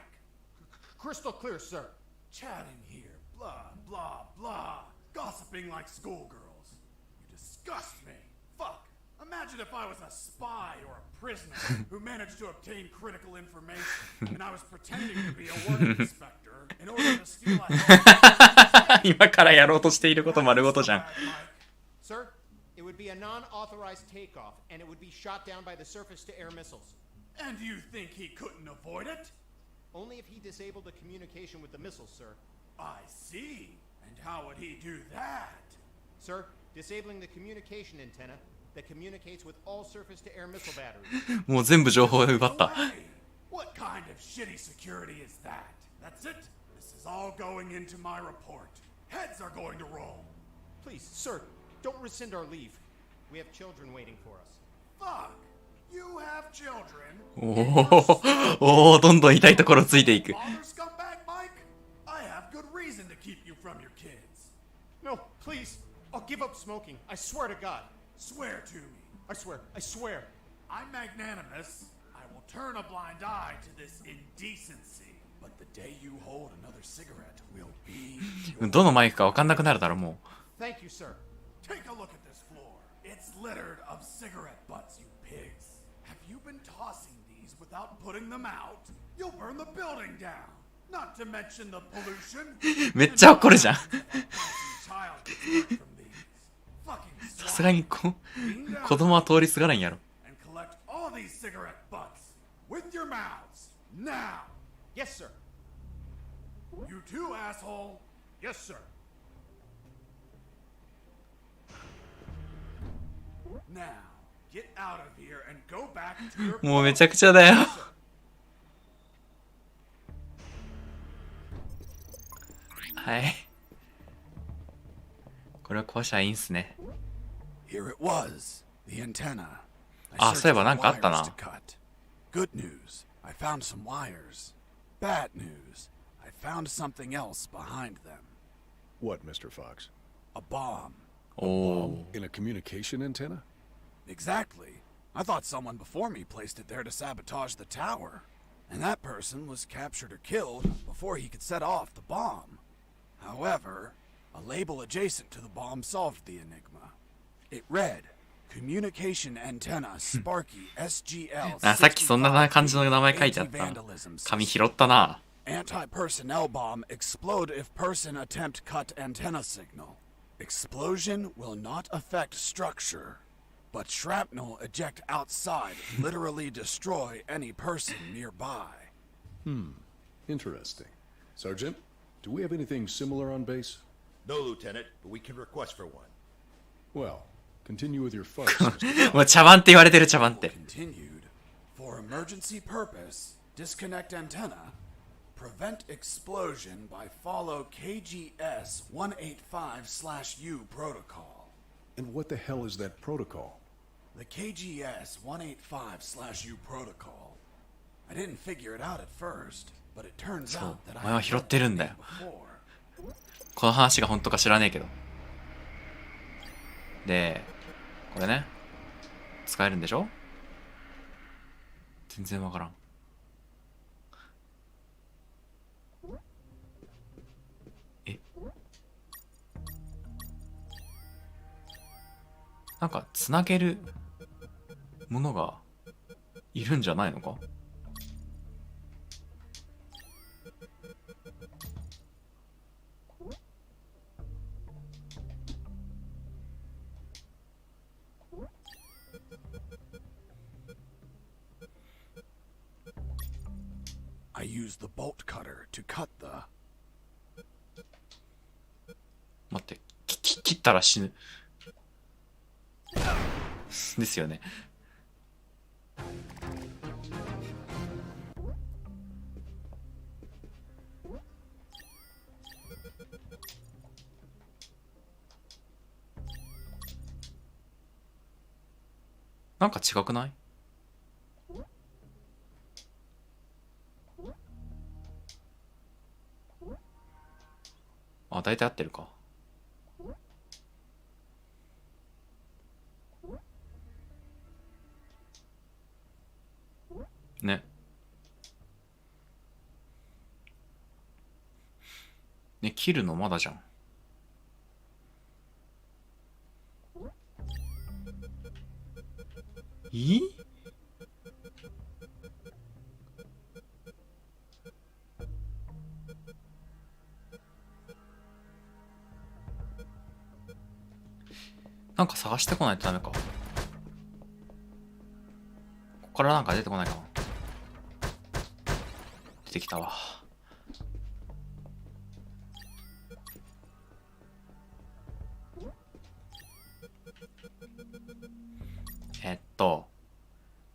Crystal clear, sir. Chatting here, blah, blah, blah. Gossiping like schoolgirls. You disgust me. Fuck. Imagine if I was a spy or a prisoner who managed to obtain critical information, and I was pretending to be a work inspector in order to steal a hell. 今からやろうとしていること丸ごとじゃん。Sir, it would be a non-authorized takeoff, and it would be shot down by the surface-to-air missiles. And you think he couldn't avoid it? Only if he disabled the communication with the missiles, sir. I see. And how would he do that? Sir, disabling the communication antenna that communicates with all surface-to-air missile batteries. もう全部情報を奪った。What kind of shitty security is that? That's it? This is all going into my report. Heads are going to roll. Please, sir, don't rescind our leave. We have children waiting for us. Fuck. You have children. おお、どんどん痛いところついていく。Father scumbag Mike? I have good reason to keep you from your kids. No, please. I'll give up smoking. I swear to God. Swear to me. I swear. I swear. I'm magnanimous. I will turn a blind eye to this indecency. But the day you hold another cigarette will be. どのマイクか分かんなくなるだろもう。Thank you, sir. Take a look at this floor. It's littered of cigarette butts, you pigs. Have you been tossing these without putting them out? You'll burn the building down. Not to mention the pollution. めっちゃ怒るじゃん。さすがに子供は通りすがないんやろ。And collect all these cigarette butts with your mouths now. Yes, sir. You too, asshole. Yes, sir. Now, get out of here and go back to your. もうめちゃくちゃだよ。はい。これは壊しゃいいんすね。Here it was, the antenna. あ、そういえばなんかあったな。Good news, I found some wires. Bad news, I found something else behind them. What, Mr. Fox? A bomb. Oh. In a communication antenna? Exactly. I thought someone before me placed it there to sabotage the tower. And that person was captured or killed before he could set off the bomb. However, a label adjacent to the bomb solved the enigma. It read, Communication Antenna Sparky SGL あ、さっきそんな感じの名前書いてあった。紙拾ったな。Anti-personnel bomb explode if person attempt cut antenna signal. Explosion will not affect structure, but shrapnel eject outside literally destroy any person nearby. Interesting. Sergeant, do we have anything similar on base? No, Lieutenant, but we can request for one. Well, continue with your farce. もう茶番って言われてる茶番って。Continued. For emergency purpose, disconnect antenna. Prevent explosion by follow KGS 185/U protocol. And what the hell is that protocol? The KGS 185/U protocol. I didn't figure it out at first, but it turns out that お前は拾ってるんだよ。この話が本当か知らねえけど。で、これね、使えるんでしょ？全然わからん。え？なんかつなげるものがいるんじゃないのか？I used the bolt cutter to cut the. 待って、切ったら死ぬ。ですよね。なんか違くない？あ、大体合ってるか。ね。ね、切るのまだじゃん。いい？なんか探してこないとダメか。ここからなんか出てこないかな。出てきたわ。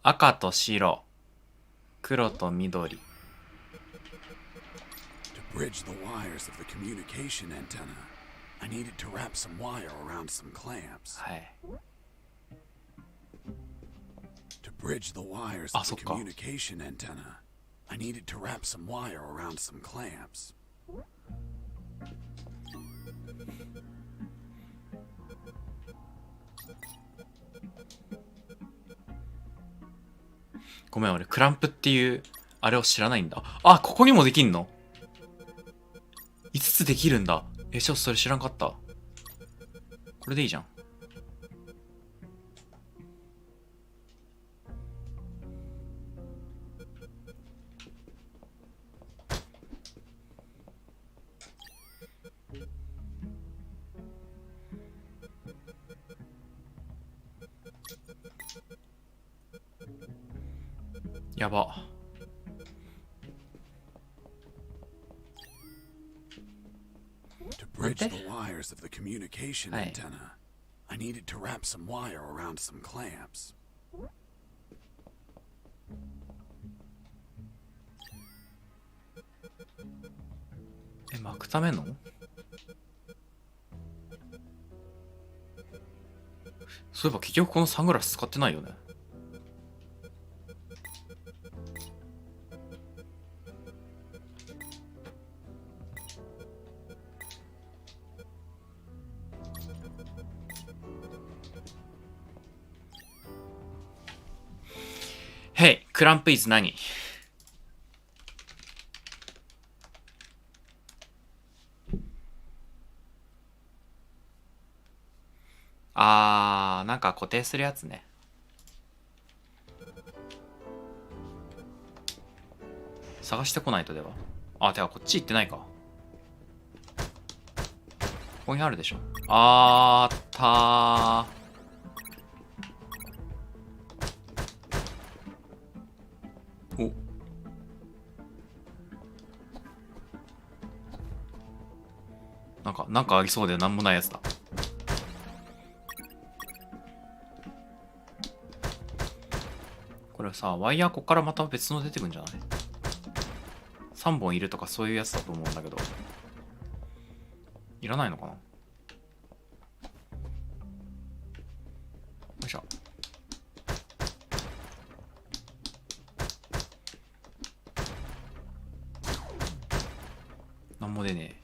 赤と白、黒と緑。To bridge the wires of the communication antenna, I needed to wrap some wire around some clamps. はい。To bridge the wires of the communication antenna, I needed to wrap some wire around some clamps. ごめん、俺クランプっていうあれを知らないんだ。あ、ここにもできんの？ 5 つできるんだ。ちょっとそれ知らんかった。これでいいじゃん。やば。To bridge the wires of the communication antenna, I needed to wrap some wire around some clamps. 巻くための？そういえば結局このサングラス使ってないよね。Hey, クランプイズ何？なんか固定するやつね。探してこないとでは。てかこっち行ってないか。ここにあるでしょ。あったー。なんかありそうでなんもないやつだ。これさ、ワイヤーこっからまた別の出てくんじゃない？ 3 本いるとかそういうやつだと思うんだけど。いらないのかな？よいしょ。なんも出ねえ。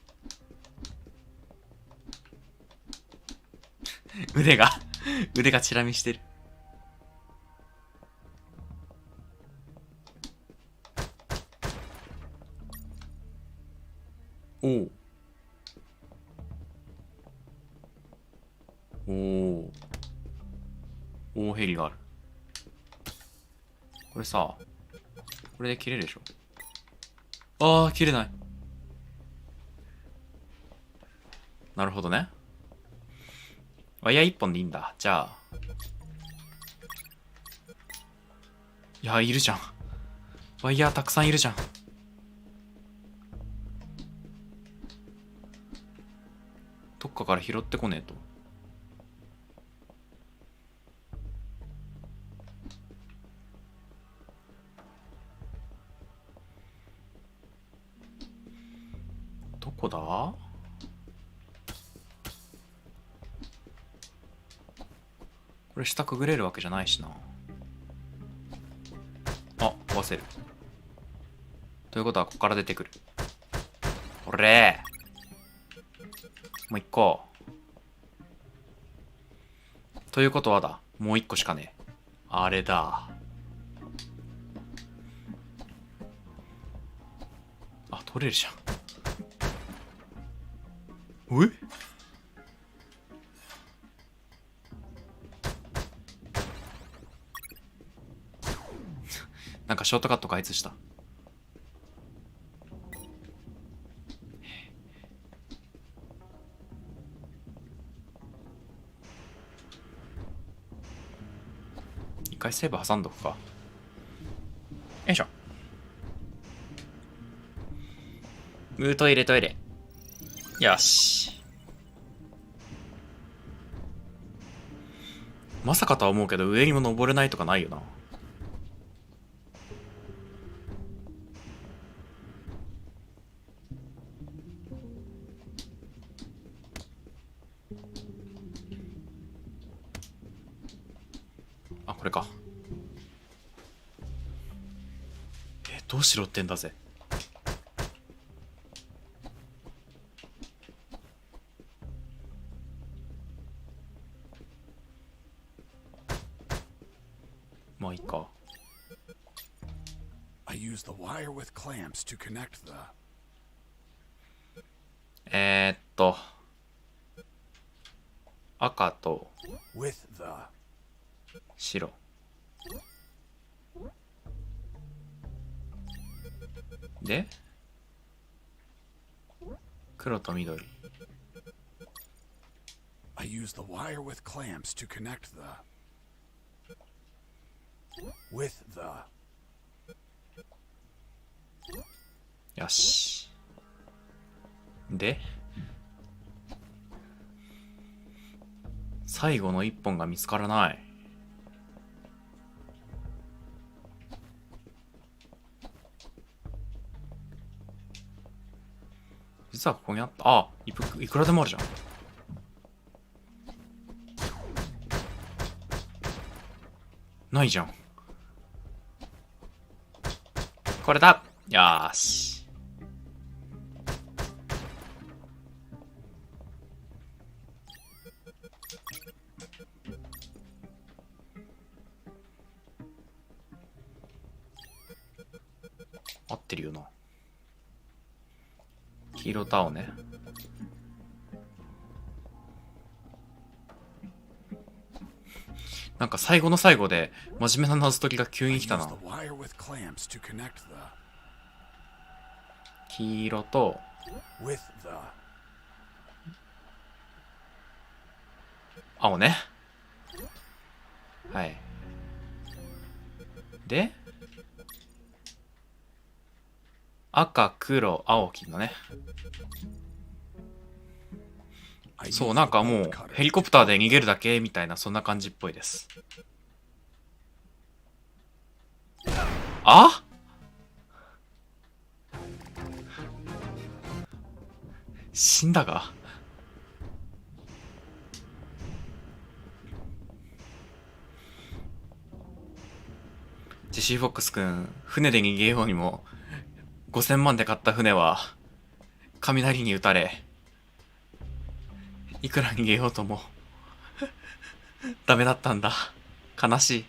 腕がチラ見してる。おおヘリがある。これさ、これで切れるでしょ。切れない。なるほどね。ワイヤー1本でいいんだ。じゃあ。いや、いるじゃん。ワイヤーたくさんいるじゃん。どっかから拾ってこねえと。どこだ？これ下くぐれるわけじゃないしな。壊せる。ということはここから出てくる。これもう一個。ということはだ。もう一個しかねえ。あれだ。あ、取れるじゃん。え？なんかショートカット開通した。一回セーブ挟んどくか。よいしょ。トイレトイレ。よし。まさかとは思うけど上にも登れないとかないよな。あ、これか。どうしろってんだぜ。まあいいか。I use the wire with clamps to connect the. 赤と with the. 白で黒と緑。 I use the wire with clamps to connect the. with the. よし。で最後の一本が見つからない。実はここにあった。あ、いくらでもあるじゃん。ないじゃん。これだ。よーし。合ってるよな。黄色と青ね。なんか最後の最後で真面目な謎解きが急に来たな。黄色と青ね。はい。で赤、黒、青、黄のね。そう、なんかもうヘリコプターで逃げるだけみたいな、そんな感じっぽいです。あ？死んだが？ジェシー・フォックスくん、船で逃げようにも5000万で買った船は雷に打たれ、いくら逃げようともダメだったんだ。悲しい。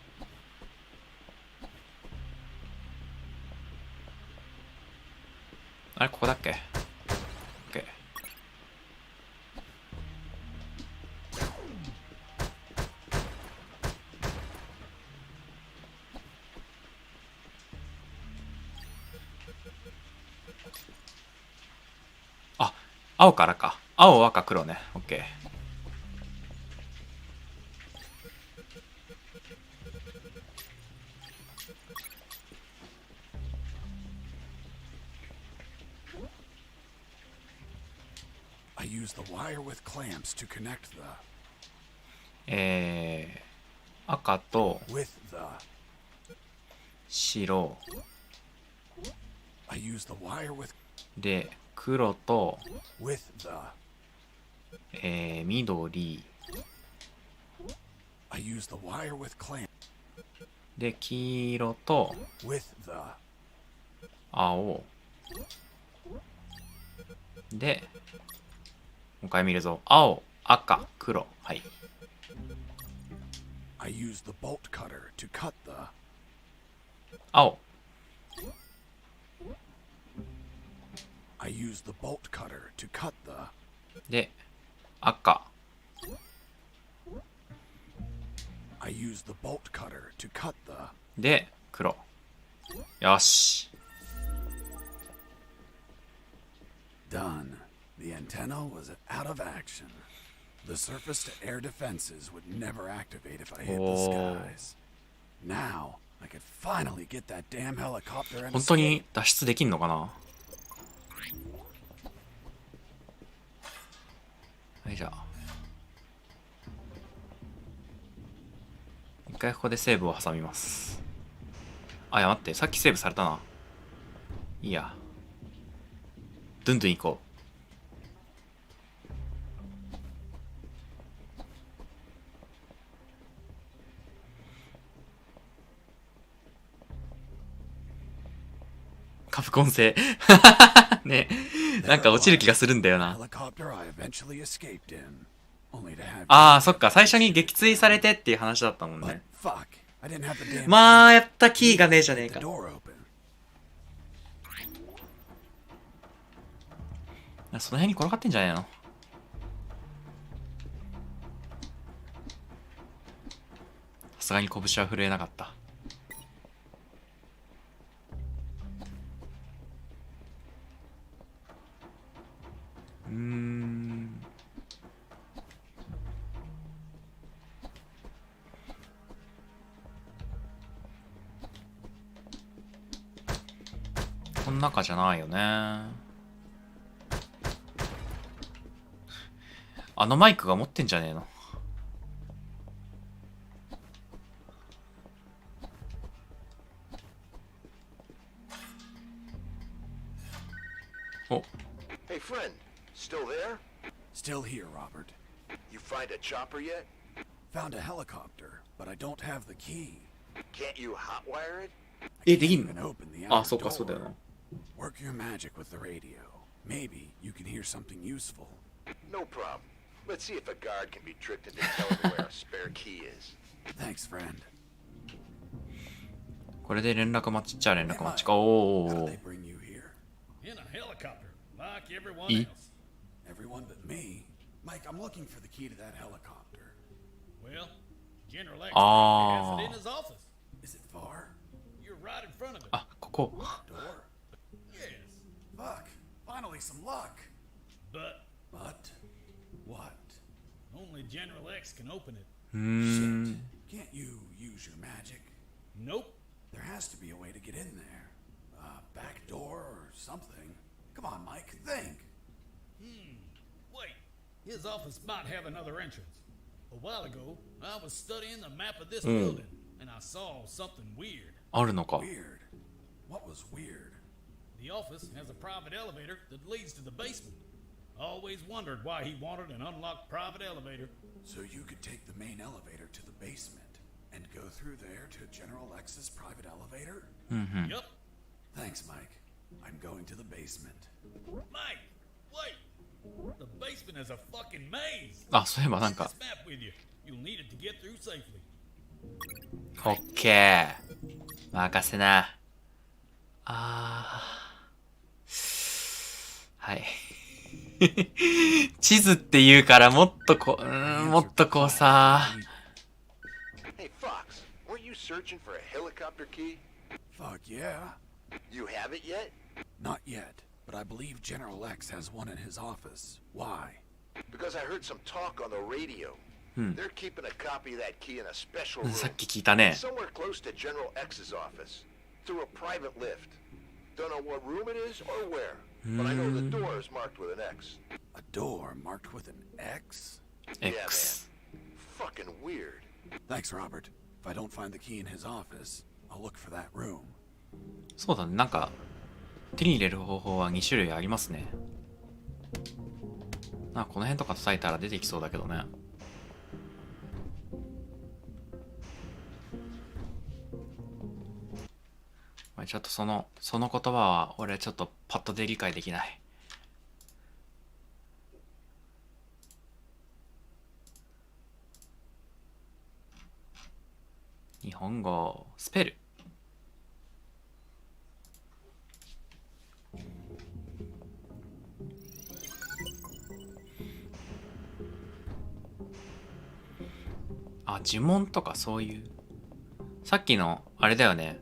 あれ、ここだっけ？ OK。あ、青からか。青、赤、黒ね。OK。I use the wire with clamps to connect the. 赤と with the. 白 I use the wire with. で黒と with the. 緑 I use the wire with clamp. で黄色と with the. 青でう一回見るぞ。青、赤、黒。はい。I use the bolt cutter to cut the. 青。I use the bolt cutter to cut the. で、赤。I use the bolt cutter to cut the. で、黒。よし。Done. The antenna was out of action. The surface-to-air defenses would never activate if I hit the skies. Now, I could finally get that damn helicopter and 本当に脱出できんのかな。はい、じゃあ。一回ここでセーブを挟みます。あ、いや待って、さっきセーブされたな。いいや。ドゥンドゥン行こう。カプコン製ね、なんか落ちる気がするんだよな。ああ、そっか、最初に撃墜されてっていう話だったもんね。まあ、やったキーがねえじゃねえか。その辺に転がってんじゃねえの。さすがに拳は震えなかった。この中じゃないよね。あのマイクが持ってんじゃねえの。お。Hey friend, still there? Still here, Robert. You find a chopper yet? Found a helicopter, but I don't have the key. Can't you hotwire it? え、できんの？あ、そうか、そうだよな。Work your magic with the radio. Maybe you can hear something useful. No problem. Let's see if a guard can be tricked into telling where a spare key is. Thanks, friend. これで連絡待ちっちゃ連絡待ちか。おお。In a helicopter, like everyone else. Everyone but me. Mike, I'm looking for the key to that helicopter. Well, General X has it in his office. Is it far? You're right in front of it. あ、ここ。Door? Yes. Fuck. Finally some luck. But what? Only General X can open it. Shit. Can't you use your magic? Nope. There has to be a way to get in there. Back door or something. Come on, Mike, think. Wait. His office might have another entrance. A while ago, I was studying the map of this building, and I saw something weird. あるのか。 Weird? What was weird? The office has a private elevator that leads to the basement. Always wondered why he wanted an unlocked private elevator. So you could take the main elevator to the basement and go through there to General X's private elevator? Yup. Thanks, Mike. I'm going to the basement. Mike, wait. The basement is a fucking maze. あ、そういえばなんか。 This map with you. You'll need it to get through safely. オッケー。任せな。はい。地図って言うからもっとこうさ。Hey Fox, weren't you searching for a helicopter key? Fuck yeah. You have it yet? Not yet, but I believe General X has one in his office. Why? Because I heard some talk on the radio. They're keeping a copy of that key in a special room. さっき聞いたね。 Somewhere close to General X's office. Through a private lift. Don't know what room it is or where. But I know the door is marked with an X. A door marked with an X? Yeah, man. Fucking weird. Thanks, Robert. If I don't find the key in his office, I'll look for that room. そうだね。なんか手に入れる方法は2種類ありますね。この辺とか叩いたら出てきそうだけどね。ちょっとその言葉は俺ちょっとパッとで理解できない。本語スペル。あ、呪文とかそういう。さっきのあれだよね。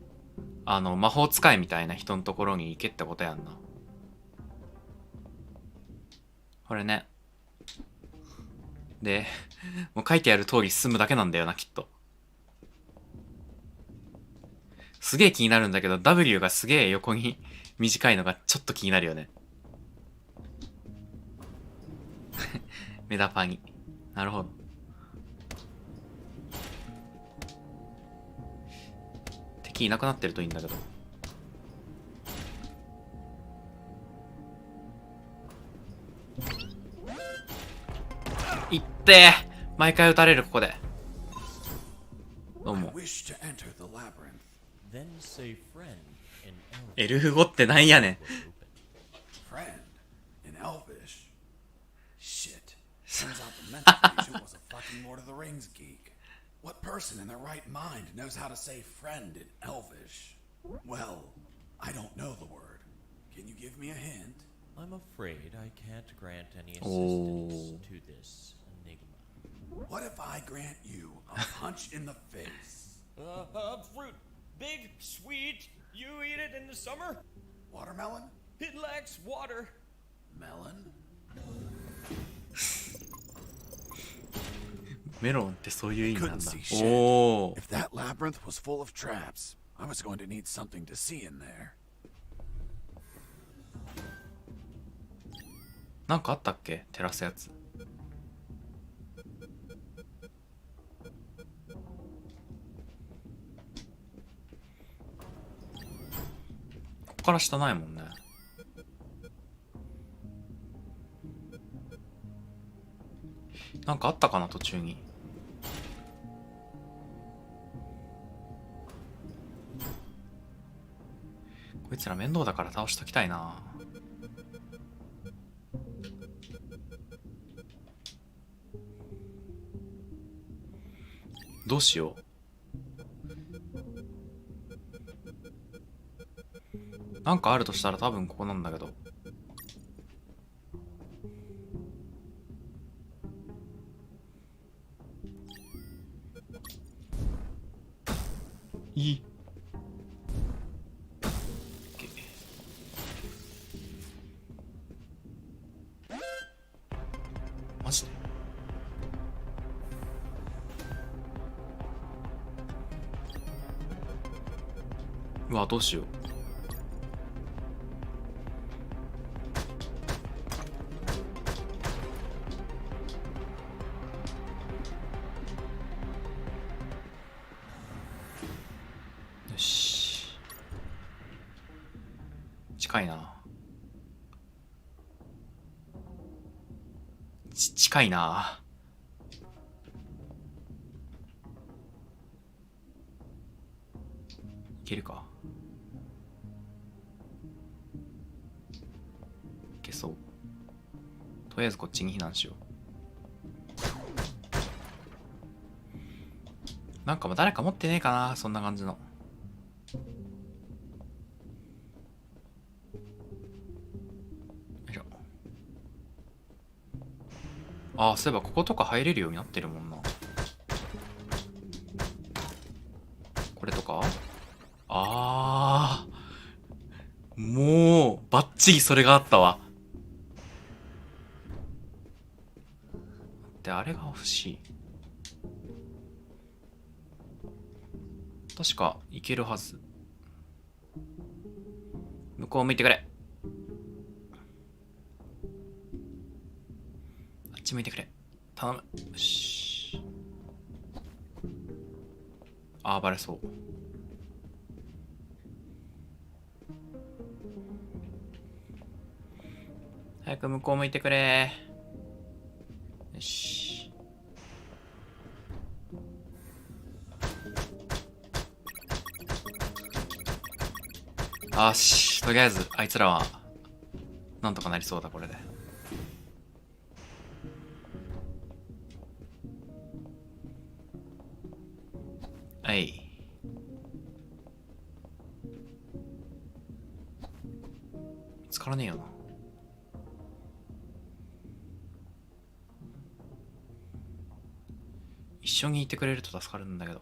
魔法使いみたいな人のところに行けってことやんな。これね。で、もう書いてある通り進むだけなんだよな、きっと。すげえ気になるんだけど、W がすげえ横に短いのがちょっと気になるよね。メダパニ。なるほど。敵いなくなってるといいんだけど。いってー、毎回撃たれるここで。どうも。エルフ語ってなんやねん。Friend in Elvish. Shit. Turns out the mental patient was a fucking Lord of the Rings geek. What person in their right mind knows how to say friend in Elvish? Well, I don't know the word. Can you give me a hint? I'm afraid I can't grant any assistance to this enigma. What if I grant you a punch in the face? Fruit. Big, sweet. You eat it in the summer? Watermelon? It lacks water. Melon? メロンってそういう意味なんだ。 Couldn't see shit. おお。 If that labyrinth was full of traps, I was going to need something to see in there. なんかあったっけ？照らすやつ。ここから下ないもんね。なんかあったかな途中に。こいつら面倒だから倒しときたいな。どうしよう。なんかあるとしたら多分ここなんだけど。いい。マジで？うわ、どうしよう。よし。近いな。近いな。いけるか。いけそう。とりあえずこっちに避難しよう。なんかもう誰か持ってねえかな、そんな感じの。よいしょ。ああ、そういえばこことか入れるようになってるもんな。これとかああ、もうバッチリそれがあったわ。で、あれが欲しい。確かいけるはず。向こう向いてくれ。あっち向いてくれ。頼む。よし。ああ、バレそう。早く向こう向いてくれ。よし。よし、とりあえずあいつらはなんとかなりそうだ。これではい。からねえよな。一緒にいてくれると助かるんだけど。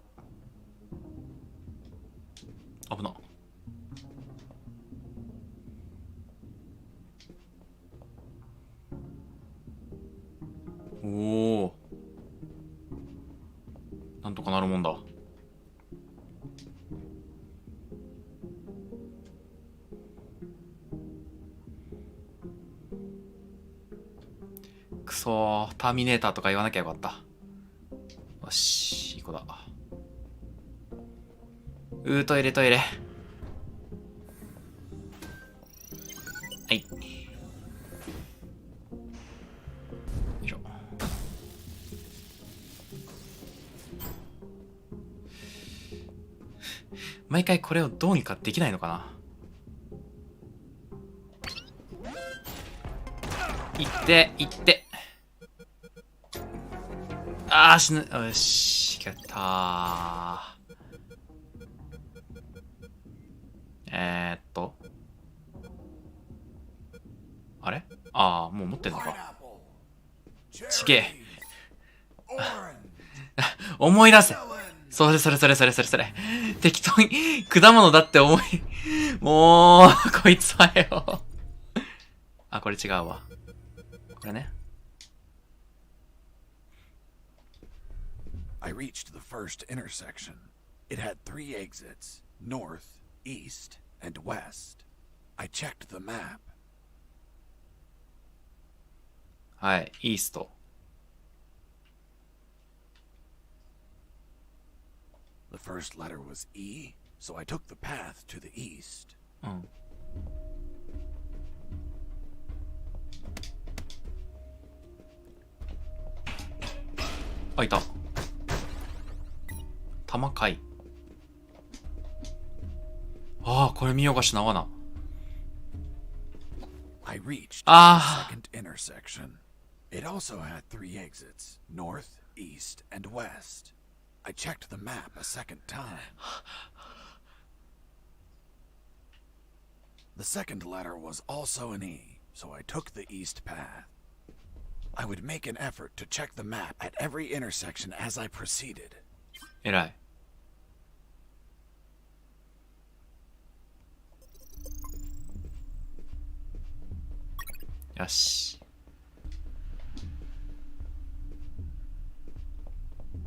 危な。おお。なんとかなるもんだ。くそー、ターミネーターとか言わなきゃよかった。よし、いい子だ。トイレトイレ。はい。よいしょ。毎回これをどうにかできないのかな。行って行って。あー、死ぬ。よし、やったー。あれ？ああ、もう持ってんのか。ちげえ。思い出せ。それ。適当に、果物だって思い、もう、こいつはよ。あ、これ違うわ。これね。I reached the first intersection. It had 3 exits, north, east, and west. I checked the map. はい、イースト。The first letter was E, so I took the path to the east. うん。あ、いた。玉貝。ああ、これ見よがしなわな。I reached the あ second intersection. It also had 3 exits, north, east, and west. I checked the map a second time. The second letter was also an E, so I took the east path. I would make an effort to check the map at every intersection as I proceeded. えらい。よし。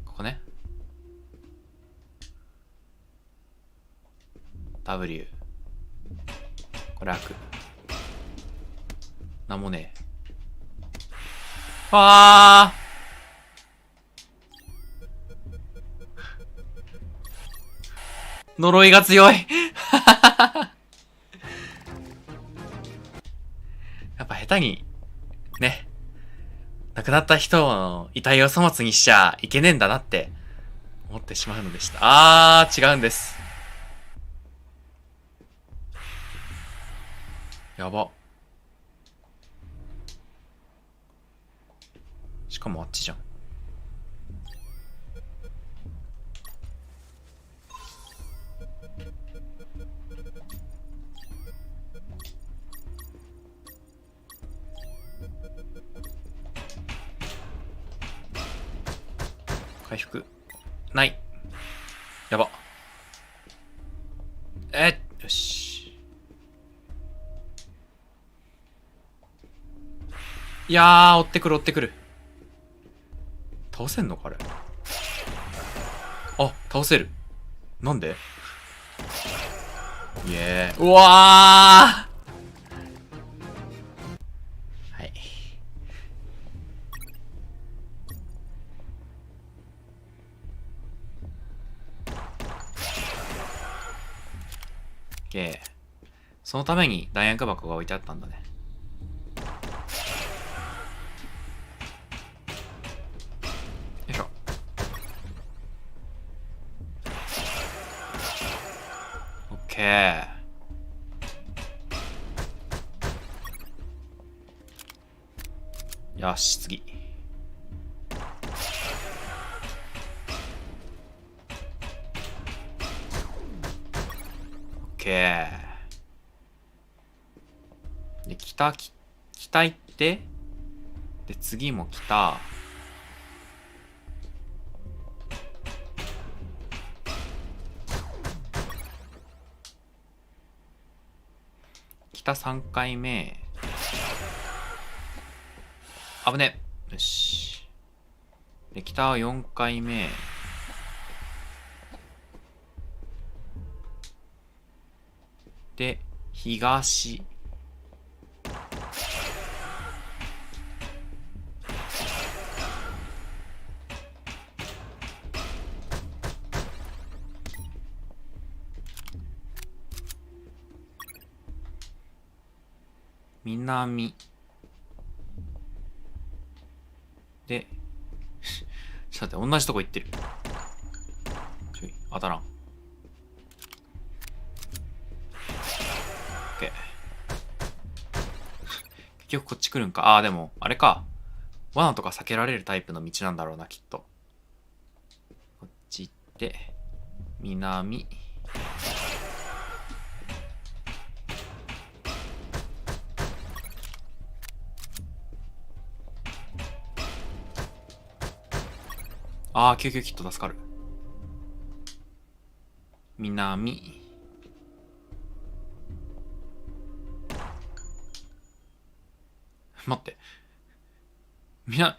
ここね。W。これ開く。なんもねえ。わー。呪いが強い。やっぱ下手に、ね。亡くなった人の遺体を粗末にしちゃいけねえんだなって思ってしまうのでした。あー、違うんです。やば。しかもあっちじゃん。回復ない。やば。よし。いやー、追ってくる追ってくる。倒せんのかあれ。あ、倒せる。なんで？イエーイ。うわー。はい。そのために弾薬箱が置いてあったんだね。よいしょ。オッケー。よし、次。オッケー。で、北行って、で、次も北。北3回目。危ね。よし。で、北は4回目。で、東。南。で、ちょっと待って、同じとこ行ってる。当たらん。OK。結局こっち来るんか。でも、あれか。罠とか避けられるタイプの道なんだろうな、きっと。こっち行って、南。救急キット助かる。南。待って。ま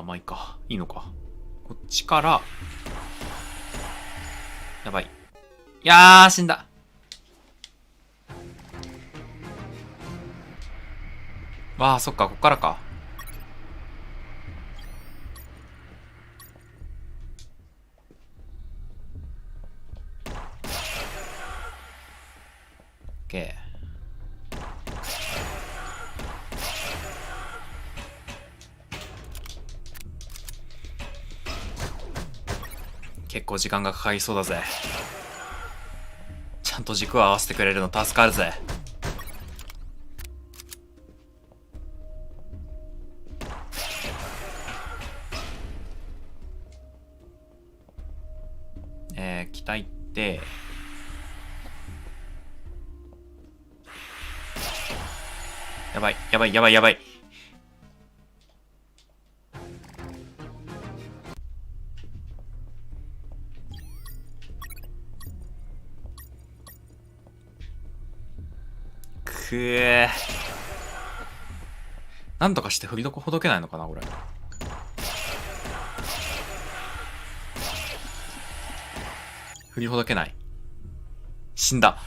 あいいか。いいのか。こっちから。やばい。いやー、死んだ。そっか、こっからか。OK。結構時間がかかりそうだぜ。ちゃんと軸を合わせてくれるの助かるぜ。北行って、やばい。なんとかして振りほどけないのかな、これ。振りほどけない。死んだ。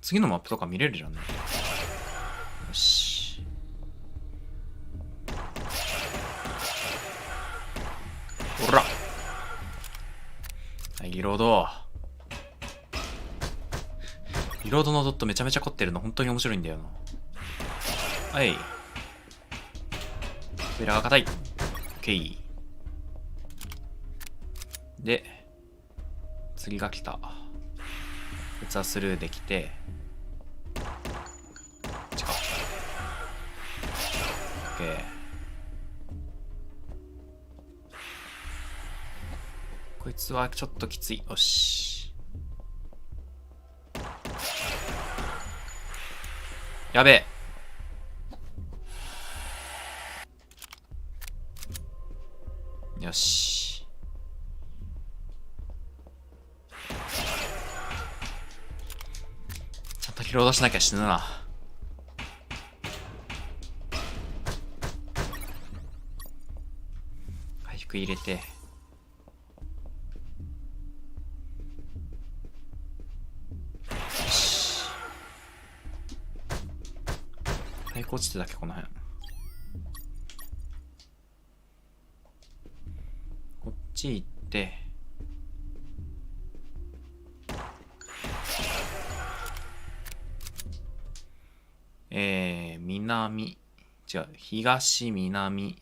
次のマップとか見れるじゃんね。よし。ほら。リロード。リロードのドットめちゃめちゃ凝ってるの本当に面白いんだよな。はい。扉が硬い。OK。で、次が来た。こいつはスルーできて、こっちか。OK。こいつはちょっときつい。よし。やべえ。よし。ちゃんとリロードしなきゃ死ぬな。回復入れて。落ちてたっけ、この辺。こっち行って、南、違う、東、南。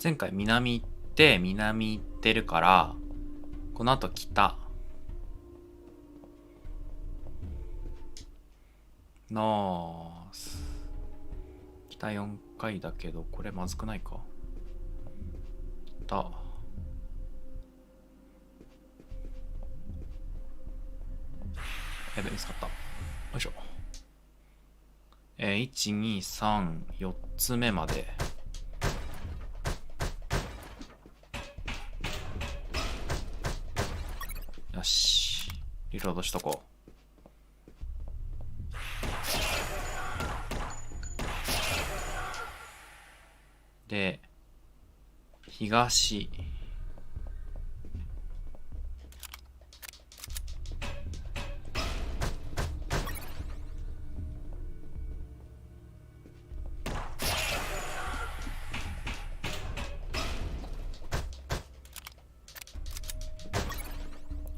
前回南行って南行ってるから、この後北ノース北4回だけど、これまずくないか。北やべ、見つかった。よいしょ。1、2、3、4つ目まで。よし。リロードしとこう。で、東。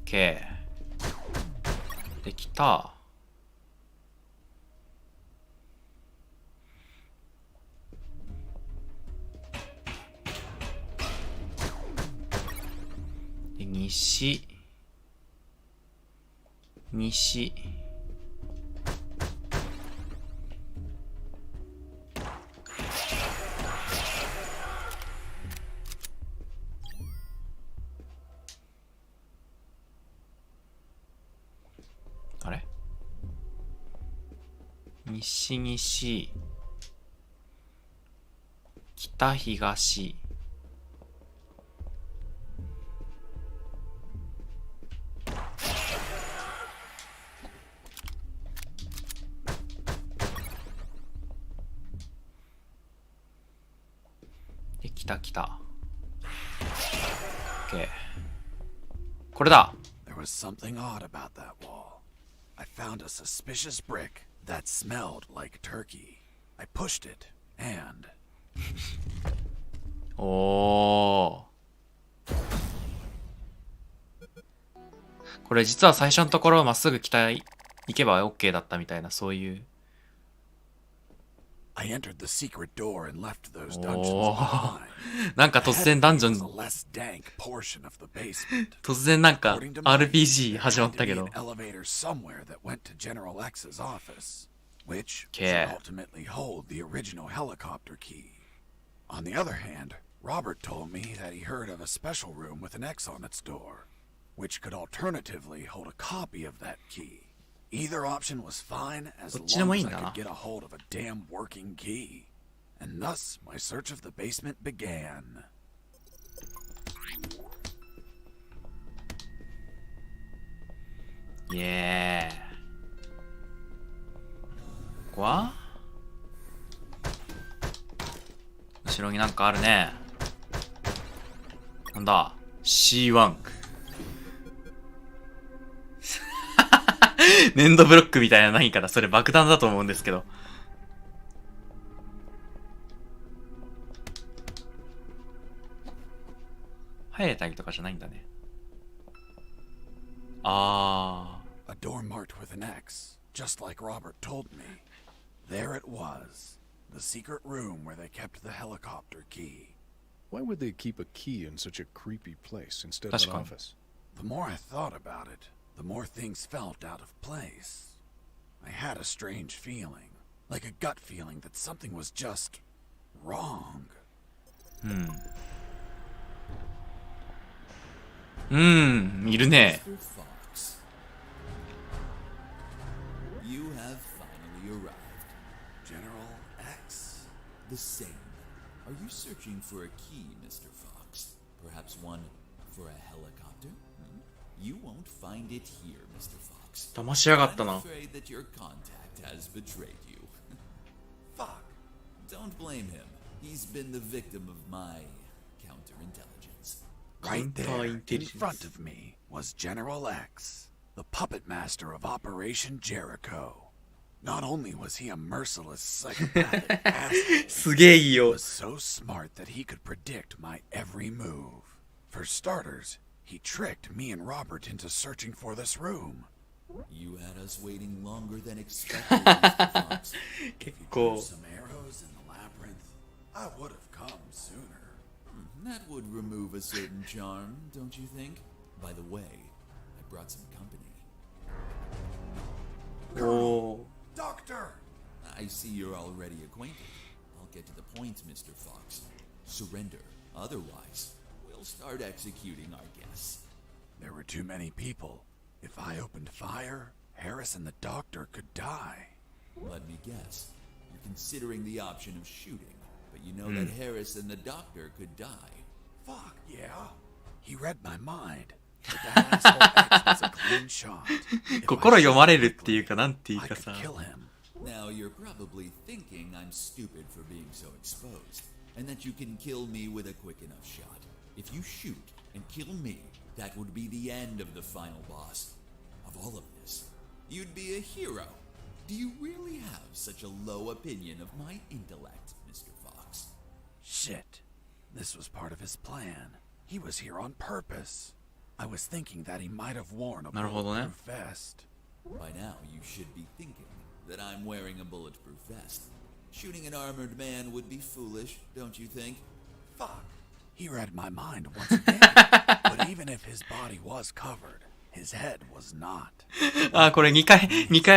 OK。できた。で、西。西。あれ？西西北東で北北 OK これだ。 There was something odd about that wall. I found a suspicious brick that smelled like turkey. I pushed it, and... おー。これ実は最初のところまっすぐ北へ行けば OK だったみたいな、そういう。I entered the secret door and left those dungeons behind. なんか突然ダンジョン、突然なんか RPG 始まったけど。Which should ultimately hold the original helicopter key. On the other hand, Robert told me that he heard of a special room with an X on its door, which could alternatively hold a copy of that key. Either option was fine as long as I could get a hold of a damn working key. And thus, my search of the basement began. Yeah. ここは後ろになんかあるね。なんだ C1 粘土ブロックみたいな何かだ。それ爆弾だと思うんですけど。入れたりとかじゃないんだね。あー。A door marked with an X, just like Robert told me. There it was, the secret room where they kept the helicopter key. Why would they keep a key in such a creepy place instead of an office? The more I thought about it, the more things felt out of place. I had a strange feeling, like a gut feeling that something was just wrong. Iるね。You have finally arrived. General X? The same. Are you searching for a key, Mr. Fox? Perhaps one for a helicopter? You won't find it here, Mr. Fox. 騙しやがったな。 I'm afraid that your contact has betrayed you. Fuck. Don't blame him. He's been the victim of my counterintelligence. Right there, in front of me, was General X, the puppet master of Operation Jericho. Not only was he a merciless psychopathic asshole, he was so smart that he could predict my every move. For starters, he tricked me and Robert into searching for this room. You had us waiting longer than expected, Mr. Fox. If you threw some arrows in the labyrinth, I would have come sooner. That would remove a certain charm, don't you think? By the way, I brought some company. Oh. Doctor! I see you're already acquainted. I'll get to the point, Mr. Fox. Surrender. Otherwise, we'll start executing our guests. There were too many people. If I opened fire, Harris and the doctor could die. Let me guess. You're considering the option of shooting, but you know that Harris and the doctor could die. Fuck, yeah. He read my mind. But that asshole X was a clean shot. If I 心読まれるっていう shot か、なんていう I か could さ。 kill him. Now you're probably thinking I'm stupid for being so exposed, and that you can kill me with a quick enough shot. If you shoot and kill me, that would be the end of the final boss. Of all of this, you'd be a hero. Do you really have such a low opinion of my intellect, Mr. Fox? Shit. This was part of his plan. He was here on purpose. I was thinking that he might have worn a なるほどね。 bulletproof vest. By now, you should be thinking that I'm wearing a bulletproof vest. Shooting an armored man would be foolish, don't you think? Fuck. He read my mind once again. But even if his body was covered, his head was not. あ、これ2回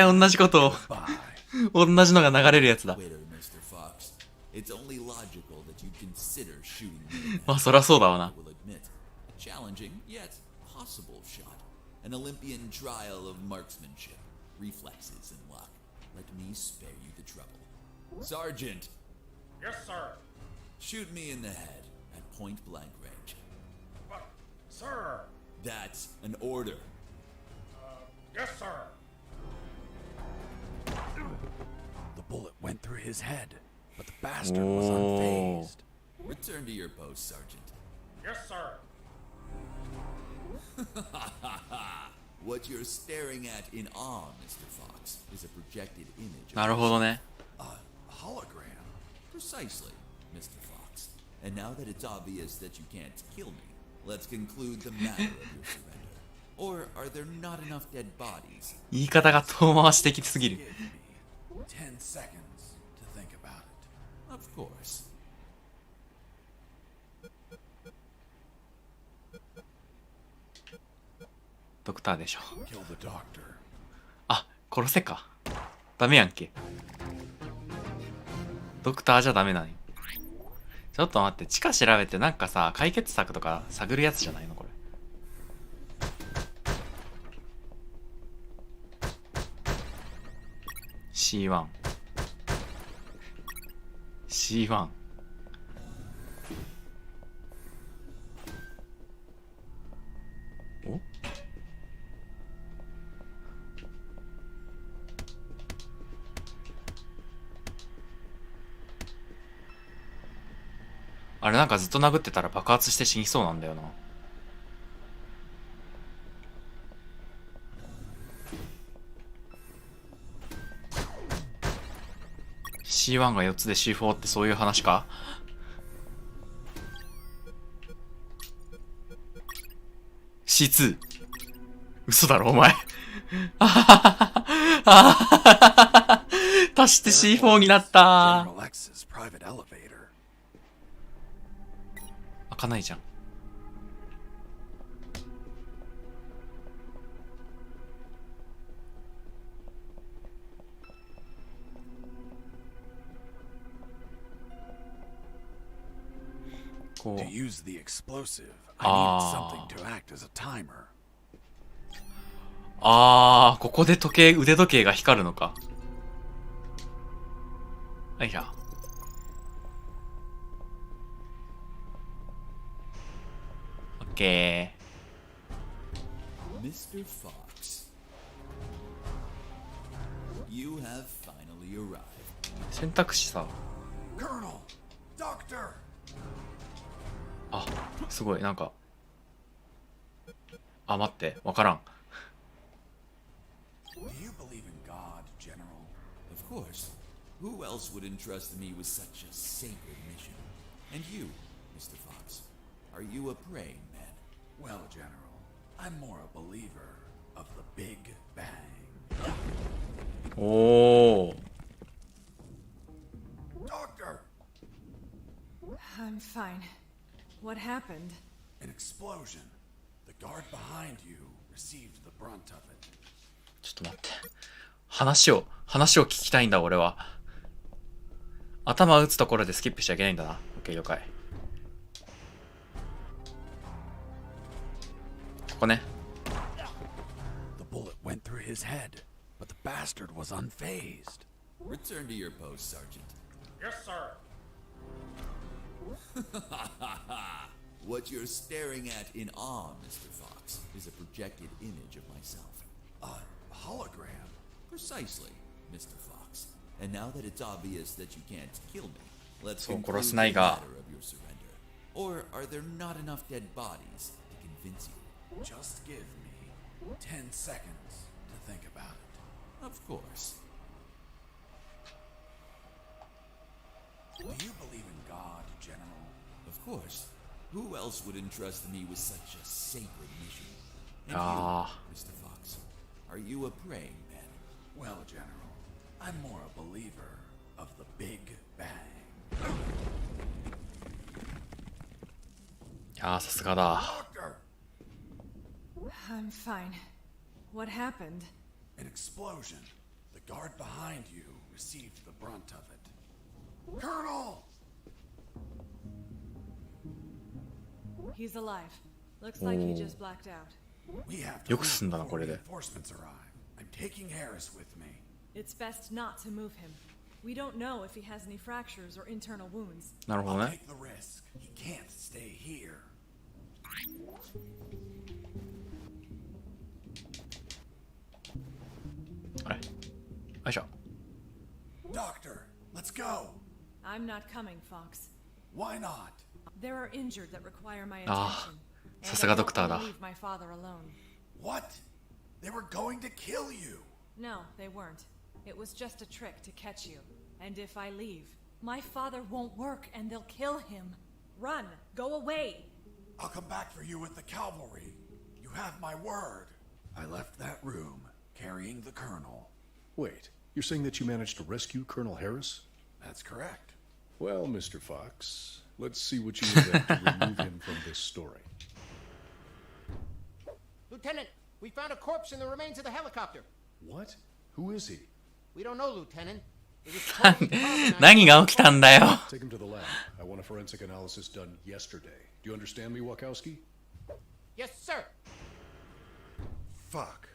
同じことを同じのが流れるやつだ。 Waiter, Mr. Fox. It's only logical that you consider shooting me. まあそりゃそうだわな。 I will admit, a challenging yet possible shot. An Olympian trial of marksmanship, reflexes, and luck. Let me spare you the trouble. Sergeant! Yes, sir. Shoot me in the head at point blank range. But, sir. That's an order. Yes, sir. The bullet went through his head, but the bastard was unfazed. Return to your post, Sergeant. Yes, sir. What you're staring at in awe, Mr. Fox, is a projected image of なるほどね。 A hologram. Precisely, Mr. Fox. And now that it's obvious that you can't kill me, let's conclude the matter of your surrender. Or are there not enough dead bodies? 言い方が遠回し的すぎる。 Give me 10 seconds to think about it. Of course. ドクターでしょ。 Kill the doctor. あ、殺せか。ダメやんけ。ドクターじゃダメなのよ。ちょっと待って、地下調べてなんかさ、解決策とか探るやつじゃないのこれ。C1。C1。お？あれなんかずっと殴ってたら爆発して死にそうなんだよな。C1 が4つで C4 ってそういう話か？C2 嘘だろお前足して C4 になったー。 General X's private elevator. 開かないじゃん。こ To う use the explosive, I needed something to act as a timer. あー、ここで腕時計が光るのか。はいや。オッケー。 Mr. Fox, you have finally arrived. 選択肢さ。 Colonel! Doctor! あ、すごい、なんか。あ、待って、わからん。Do you believe in God, General? Of course. Who else would entrust me with such a sacred mission? And you, Mr. Fox, are you a praying man? Well, General, I'm more a believer of the Big Bang. おー。 Doctor! I'm fine. What happened? An explosion. The guard behind you received the brunt of it. ちょっと待って。話を聞きたいんだ、俺は。頭打つところでスキップしちゃいけないんだな。OK、了解。ここね。The bullet went through his head, but the bastard was unfazed. Return to your post, Sergeant. Yes, sir. What you're staring at in awe, Mr. Fox, is a projected image of myself. A hologram? Precisely, Mr. Fox. And now that it's obvious that you can't kill me, let's そう、 conclude 殺 the せないが。 matter of your surrender. Or are there not enough dead bodies to convince you? Just give me 10 seconds to think about it. Of course. Do you believe in God, General? Of course. Who else would entrust me with such a sacred mission? And Ah. you, Mr. Fox, are you a praying man? Well, General, I'm more a believer of the Big Bang. いやー、さすがだ。 Doctor! I'm fine. What happened? An explosion. The guard behind you received the brunt of it. Colonel! He's alive. Looks like he just blacked out. We have to よく進んだな、 leave これ before で。 reinforcements arrive. I'm taking Harris with me. It's best not to move him. We don't know if he has any fractures or internal wounds. なるほど I'll ね。 take the risk. He can't stay here. あれよいしょ。 Doctor, let's go. I'm not coming, Fox. Why not? There are injured that require my Ah, attention. さすが And I ドクター don't だ。 want to leave my father alone. What? They were going to kill you. No, they weren't. It was just a trick to catch you. And if I leave, my father won't work and they'll kill him. Run! Go away! I'll come back for you with the cavalry. You have my word. I left that room carrying the colonel. Wait, you're saying that you managed to rescue Colonel Harris? That's correct. Well, Mr. Fox, let's see what you invent to remove him from this story. Lieutenant, we found a corpse in the remains of the helicopter. What? Who is he? We don't know, Lieutenant. It was totally carbonized. 何が起きたんだよ。 Take him to the lab. I want a forensic analysis done yesterday. Do you understand me, Wachowski? Yes, sir. Fuck.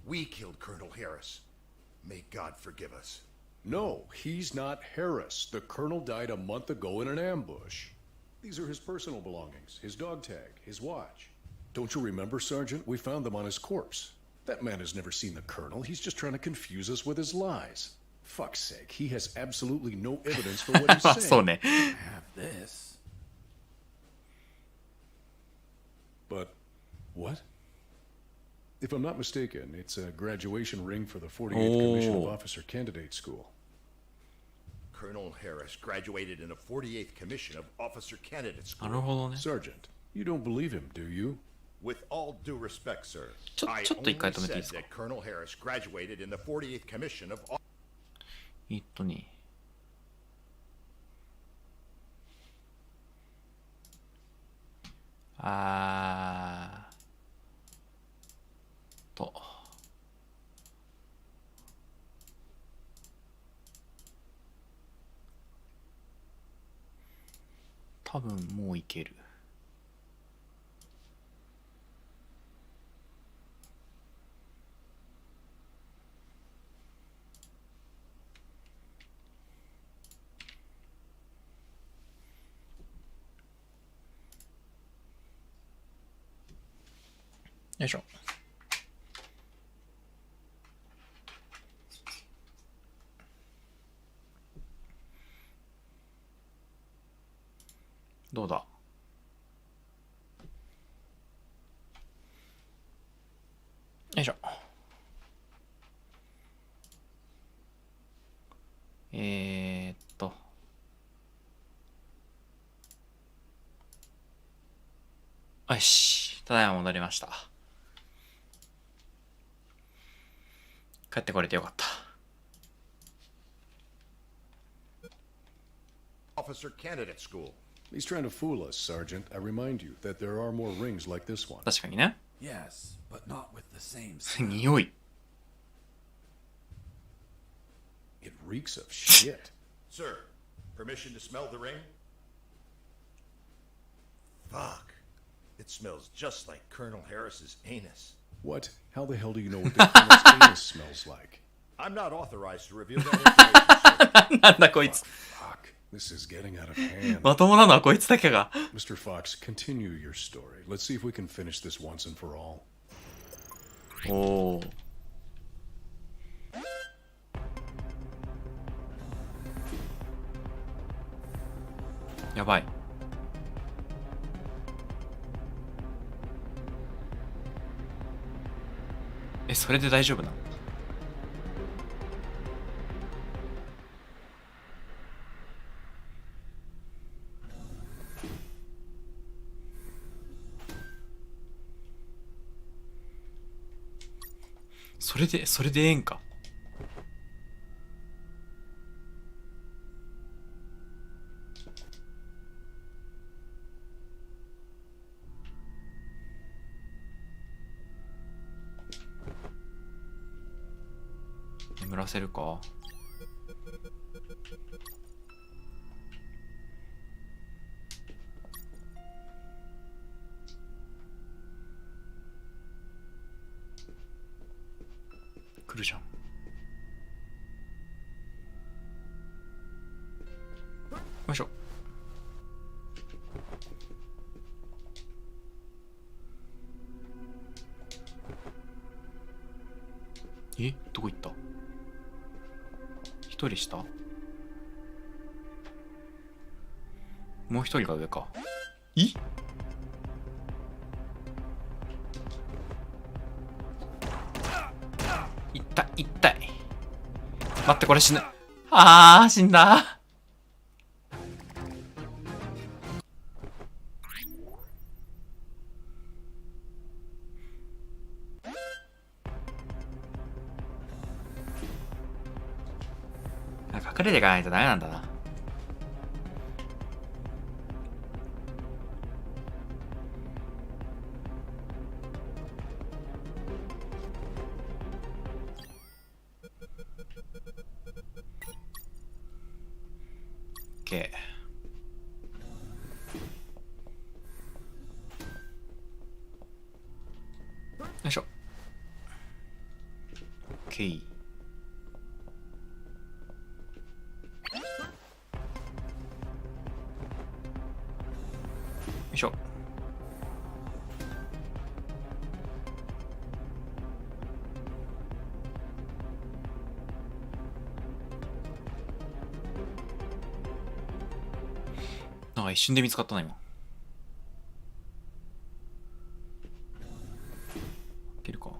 We killed Colonel Harris. May God forgive us. No, he's not Harris. The colonel died a month ago in an ambush. These are his personal belongings, his dog tag, his watch. Don't you remember, Sergeant? We found them on his corpse. That man has never seen the colonel. He's just trying to confuse us with his lies. Fuck's sake, he has absolutely no evidence for what he's まあそう saying. ね。 I have this. But what? If I'm not mistaken, it's a graduation ring for the 48th Commission of Oh. Officer Candidate School. Colonel Harris graduated in the 48th Commission of Officer Candidate な School. るほどね。 Sergeant, you don't believe him, do you? With all due respect, sir, ちょ I っと一 only 回止めていい said ですか。 that Colonel Harris graduated in the 48th Commission of Officer. ね。と。多分もういける。よいしょ。どうだ。よいしょ。よし。ただいま戻りました。帰ってこれてよかった。Officer Candidate School. He's trying to fool us, Sergeant. I remind you that there are more rings like this one. 確かにね。 Yes, but not with the same 匂い。 It reeks of shit. Sir, permission to smell the ring? Fuck. It smells just like Colonel Harris's anus. What? How the hell do you know what the colonel's anus smells like? I'm not authorized to reveal that information. なんだこいつ。 Fuck. This is getting out of hand. まともなのはこいつだけが。 Mr. Fox, continue your story. Let's see if we can finish this once and for all. おー。やばい。それで大丈夫なの？それでええんか。眠らせるか。来るじゃん。よいしょ。どこ行った？一人下？もう一人が上か。痛い痛い。待って、これ死ぬ。死んだ。隠れていかないとダメなんだな。OK。よいしょ。OK。よいしょ。なんか一瞬で見つかったな今。いけるか。おお。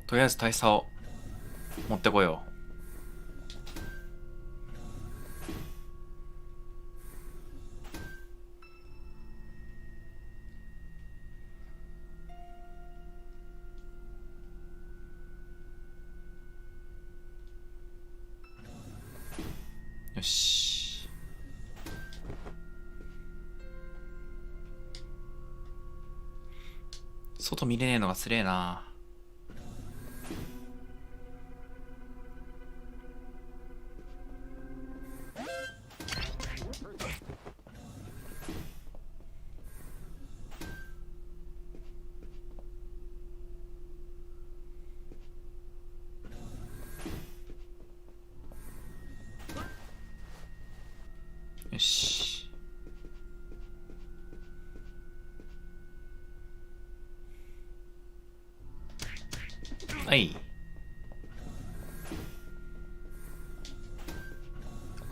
とりあえず大佐を持ってこよう。よし。外見れねえのがつれえな。よし。はい。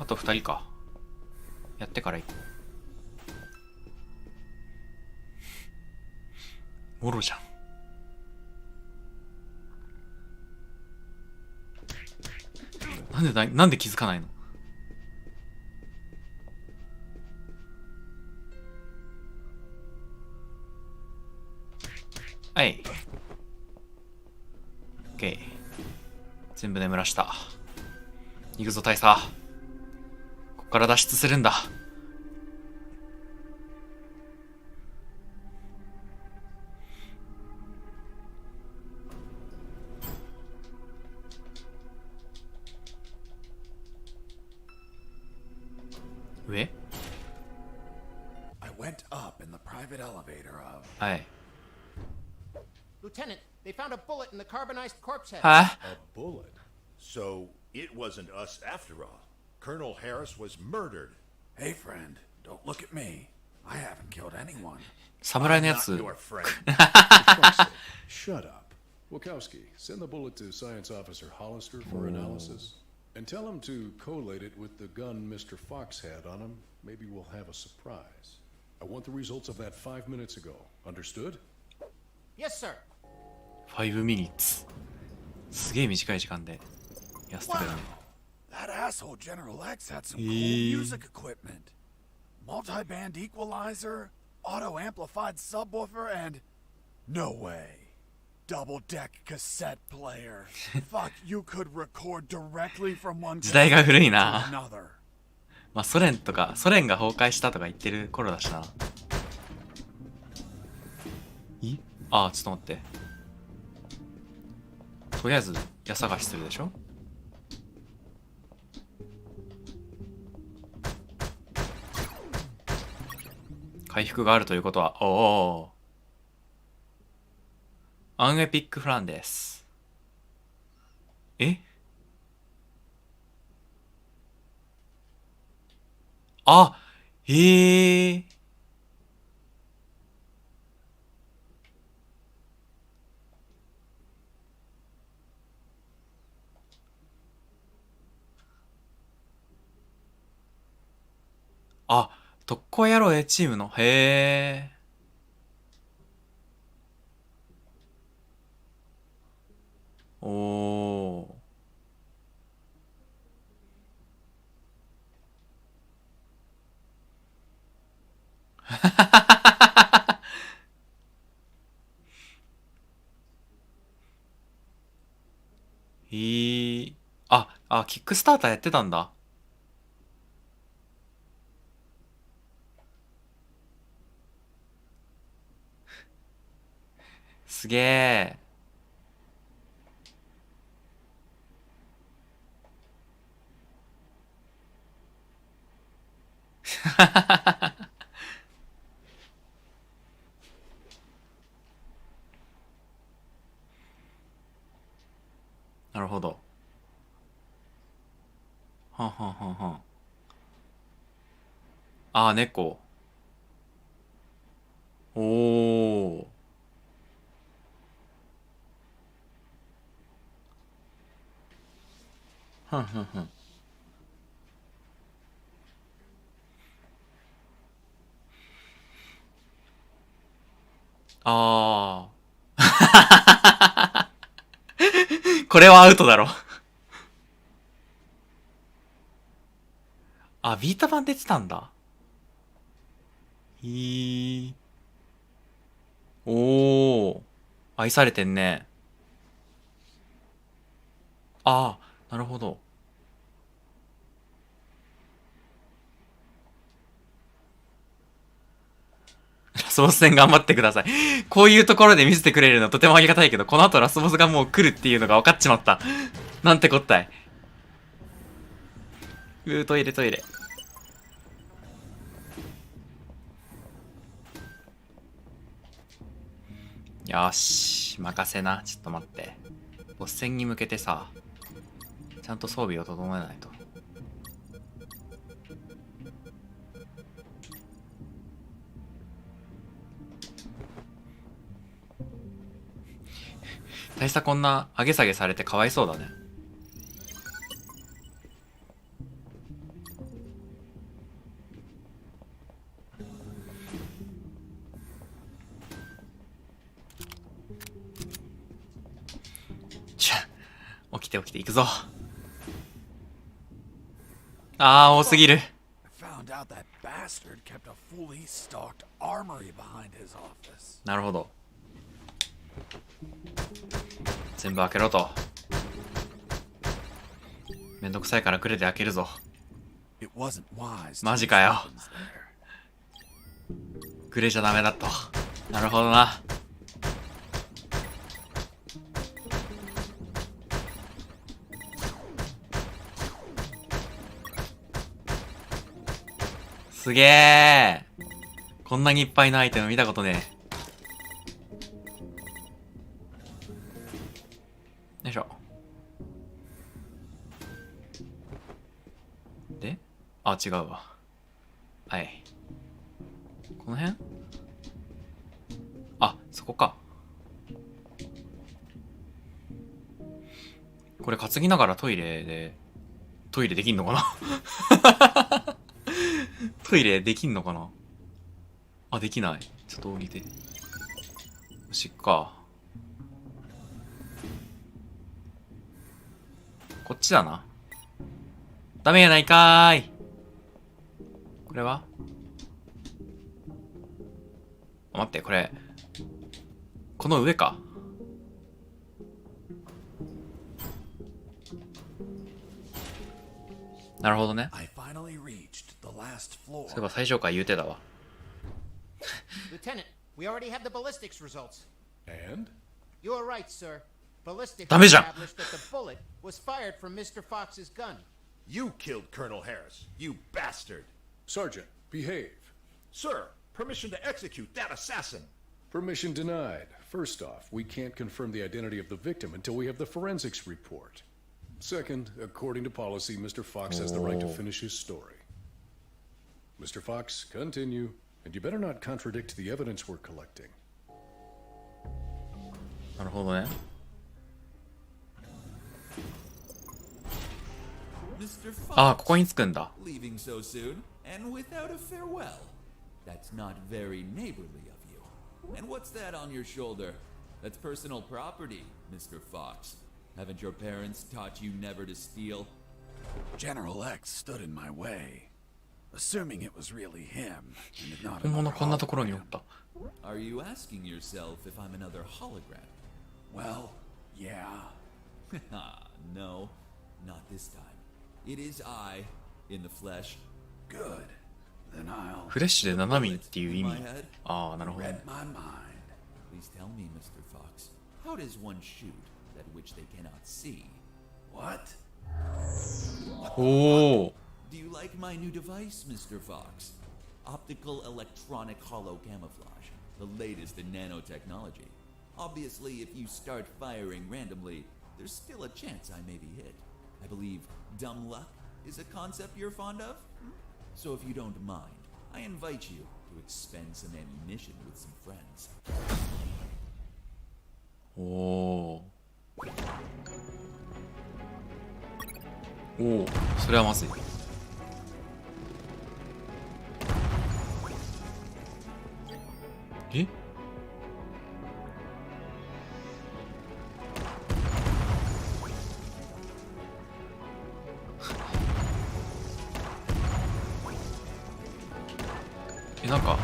あと2人か。やってから行こう。もろじゃん。なんで気づかないの？はい。OK。全部眠らした。行くぞ大佐。ここから脱出するんだ。上？ I went up in the private elevator of. はい。Lieutenant, they found a bullet in the carbonized corpse head. は？ A bullet? So it wasn't us after all. Colonel Harris was murdered. Hey, friend, don't look at me. I haven't killed anyone. 侍のやつ。 Shut up. Wachowski, send the bullet to Science Officer Hollister for analysis. And tell him to collate it with the gun Mr. Fox had on him. Maybe we'll have a surprise. I want the results of that 5 minutes ago. Understood? Yes, sir. 5 minutes。すげえ短い時間でやってくれるね。That asshole General X had some cool music equipment. Multi-band equalizer, auto-amplified subwoofer, and... No way. Double-deck cassette player. Fuck, you could record directly from one 時代が古いな。 to another. まあソ連が崩壊したとか言ってる頃だしな。ああ、ちょっと待って。とりあえず矢探しするでしょ。回復があるということは、おお。アンエピックフランです。え？あ、へえ。あ、特攻野郎 A チームの、へえ。おお。キックスターターやってたんだ。すげえ。なるほど。はんはんはんはん。ああ、猫。おお。はんはんはん。ああ。これはアウトだろ。あ、ビータ版出てたんだ。おー。愛されてんね。ああ、なるほど。ラスボス戦頑張ってください。こういうところで見せてくれるのとてもありがたいけど、この後ラスボスがもう来るっていうのが分かっちまった。なんてこったい。トイレトイレ。よーし、任せな。ちょっと待って。ボス戦に向けてさ、ちゃんと装備を整えないと。大佐こんな上げ下げされてかわいそうだね。起きて起きて行くぞ。あー、多すぎる。なるほど。全部開けろと。めんどくさいからグレで開けるぞ。マジかよ。グレじゃダメだと。なるほどな。すげえ。こんなにいっぱいのアイテム見たことねえ。よいしょ。で、あ、違うわ。はい。この辺？あ、そこか。これ担ぎながらトイレできんのかなトイレできんのかなあ、できない。ちょっと降りて。よしっか。こっちだな。ダメやないかーい。これはあ、待って、これ。この上か。なるほどね。そういえば最初から言うてたわ。Lieutenant, we already have the ballistics results. And? You are right, sir. Ballistics ダメじゃん。 established that the bullet was fired from Mr. Fox's gun. You killed Colonel Harris, you bastard! Sergeant, behave. Sir, permission to execute that assassin! Permission denied. First off, we can't confirm the identity of the victim until we have the forensics report. Second, according to policy, Mr. Fox has the right to finish his story. Mr. Fox, continue. And you better not contradict the evidence we're collecting. なるほどね。あ、ここに着くんだ。 Leaving so soon and without a farewell. That's not very neighborly of you. And what's that on your shoulder? That's personal property, Mr. Fox. Haven't your parents taught you never to steal? General X stood in my way, assuming it was really him and not 本物 another こんなところにお hologram. った。 Are you asking yourself if I'm another hologram? Well, yeah. No, not this time. It is I, in the flesh. Good. Then I'll フレッシュで斜めっていう意味。ああ、なるほど。 read my mind. Please tell me, Mr. Fox, how does one shoot that which they cannot see? What? おお。 Do you like my new device, Mr. Fox? Optical electronic hollow camouflage, the latest in nanotechnology. Obviously, if you start firing randomly, there's still a chance I may be hit. I believe dumb luck is a concept you're fond of. So if you don't mind, I invite you to expend some ammunition with some friends. おお。おお、それはまずい。え？え、なんか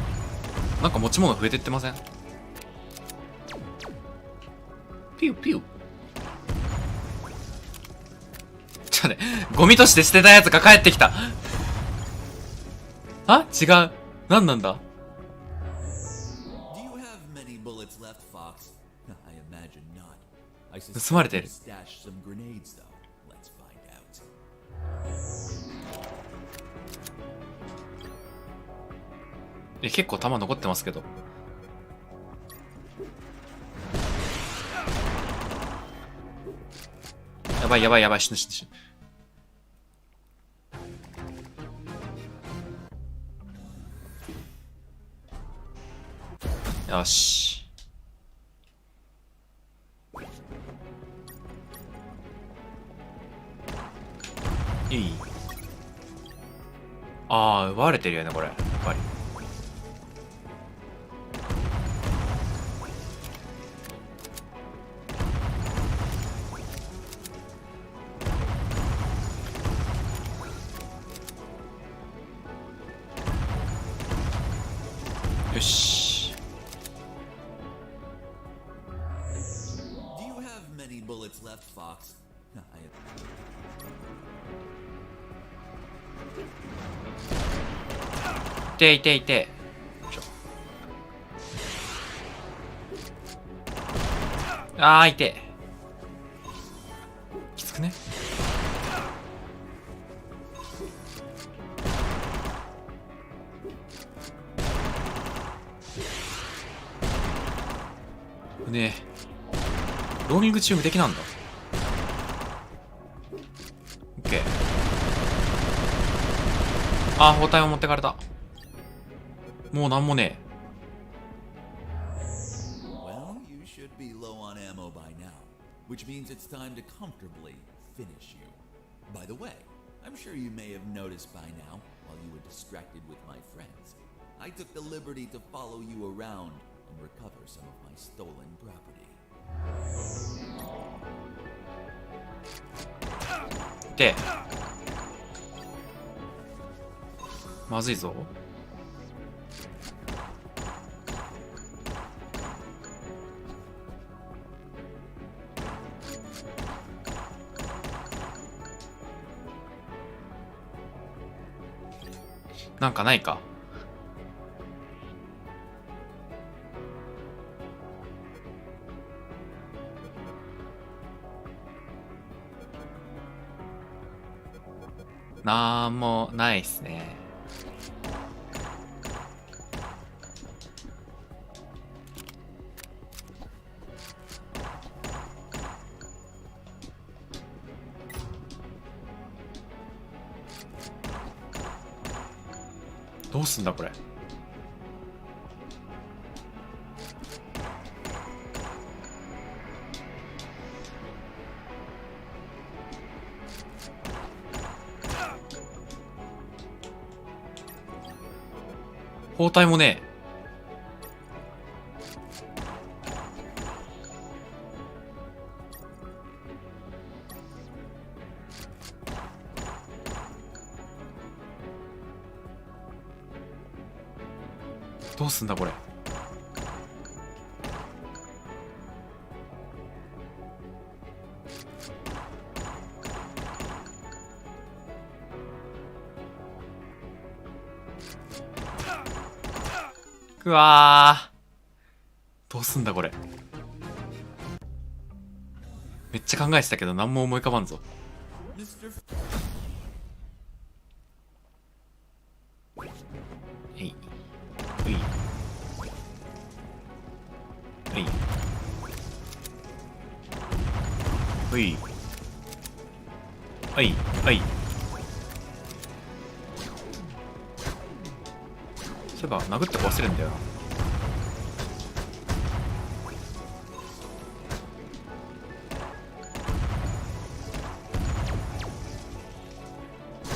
持ち物増えてってません？ピューピュー。ちょっとね、ゴミとして捨てたやつが帰ってきた。あ？違う。何なんだ？ Do you have many bullets left, Fox? I imagine not. I 盗まれてる。 stash some grenades, though. Let's find out. え、結構弾残ってますけど。やばいやばいやばい、死ぬ死ぬ死ぬ。よし。いい。ああ、奪われてるよね、これ。やっぱり。よし。いていていて。あー、いて。きつくね。ねえ。ローミングチューブ的なんだ。オッケー。あー、包帯を持ってかれた。もうなんもねえ。Well, you should be low on ammo by now, which means it's time to comfortably finish you. By the way, I'm sure you may have noticed by now, while you were distracted with my friends, I took the liberty to follow you around and recover some of my stolen property. で、まずいぞ。なんかないか。なんもないっすね。どうすんだこれ。包帯もねえ。どうすんだこれ。うわー、どうすんだこれ。めっちゃ考えてたけど何も思い浮かばんぞ。えい。うい。うい。うい。はい。はい。そういえば殴って壊せるんだよな。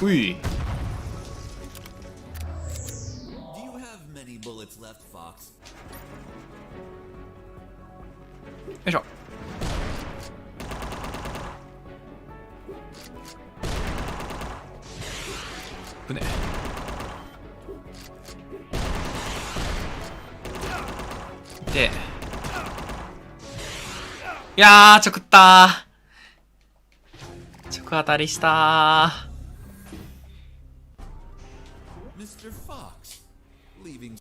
うい。Do you have many bullets left, Fox? よいしょ。ぶね。で、いやー、直ったー。直当たりしたー。Mr. Fox, leaving.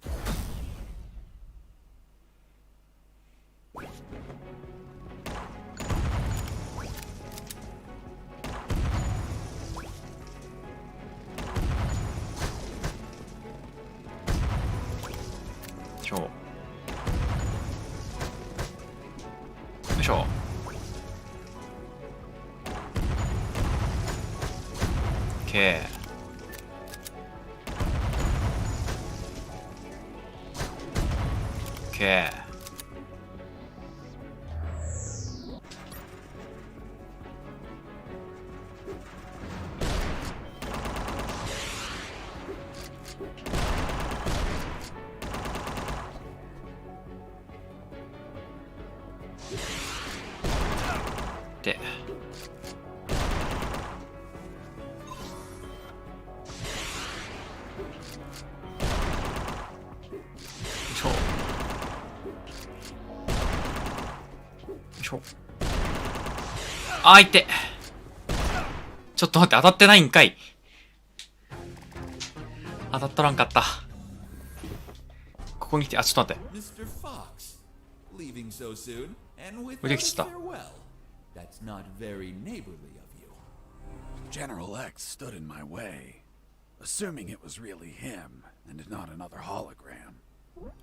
よいしょ。オッケー。オッケー。で、よいしょ。あー、いて。ちょっと待って、当たってないんかい。当たっとらんかった。ここに来て、あ、ちょっと待って。Mr. Fox, leaving so soon and これ without で a きちゃった。 farewell. That's not very neighborly of you. General X stood in my way, assuming it was really him and not another hologram.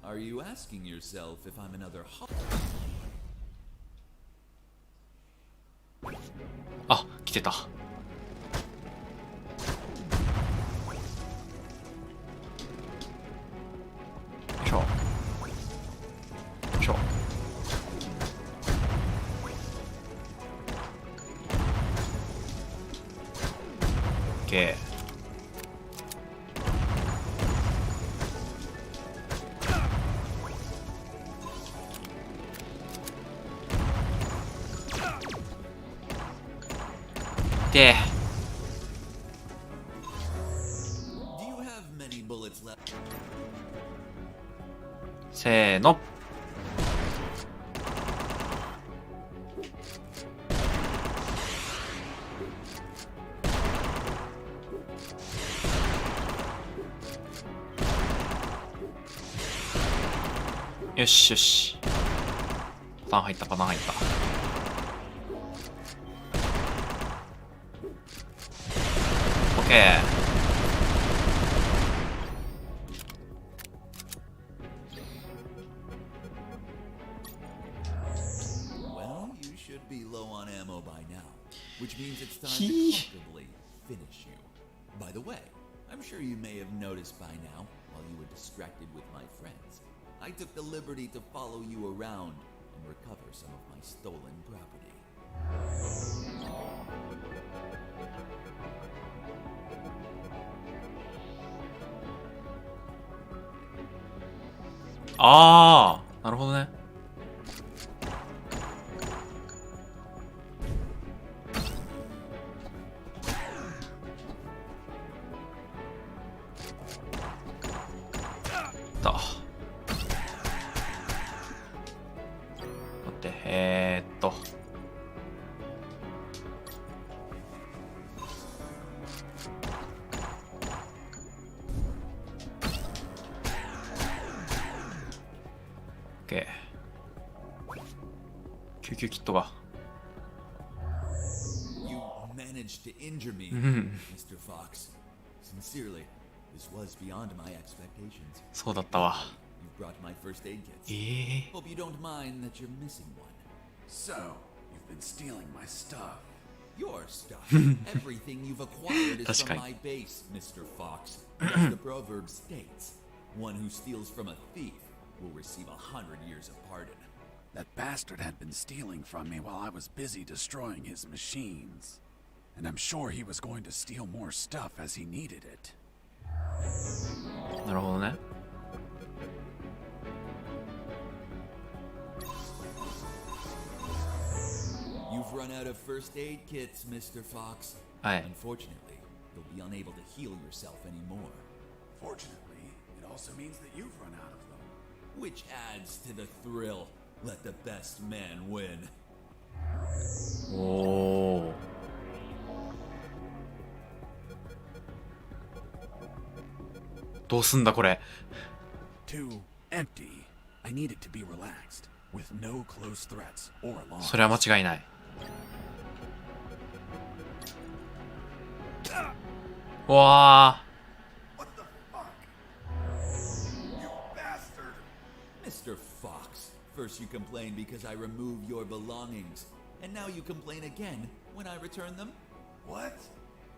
Are you asking yourself if I'm another hologram? あ、来てた。よいしょ。よいしょ。OK。で、せーの。よしよし。パターン入った、パターン入った。オッケー。Which means it's time to comfortably finish you. By the way, I'm sure you may have noticed by now, while you were distracted with my friends, I took the liberty to follow you around and recover some of my stolen property. Ah, なるほどね。救急キットが。You managed to injure me, Mr. Fox. Sincerely, this was beyond my expectations. そうだったわ。You brought my first aid kits. Hope you don't mind that you're missing one. So, you've been stealing my stuff. Your stuff. Everything you've acquired is from my base, Mr. Fox. As the proverb states, one who steals from a thief will receive 100 years of pardon. That bastard had been stealing from me while I was busy destroying his machines. And I'm sure he was going to steal more stuff as he needed it. なるほどね。You've run out of first aid kits, Mr. Fox. はい。 Unfortunately, you'll be unable to heal yourself anymore. Fortunately, it also means that you've run out of them. Which adds to the thrill. Let the best man win. おー。どうすんだこれ。Too empty. I need it to be relaxed, with no close threats or alarms. それは間違いない。わー。What the fuck? You bastard! Mr. Fox, first you complain because I remove your belongings, and now you complain again when I return them? What?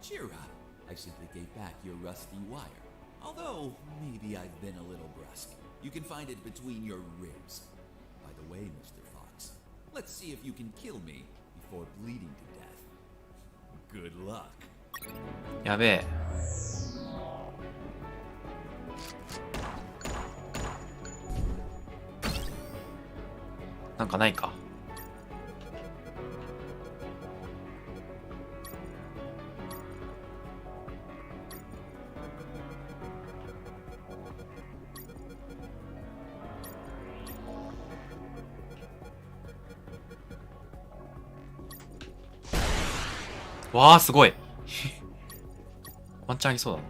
Cheer up. I simply gave back your rusty wire. Although, maybe I've been a little brusque. You can find it between your ribs. By the way, Mr. Fox, let's see if you can kill me before bleeding to death. Good luck. やべえ。なんかないか。わあ、すごい。ンチャンありそうだな。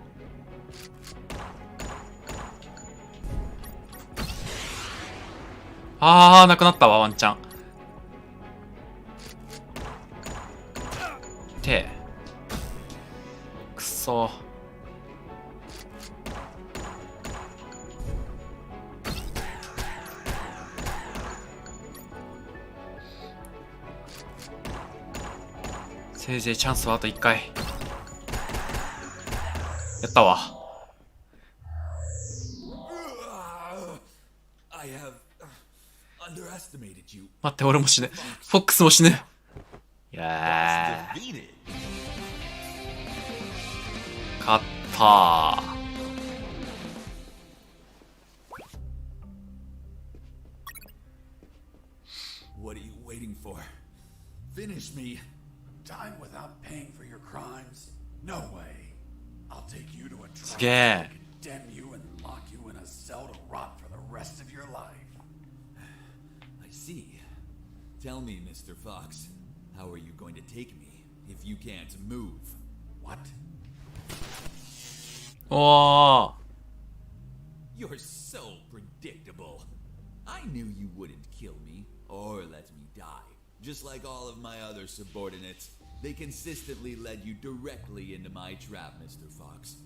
あー、なくなったわ、ワンチャン。くそ。せいぜいチャンスはあと1回。やったわ。待って、俺も死ぬ。フォックスも死ぬ。いやー。勝ったー。What are you waiting for? Finish me. Time without paying for your crimes? No way. I'll take you to a trial, condemn you, and lock you in a cell to rot for the rest of your life. I see. Tell me, Mr. Fox, how are you going to take me if you can't move? What? Oh. You're so predictable. I knew you wouldn't kill me or let me die. Just like all of my other subordinates, they consistently led you directly into my trap, Mr. Fox.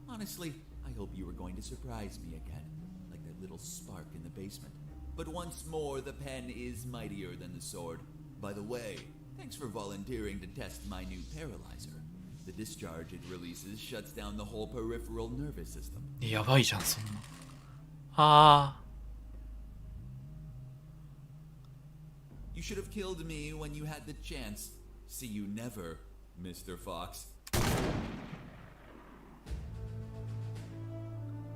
Honestly, I hope you were going to surprise me again, like that little spark in the basement. But once more, the pen is mightier than the sword. By the way, thanks for volunteering to test my new paralyzer. The discharge it releases shuts down the whole peripheral nervous system. やばいじゃん、そんな。あー。You should have killed me when you had the chance. See you never, Mr. Fox.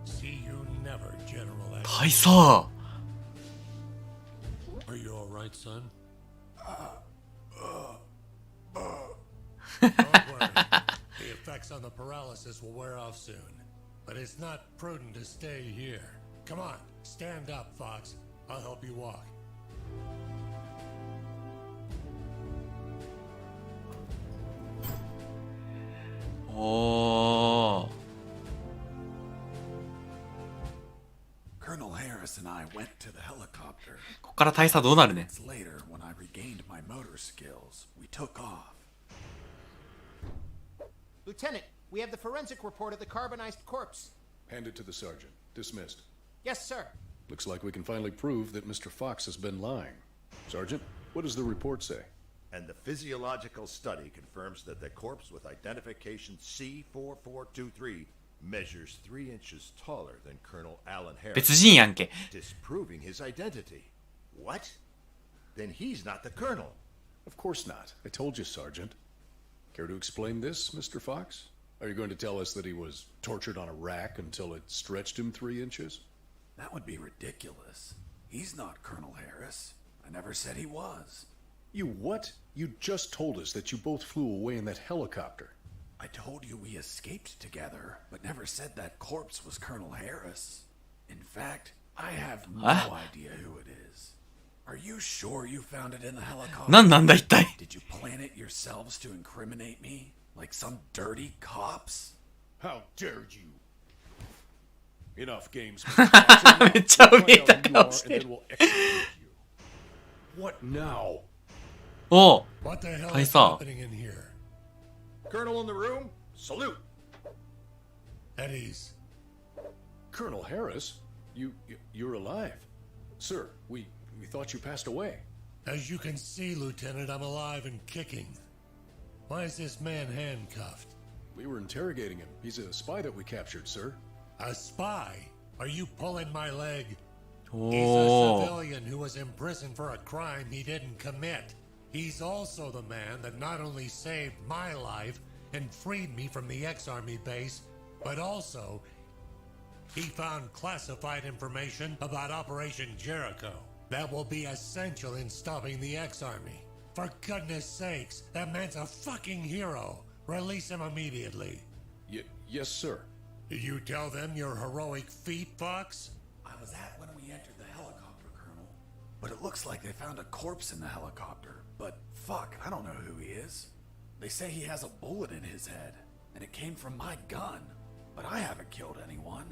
See you never, General. 大佐。Are you all right, son? Don't worry. The effects on the paralysis will wear off soon. But it's not prudent to stay here. Come on, stand up, Fox. I'll help you walk. Oh. Colonel Harris and I went to the helicopter. ここから大佐どうなるね。 Later, when I regained my motor skills, we took off. Lieutenant, we have the forensic report of the carbonized corpse. Hand it to the sergeant. Dismissed. Yes, sir. Looks like we can finally prove that Mr. Fox has been lying. Sergeant, what does the report say? And the physiological study confirms that the corpse with identification C4423 measures 3 inches taller than Colonel Alan Harris. 別人やんけ。 Disproving his identity. What? Then he's not the colonel. Of course not. I told you, Sergeant. Care to explain this, Mr. Fox? Are you going to tell us that he was tortured on a rack until it stretched him 3 inches? That would be ridiculous. He's not Colonel Harris. I never said he was. You what? You just told us that you both flew away in that helicopter. I told you we escaped together, but never said that corpse was Colonel Harris. In fact, I have no idea who it is. Are you sure you found it in the helicopter? なんなんだ一体。 Did you plan it yourselves to incriminate me? Like some dirty cops? How dare you? Enough games. めっちゃ怯えた顔してる。 What now? おう。 What the hell 大 is 佐。 happening in here? Colonel in the room, salute. At ease. Colonel Harris? You're alive. Sir, we thought you passed away. As you can see, Lieutenant, I'm alive and kicking. Why is this man handcuffed? We were interrogating him. He's a spy that we captured, sir. A spy? Are you pulling my leg? Oh. He's a civilian who was imprisoned for a crime he didn't commit. He's also the man that not only saved my life and freed me from the X-Army base, but also he found classified information about Operation Jericho that will be essential in stopping the X-Army. For goodness sakes, that man's a fucking hero. Release him immediately. Yes, sir. Did you tell them your heroic feat, Fox? I was at when we entered the helicopter, Colonel. But it looks like they found a corpse in the helicopter. But fuck, I don't know who he is. They say he has a bullet in his head. and it came from my gun. But I haven't killed anyone.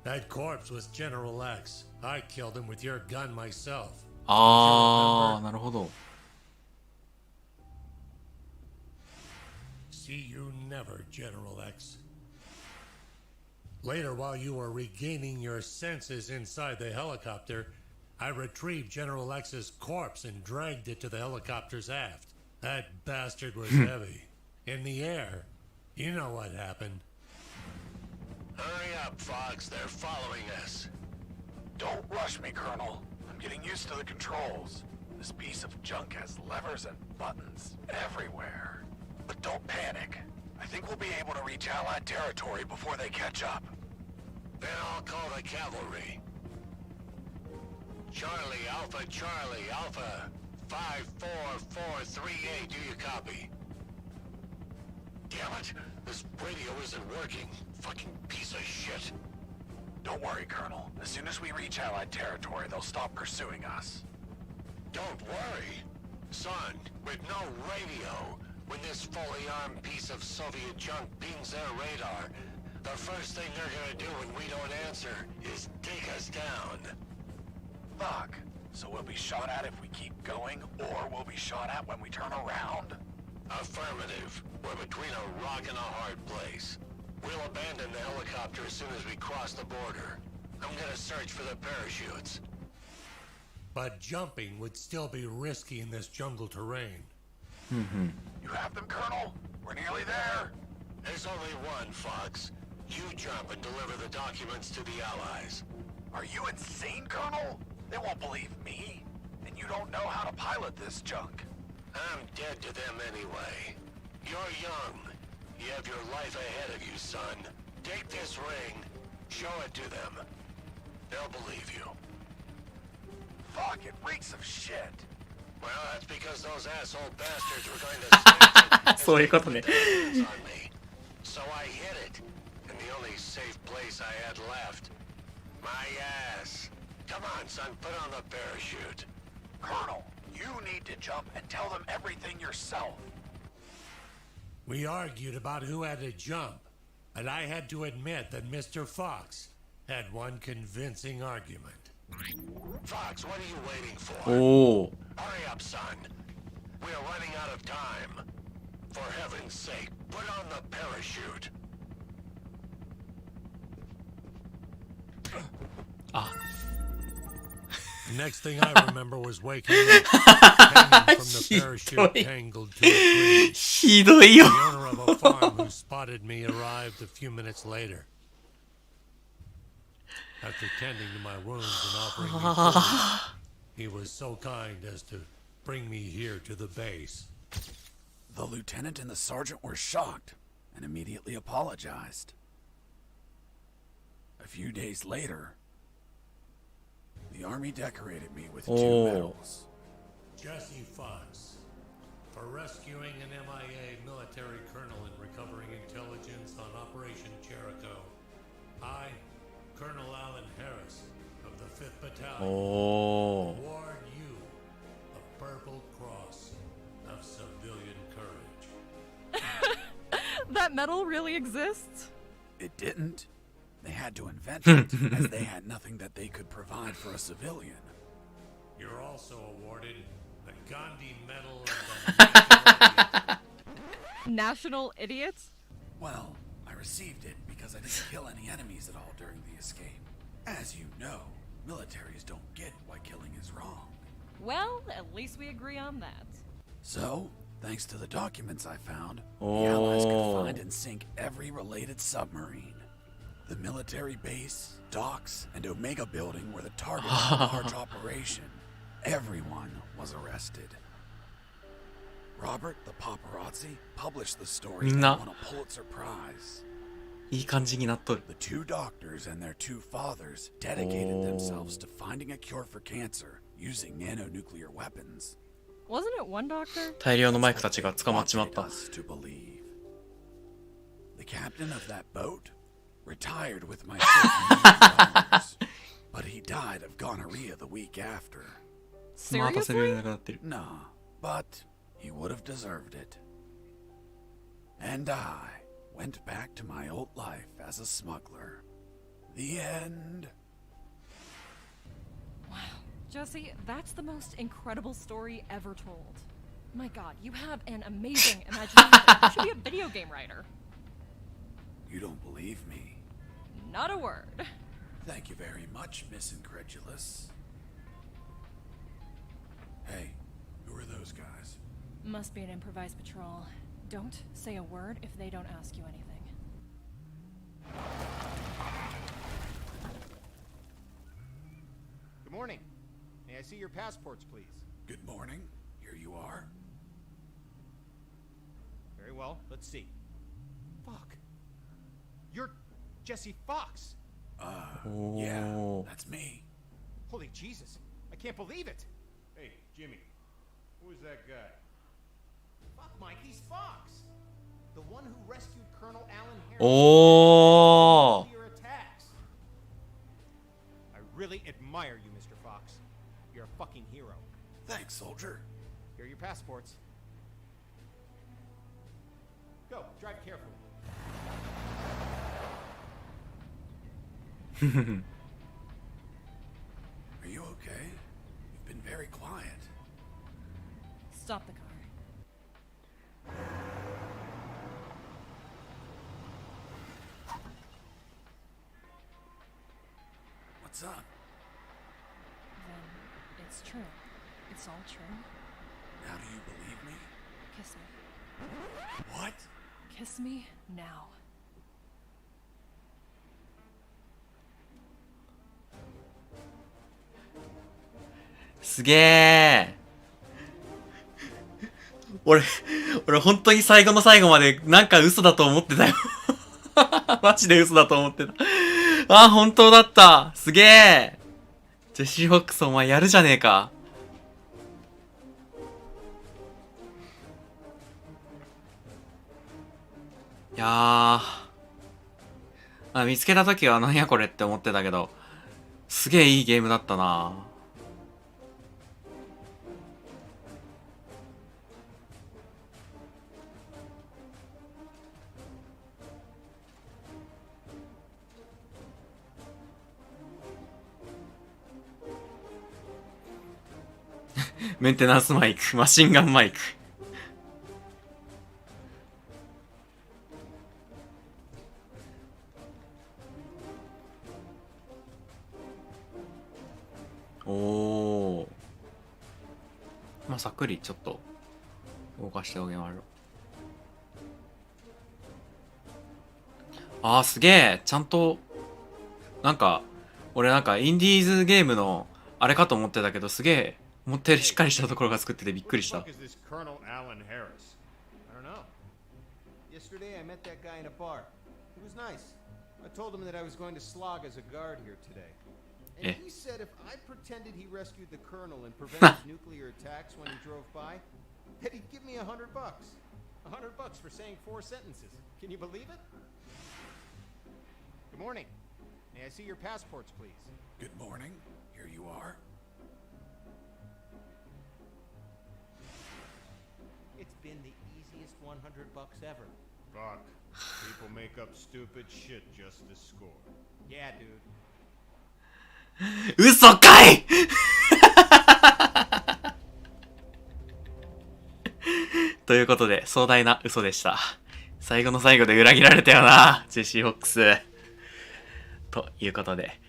That corpse was General X. I killed him with your gun myself. あー、なるほど。 See you never, General X. Later, while you were regaining your senses inside the helicopter, I retrieved General X's corpse and dragged it to the helicopter's aft. That bastard was heavy. In the air. You know what happened. Hurry up, Fox. They're following us. Don't rush me, Colonel. I'm getting used to the controls. This piece of junk has levers and buttons everywhere. But don't panic. I think we'll be able to reach Allied territory before they catch up. Then I'll call the cavalry. Charlie, Alpha. 54438, do you copy? Damn it, this radio isn't working. Fucking piece of shit. Don't worry, Colonel. As soon as we reach Allied territory, they'll stop pursuing us. Don't worry. Son, with no radio, when this fully armed piece of Soviet junk pings their radar, the first thing they're gonna do when we don't answer is take us down. Fuck. So we'll be shot at if we keep going, or we'll be shot at when we turn around? Affirmative. We're between a rock and a hard place. We'll abandon the helicopter as soon as we cross the border. I'm gonna search for the parachutes. But jumping would still be risky in this jungle terrain. You have them, Colonel? We're nearly there. There's only one, Fox. You jump and deliver the documents to the Allies. Are you insane, Colonel? They won't believe me. And you don't know how to pilot this junk. I'm dead to them anyway. You're young. You have your life ahead of you, son. Take this ring. Show it to them. They'll believe you. Fuck, it reeks of shit. Well, that's because those asshole bastards were going to snitch it そういうことね。 on me. So I hid it in the only safe place I had left. My ass. Come on, son, put on the parachute. Colonel, you need to jump and tell them everything yourself. We argued about who had to jump, and I had to admit that Mr. Fox had one convincing argument. Fox, what are you waiting for? おお。 Hurry up, son. We're running out of time. For heaven's sake, put on the parachute. あ。 The next thing I remember was waking up, hanging from the parachute tangled to a tree. ひどいよ。 The owner of a farm who spotted me arrived a few minutes later. After tending to my wounds and offering me food, he was so kind as to bring me here to the base. The lieutenant and the sergeant were shocked and immediately apologized. A few days later, the army decorated me with 2 medals. Jesse Fox, for rescuing an MIA military colonel and recovering intelligence on Operation Jericho. I, Colonel Alan Harris of the 5th Battalion, award you a Purple Cross of Civilian Courage. That medal really exists? It didn't. They had to invent it, as they had nothing that they could provide for a civilian. You're also awarded the Gandhi Medal of the National Idiots? Well, I received it because I didn't kill any enemies at all during the escape. As you know, militaries don't get why killing is wrong. Well, at least we agree on that. So, thanks to the documents I found, the Allies could find and sink every related submarine. The military base, docks, and Omega building were the target of a large operation. Everyone was arrested. Robert the paparazzi published the story and won a Pulitzer Prize. いい感じになっとる。 The 2 doctors and their 2 fathers dedicated themselves to finding a cure for cancer using nanonuclear weapons. Wasn't it one doctor? 大量のマイクたちが捕まっちまった。 To believe. The captain of that boat retired with my $6 million, but he died of gonorrhea the week after. Seriously? Nah, but he would have deserved it. And I went back to my old life as a smuggler. The end. Wow. Jesse, that's the most incredible story ever told. My god, you have an amazing imagination. You should be a video game writer. You don't believe me? Not a word. Thank you very much, Miss Incredulous. Hey, who are those guys? Must be an improvised patrol. Don't say a word if they don't ask you anything. Good morning. May I see your passports, please? Good morning. Here you are. Very well. Let's see. Fuck. You're Jesse Fox. Yeah, that's me. Holy Jesus. I can't believe it. Hey, Jimmy. Who is that guy? Fuck, Mike. He's Fox. The one who rescued Colonel Alan Harris. Oh. From your attacks. I really admire you, Mr. Fox. You're a fucking hero. Thanks, soldier. Here are your passports. Go, drive carefully. Are you okay? You've been very quiet. Stop the car. What's up? Then it's true. It's all true. Now do you believe me? Kiss me. What? Kiss me now.すげえ。俺本当に最後の最後までなんか嘘だと思ってたよ。マジで嘘だと思ってた。あ、本当だった。すげえ。ジェシー・フォックスお前やるじゃねえか。いやー。見つけたときはなんやこれって思ってたけど、すげえいいゲームだったな。メンテナンスマイク、マシンガンマイク。おー。まあ、さっくりちょっと動かしておげましょう。あー、すげえ。ちゃんと、なんか、俺なんかインディーズゲームのあれかと思ってたけど、すげえ。思ったよりしっかりしたところが作っててびっくりした。Yesterday I met that guy in a bar. He was nice. I told him that I was going to slog as a guard here today. And he said if I pretended he rescued the colonel and prevented nuclear attacks when he drove by, that he'd give me $100. $100 for saying 4 sentences. Can you believe it? Good morning. May I see your passports, please? Good morning. Here you are. It's been the easiest $100 ever. Fuck. People make up stupid shit just to score. Yeah, dude. 嘘かいということで、壮大な嘘でした。最後の最後で裏切られたよな、ジェシー・フォックス。ということで、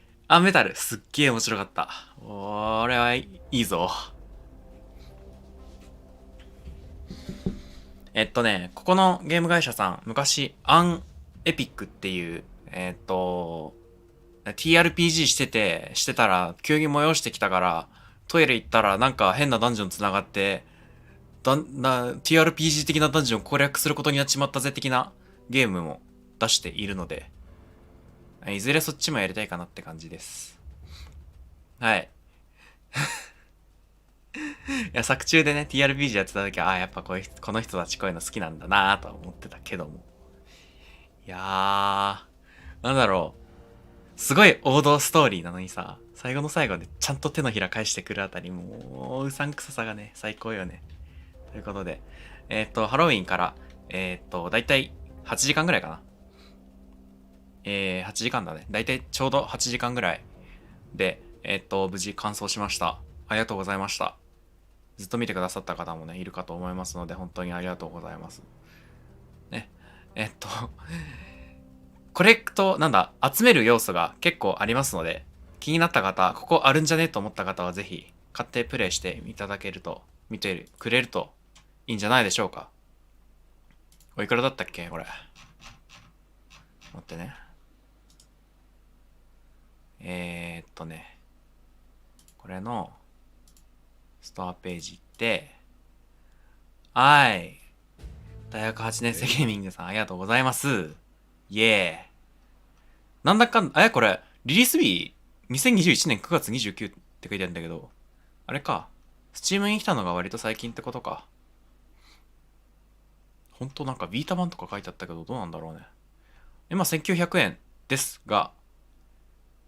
メタルすっげえ面白かった。俺はいいぞ。ここのゲーム会社さん、昔、エピックっていう、TRPG してたら、急に催してきたから、トイレ行ったらなんか変なダンジョン繋がって、TRPG 的なダンジョンを攻略することになっちまったぜ的なゲームも出しているので、いずれそっちもやりたいかなって感じです。はい。いや、作中でね、TRPG やってた時は、やっぱこの人たちこういうの好きなんだなぁとは思ってたけども。いやー、なんだろう。すごい王道ストーリーなのにさ、最後の最後でちゃんと手のひら返してくるあたり、もう、うさんくささがね、最高よね。ということで、ハロウィンから、だいたい8時間ぐらいかな。8時間だね。だいたいちょうど8時間ぐらいで、無事完走しました。ありがとうございました。ずっと見てくださった方もね、いるかと思いますので、本当にありがとうございます。ね。コレクト、集める要素が結構ありますので、気になった方、ここあるんじゃねと思った方はぜひ、買ってプレイしていただけると、見てくれるといいんじゃないでしょうか。おいくらだったっけこれ。待ってね。これの、ストアページ行って、はい。大学8年生ゲーミングさんありがとうございます。イエー。なんだかんだ、これ、リリース日、2021年9月29って書いてあるんだけど、あれか。スチームに来たのが割と最近ってことか。ほんとなんかビータ版とか書いてあったけど、どうなんだろうね。今1900円ですが、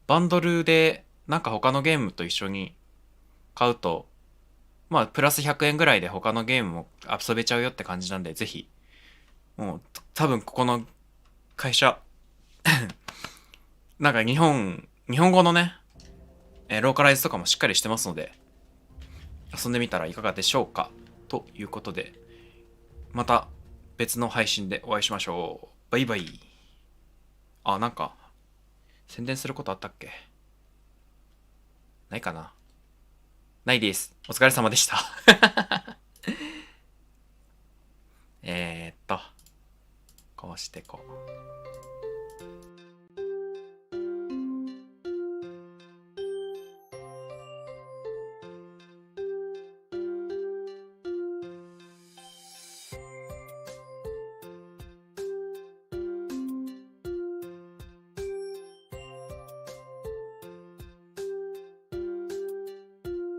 バンドルでなんか他のゲームと一緒に買うと、まあプラス100円ぐらいで他のゲームも遊べちゃうよって感じなんで、ぜひ、もう多分ここの会社、なんか日本語のね、ローカライズとかもしっかりしてますので、遊んでみたらいかがでしょうか。ということで、また別の配信でお会いしましょう。バイバイ。あ、なんか、宣伝することあったっけ？ないかな？ないです。お疲れ様でした。こうしてこう。